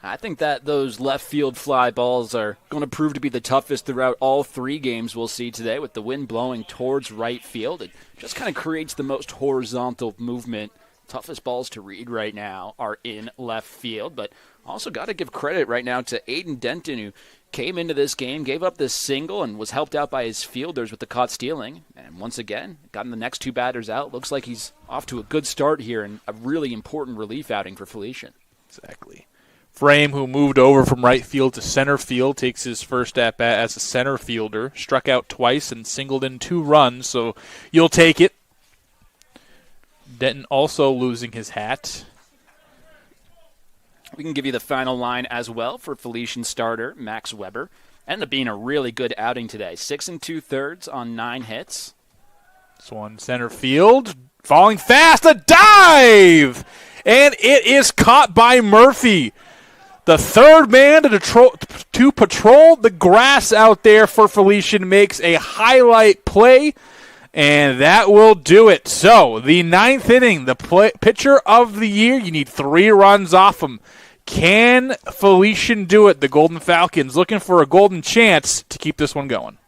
I think that those left field fly balls are going to prove to be the toughest throughout all 3 games we'll see today, with the wind blowing towards right field. It just kind of creates the most horizontal movement. Toughest balls to read right now are in left field, but also got to give credit right now to Aiden Denton, who came into this game, gave up this single, and was helped out by his fielders with the caught stealing. And once again, gotten the next 2 batters out. Looks like he's off to a good start here and a really important relief outing for Felician. Exactly. Frame, who moved over from right field to center field, takes his first at-bat as a center fielder. Struck out twice and singled in 2 runs, so you'll take it. Denton also losing his hat. We can give you the final line as well for Felician starter Max Weber. Ended up being a really good outing today. 6 2/3 on 9 hits. This one center field, falling fast, a dive! And it is caught by Murphy. The third man to patrol the grass out there for Felician makes a highlight play, and that will do it. So, the 9th inning, the pitcher of the year, you need 3 runs off him. Can Felician do it? The Golden Falcons looking for a golden chance to keep this one going.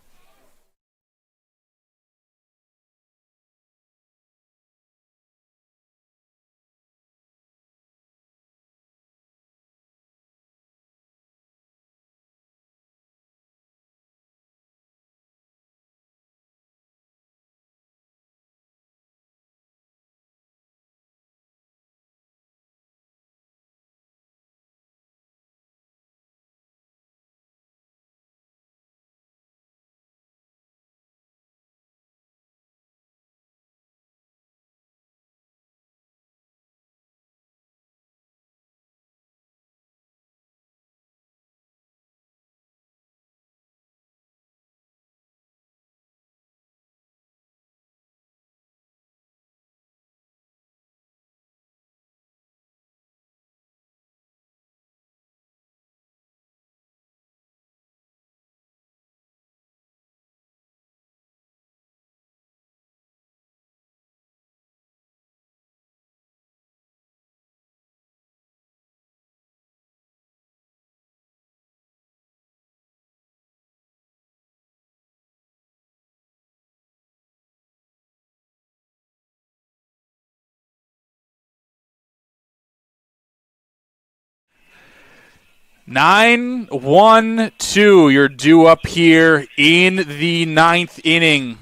Nine, 1-2. You're due up here in the 9th inning.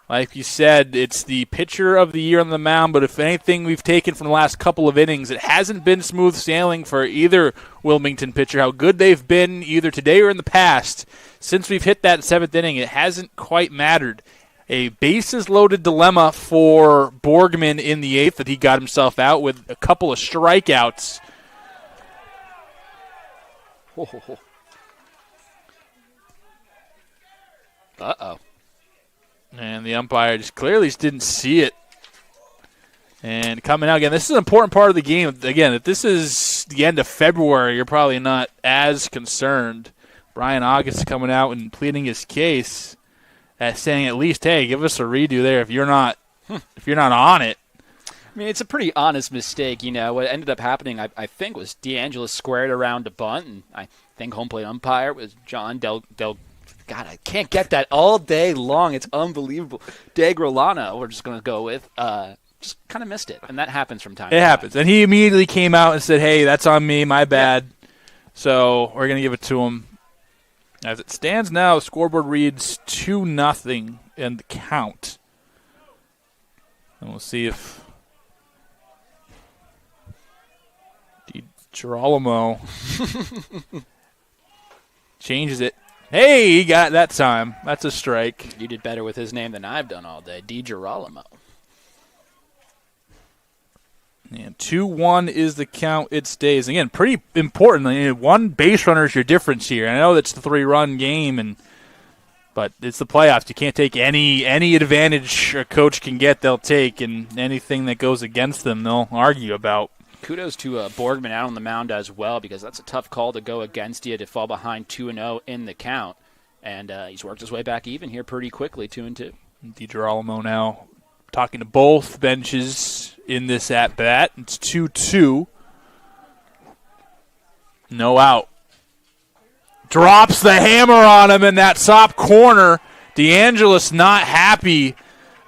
Like you said, it's the pitcher of the year on the mound, but if anything we've taken from the last couple of innings, it hasn't been smooth sailing for either Wilmington pitcher. How good they've been either today or in the past. Since we've hit that 7th inning, it hasn't quite mattered. A bases-loaded dilemma for Borgman in the 8th that he got himself out with a couple of strikeouts. Uh-oh. And the umpire just clearly didn't see it. And coming out again, this is an important part of the game. Again, if this is the end of February, you're probably not as concerned. Brian August coming out and pleading his case, saying at least, hey, give us a redo there if you're not on it. I mean, it's a pretty honest mistake. What ended up happening, I think, was DeAngelis squared around a bunt, and I think home plate umpire was John Del God, I can't get that all day long. It's unbelievable. DeGrolano, we're just going to go with, just kind of missed it, and that happens from time to time. It happens, and he immediately came out and said, hey, that's on me, my bad. Yeah. So we're going to give it to him. As it stands now, the scoreboard reads 2-0 in the count. And we'll see if Girolamo changes it. Hey, he got it that time. That's a strike. You did better with his name than I've done all day. DiGirolamo. And 2-1 is the count it stays. Again, pretty important. One base runner is your difference here. I know that's the 3-run game, but it's the playoffs. You can't take any advantage a coach can get, they'll take, and anything that goes against them, they'll argue about. Kudos to Borgman out on the mound as well, because that's a tough call to go against you to fall behind 2-0 in the count. And he's worked his way back even here pretty quickly, 2-2. DiGirolamo now talking to both benches in this at-bat. It's 2-2. No out. Drops the hammer on him in that top corner. DeAngelis not happy.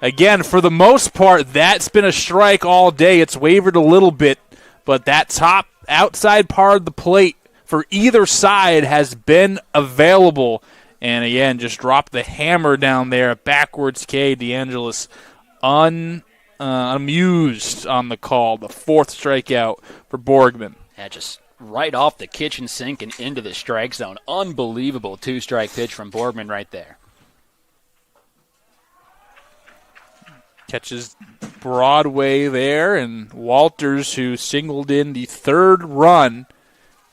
Again, for the most part, that's been a strike all day. It's wavered a little bit, but that top outside part of the plate for either side has been available. And again, just dropped the hammer down there. Backwards K. DeAngelis amused on the call. The fourth strikeout for Borgman. Yeah, just right off the kitchen sink and into the strike zone. Unbelievable two-strike pitch from Borgman right there. Catches Broadway there, and Walters, who singled in the third run,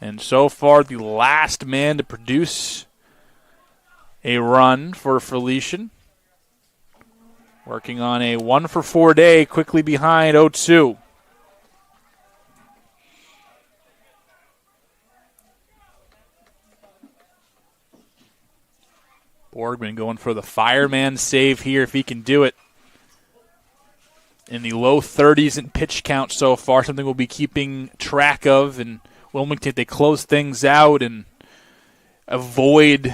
and so far the last man to produce a run for Felician. Working on a 1-for-4 day, quickly behind 0-2. Borgman going for the fireman save here if he can do it. In the low 30s in pitch count so far, something we'll be keeping track of. And Wilmington, they close things out and avoid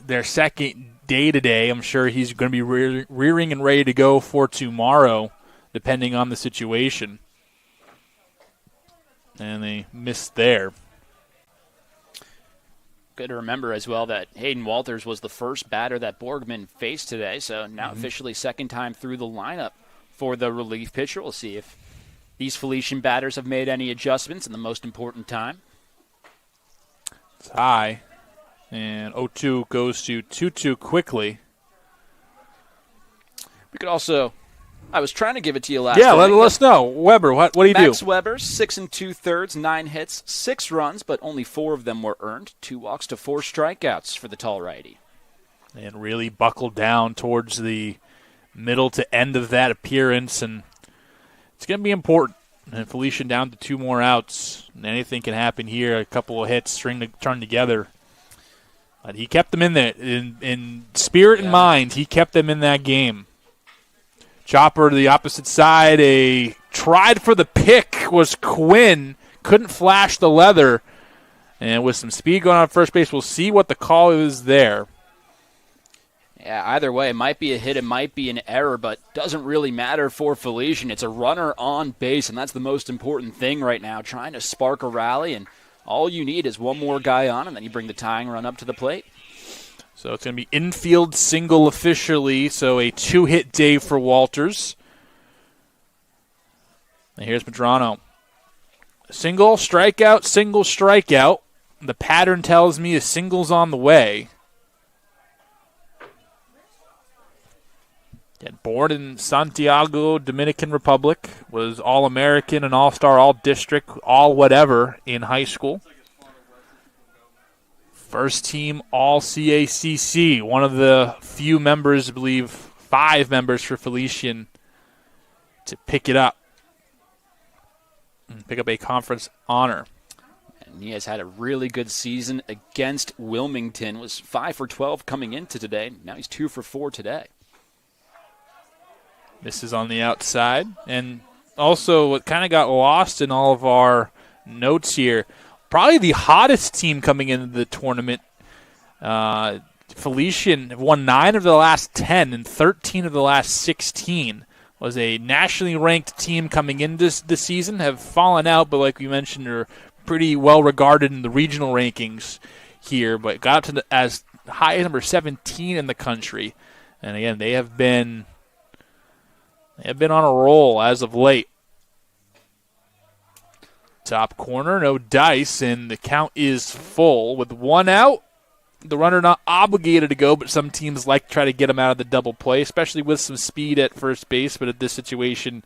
their second day today. I'm sure he's going to be rearing and ready to go for tomorrow, depending on the situation. And they missed there. Good to remember as well that Hayden Walters was the first batter that Borgman faced today, so now officially second time through the lineup for the relief pitcher. We'll see if these Felician batters have made any adjustments in the most important time. It's high, and 0-2 goes to 2-2 quickly. We could also, I was trying to give it to you last Yeah, let us know. Weber, what do you do? Max Weber, 6 2/3, 9 hits, 6 runs, but only 4 of them were earned. 2 walks to 4 strikeouts for the tall righty. And really buckled down towards the middle to end of that appearance, and it's going to be important. And Felician down to 2 more outs. And anything can happen here. A couple of hits turn together. But he kept them in there. In spirit and mind, he kept them in that game. Chopper to the opposite side. A tried for the pick was Quinn. Couldn't flash the leather. And with some speed going on first base, we'll see what the call is there. Yeah, either way, it might be a hit, it might be an error, but doesn't really matter for Felician. It's a runner on base, and that's the most important thing right now, trying to spark a rally, and all you need is one more guy on, and then you bring the tying run up to the plate. So it's going to be infield single officially, so a 2-hit day for Walters. And here's Medrano. Single, strikeout. The pattern tells me a single's on the way. Born in Santiago, Dominican Republic, was All-American and All-Star, All-District, all-whatever in high school. First team All-CACC, one of the few members, I believe 5 members for Felician to pick it up. and pick up a conference honor. And he has had a really good season against Wilmington. Was 5 for 12 coming into today. Now he's 2 for 4 today. This is on the outside. And also what kind of got lost in all of our notes here, probably the hottest team coming into the tournament, Felician have won 9 of the last 10 and 13 of the last 16. Was a nationally ranked team coming into this season, have fallen out, but like we mentioned, are pretty well regarded in the regional rankings here, but got up to as high as number 17 in the country. And again, they have been on a roll as of late. Top corner, no dice, and the count is full with 1 out. The runner not obligated to go, but some teams like to try to get him out of the double play, especially with some speed at first base. But at this situation,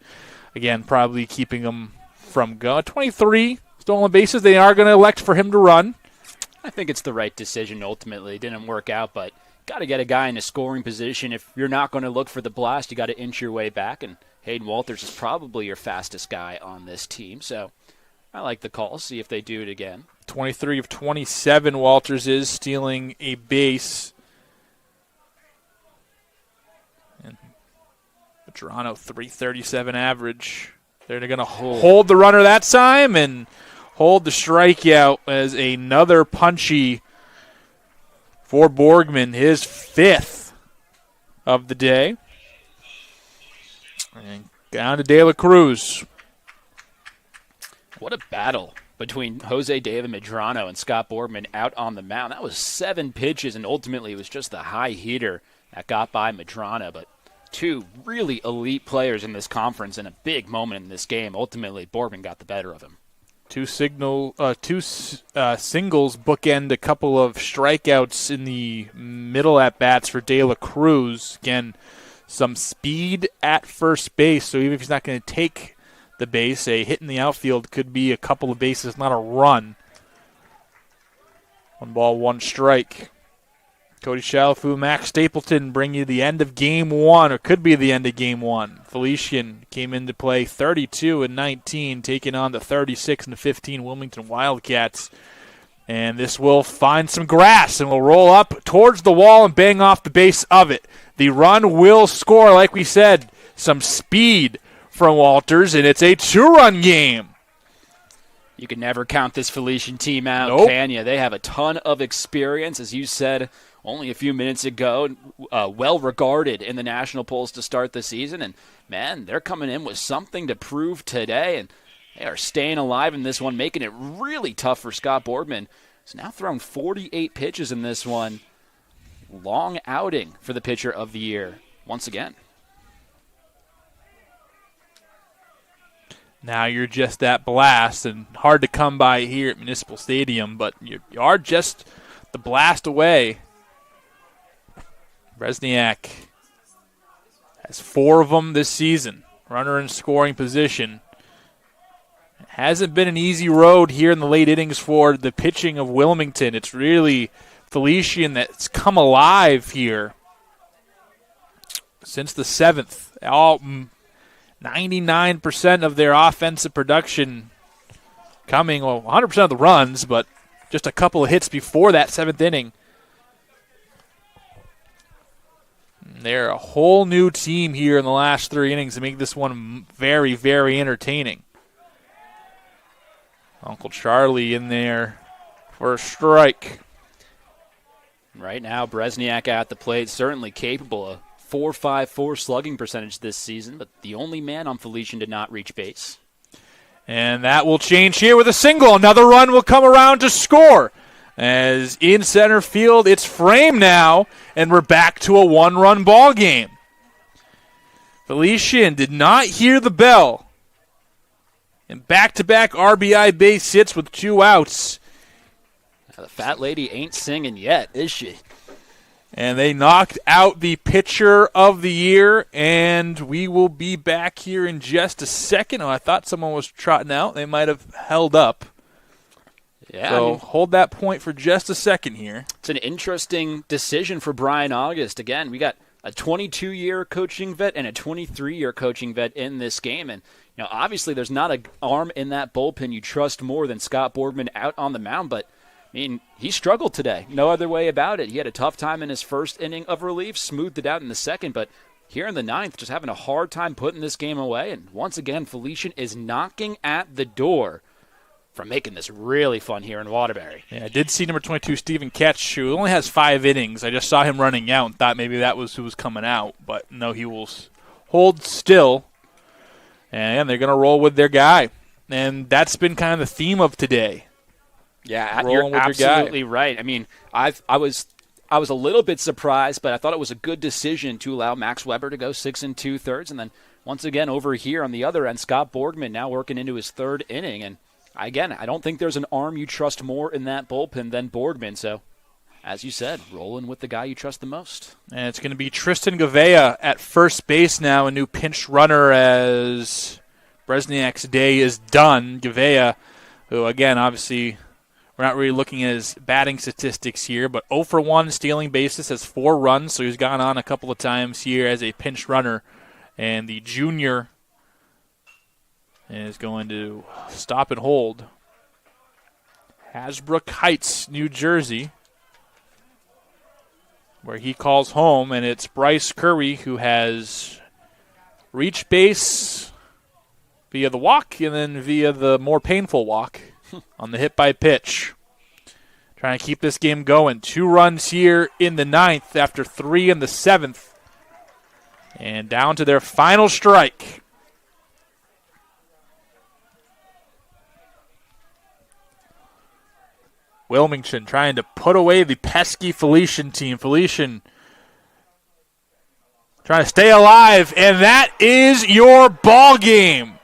again, probably keeping him from going. 23 stolen bases. They are going to elect for him to run. I think it's the right decision ultimately. It didn't work out, but got to get a guy in a scoring position. If you're not going to look for the blast, you got to inch your way back. And Hayden Walters is probably your fastest guy on this team. So I like the call. See if they do it again. 23 of 27, Walters is stealing a base. And Toronto, 337 average. They're going to hold the runner that time and hold the strikeout as another punchy for Borgman, his 5th of the day. And down to De La Cruz. What a battle between Jose David Medrano and Scott Borgman out on the mound. That was 7 pitches, and ultimately it was just the high heater that got by Medrano. But 2 really elite players in this conference and a big moment in this game. Ultimately, Borgman got the better of him. 2 singles bookend a couple of strikeouts in the middle at-bats for De La Cruz. Again, some speed at first base, so even if he's not going to take the base, a hit in the outfield could be a couple of bases, not a run. 1 ball, 1 strike. Cody Chalafu, Max Stapleton bring you the end of Game 1, or could be the end of Game 1. Felician came into play 32-19, taking on the 36-15 Wilmington Wildcats. And this will find some grass and will roll up towards the wall and bang off the base of it. The run will score, like we said, some speed from Walters, and it's a 2-run game. You can never count this Felician team out, Nope. can you? They have a ton of experience, as you said only a few minutes ago, well-regarded in the national polls to start the season. And, man, they're coming in with something to prove today, and they are staying alive in this one, making it really tough for Scott Borgman. He's now thrown 48 pitches in this one. Long outing for the pitcher of the year once again. Now you're just that blast, and hard to come by here at Municipal Stadium, but you are just the blast away. Bresniak has 4 of them this season. Runner in scoring position. It hasn't been an easy road here in the late innings for the pitching of Wilmington. It's really Felician that's come alive here since the 7th. All 99% of their offensive production coming, 100% of the runs, but just a couple of hits before that 7th inning. They're a whole new team here in the last 3 innings to make this one very, very entertaining. Uncle Charlie in there for a strike. Right now, Bresniak at the plate, certainly capable of .454 slugging percentage this season, but the only man on Felician did not reach base. And that will change here with a single. Another run will come around to score. As in center field, it's framed now, and we're back to a 1-run ball game. Felician did not hear the bell. And back-to-back RBI base hits with 2 outs. Now, the fat lady ain't singing yet, is she? And they knocked out the pitcher of the year, and we will be back here in just a second. Oh, I thought someone was trotting out. They might have held up. Yeah, So hold that point for just a second here. It's an interesting decision for Brian August. Again, we got a 22-year coaching vet and a 23-year coaching vet in this game. And obviously there's not an arm in that bullpen you trust more than Scott Borgman out on the mound, but he struggled today. No other way about it. He had a tough time in his first inning of relief, smoothed it out in the second, but here in the ninth, just having a hard time putting this game away. And once again, Felician is knocking at the door from making this really fun here in Waterbury. Yeah, I did see number 22, Stephen Ketch, who only has 5 innings. I just saw him running out and thought maybe that was who was coming out. But no, he will hold still, and they're going to roll with their guy. And that's been kind of the theme of today. Yeah, you're absolutely right. I was a little bit surprised, but I thought it was a good decision to allow Max Weber to go 6 2/3. And then once again over here on the other end, Scott Borgman now working into his 3rd inning. And again, I don't think there's an arm you trust more in that bullpen than Borgman. So, as you said, rolling with the guy you trust the most. And it's going to be Tristan Gavea at first base now, a new pinch runner as Bresniak's day is done. Gavea, who again, obviously, we're not really looking at his batting statistics here, but 0 for 1 stealing bases, has 4 runs, so he's gone on a couple of times here as a pinch runner. And the junior is going to stop and hold. Hasbrook Heights, New Jersey, where he calls home, and it's Bryce Curry who has reached base via the walk and then via the more painful walk on the hit by pitch. Trying to keep this game going. 2 runs here in the 9th after 3 in the 7th. And down to their final strike. Wilmington trying to put away the pesky Felician team. Felician trying to stay alive, and that is your ball game.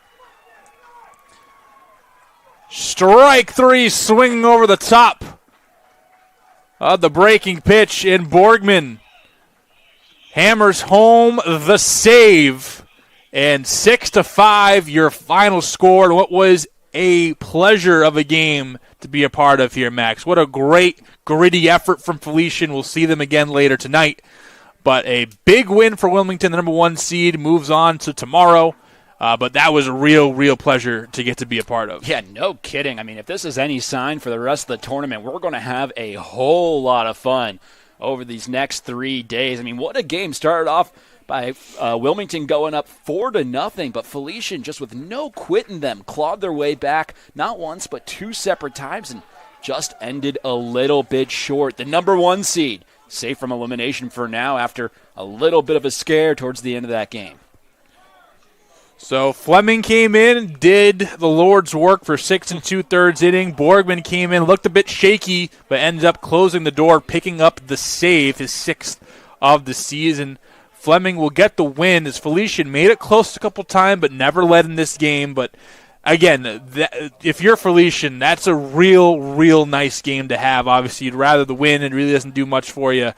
Strike 3 swinging over the top of the breaking pitch, and Borgman hammers home the save. And 6-5, your final score, and what was a pleasure of a game to be a part of here, Max. What a great, gritty effort from Felician. We'll see them again later tonight. But a big win for Wilmington, the number 1 seed, moves on to tomorrow. But that was a real pleasure to get to be a part of. Yeah, no kidding. If this is any sign for the rest of the tournament, we're going to have a whole lot of fun over these next 3 days. What a game. Started off by Wilmington going up 4-0, but Felician just with no quit in them, clawed their way back not once but 2 separate times and just ended a little bit short. The number 1 seed, safe from elimination for now after a little bit of a scare towards the end of that game. So Fleming came in, did the Lord's work for 6 2/3 inning. Borgman came in, looked a bit shaky, but ended up closing the door, picking up the save, his 6th of the season. Fleming will get the win as Felician made it close a couple times, but never led in this game. But again, if you're Felician, that's a real nice game to have. Obviously, you'd rather the win. It really doesn't do much for you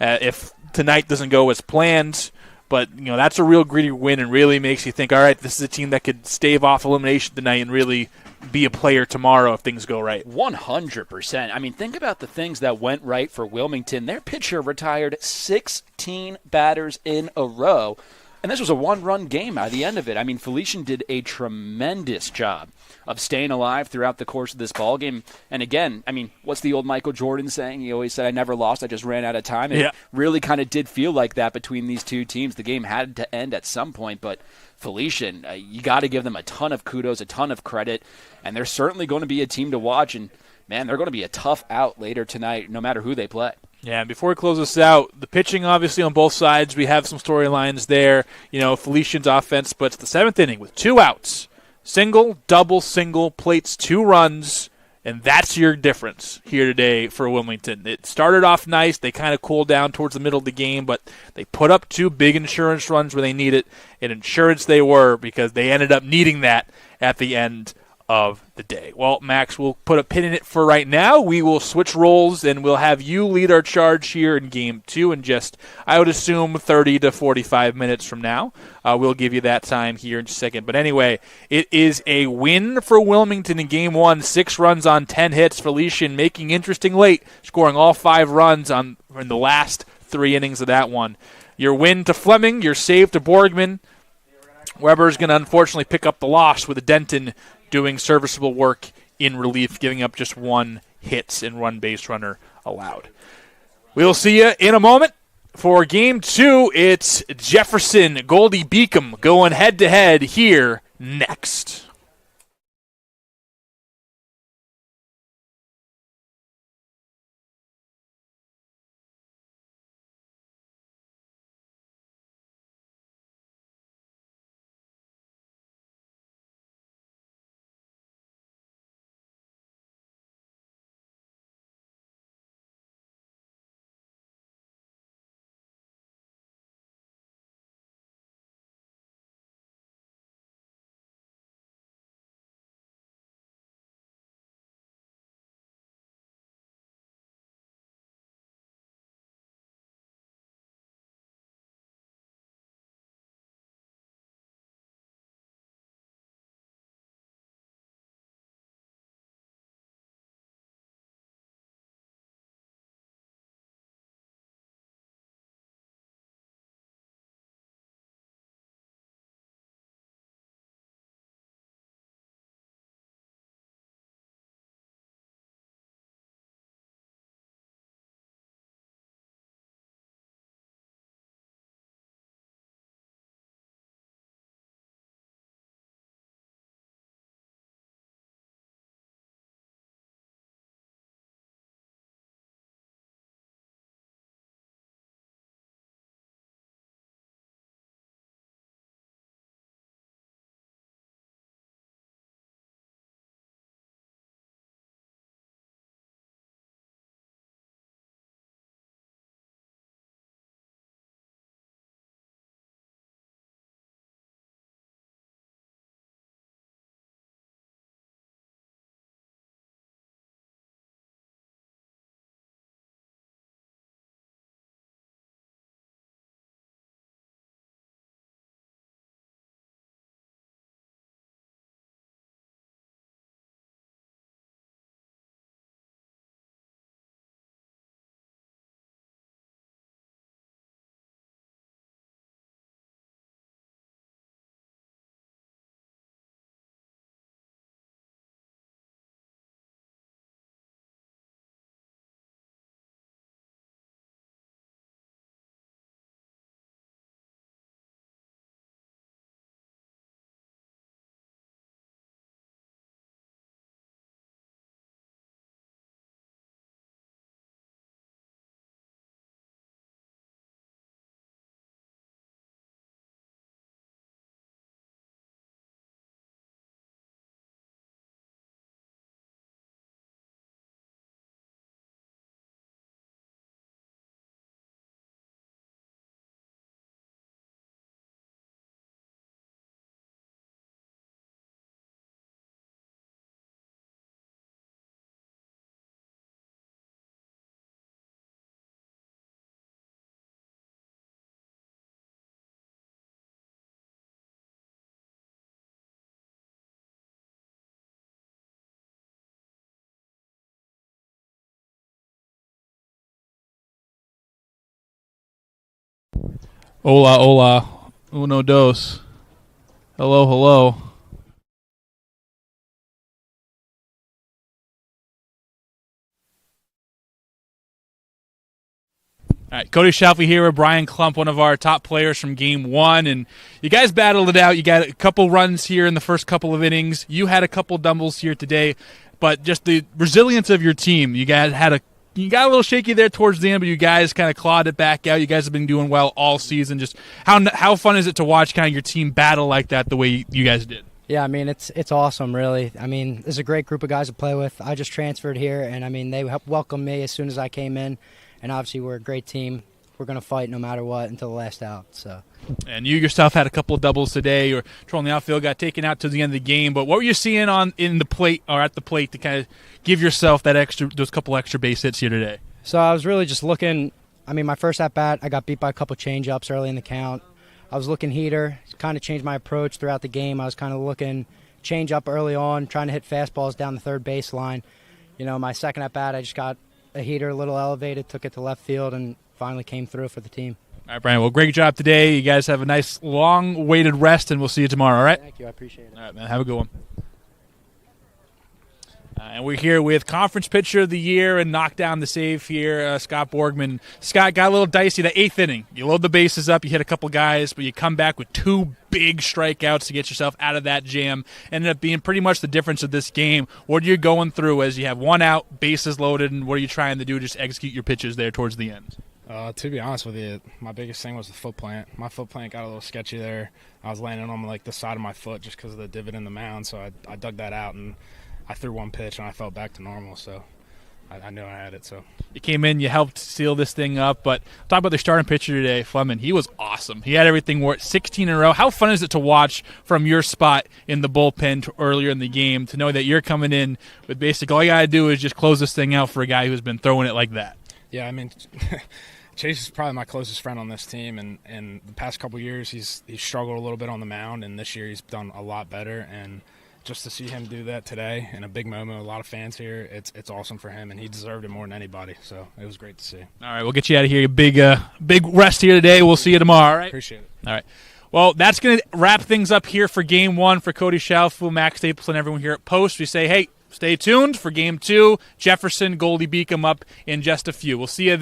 if tonight doesn't go as planned. But, that's a real gritty win and really makes you think, all right, this is a team that could stave off elimination tonight and really be a player tomorrow if things go right. 100%. Think about the things that went right for Wilmington. Their pitcher retired 16 batters in a row, and this was a 1-run game by the end of it. Felician did a tremendous job of staying alive throughout the course of this ball game. And again, what's the old Michael Jordan saying? He always said, I never lost, I just ran out of time. And It really kind of did feel like that between these 2 teams. The game had to end at some point, but Felician, you got to give them a ton of kudos, a ton of credit, and they're certainly going to be a team to watch. And, man, they're going to be a tough out later tonight, no matter who they play. Yeah, and before we close this out, the pitching obviously on both sides, we have some storylines there. Felician's offense, but it's the 7th inning with 2 outs. Single, double, single, plates 2 runs, and that's your difference here today for Wilmington. It started off nice. They kind of cooled down towards the middle of the game, but they put up 2 big insurance runs where they need it, and insurance they were because they ended up needing that at the end of the day. Well, Max, we'll put a pin in it for right now. We will switch roles, and we'll have you lead our charge here in Game 2 in just, I would assume, 30 to 45 minutes from now. We'll give you that time here in just a second. But anyway, it is a win for Wilmington in Game 1. 6 runs on 10 hits. Felician making interesting late, scoring all 5 runs in the last 3 innings of that one. your win to Fleming, your save to Borgman. Weber's going to unfortunately pick up the loss with Denton doing serviceable work in relief, giving up just 1 hits and 1 base runner allowed. We'll see you in a moment. For Game 2, it's Jefferson, Goldie Beacom going head-to-head here next. Hola, hola, uno, dos. Hello, hello. All right, Cody Schalfie here with Brian Klump, one of our top players from Game 1, and you guys battled it out. You got a couple runs here in the first couple of innings. You had a couple doubles here today, but just the resilience of your team. You guys you got a little shaky there towards the end, but you guys kind of clawed it back out. You guys have been doing well all season. Just how fun is it to watch kind of your team battle like that the way you guys did? Yeah, I mean, it's awesome, really. I mean, this is a great group of guys to play with. I just transferred here, and, I mean, they welcomed me as soon as I came in, and obviously we're a great team. We're going to fight no matter what until the last out. So. And you yourself had a couple of doubles today. You were trolling the outfield, got taken out to the end of the game. But what were you seeing in the plate or at the plate to kind of give yourself those couple extra base hits here today? So I was really just looking. I mean, my first at bat, I got beat by a couple change-ups early in the count. I was looking heater, kind of changed my approach throughout the game. I was kind of looking change up early on, trying to hit fastballs down the third baseline. You know, my second at bat, I just got a heater a little elevated, took it to left field, and finally came through for the team. All right, Brian. Well, great job today. You guys have a nice, long-awaited rest, and we'll see you tomorrow, all right? Thank you. I appreciate it. All right, man. Have a good one. And we're here with Conference Pitcher of the Year and knock down the save here, Scott Borgman. Scott, got a little dicey the 8th inning. You load the bases up, you hit a couple guys, but you come back with 2 big strikeouts to get yourself out of that jam. Ended up being pretty much the difference of this game. What are you going through as you have 1 out, bases loaded, and what are you trying to do? Just execute your pitches there towards the end. To be honest with you, my biggest thing was the foot plant. My foot plant got a little sketchy there. I was landing on like the side of my foot just because of the divot in the mound, so I dug that out, and I threw 1 pitch, and I felt back to normal, so I knew I had it. So you came in, you helped seal this thing up, but talk about the starting pitcher today, Fleming. He was awesome. He had everything worked, 16 in a row. How fun is it to watch from your spot in the bullpen earlier in the game to know that you're coming in with basically all you got to do is just close this thing out for a guy who's been throwing it like that? Yeah, I mean, Chase is probably my closest friend on this team, and the past couple of years he's struggled a little bit on the mound, and this year he's done a lot better, and just to see him do that today in a big moment with a lot of fans here, it's awesome for him, and he deserved it more than anybody. So it was great to see. All right, we'll get you out of here. Big rest here today. We'll see you tomorrow, all right? Appreciate it. All right. Well, that's going to wrap things up here for Game 1 for Cody Shalfo, Max Stapleton, everyone here at Post. We say, hey, stay tuned for Game 2. Jefferson, Goldie Beacom up in just a few. We'll see you then.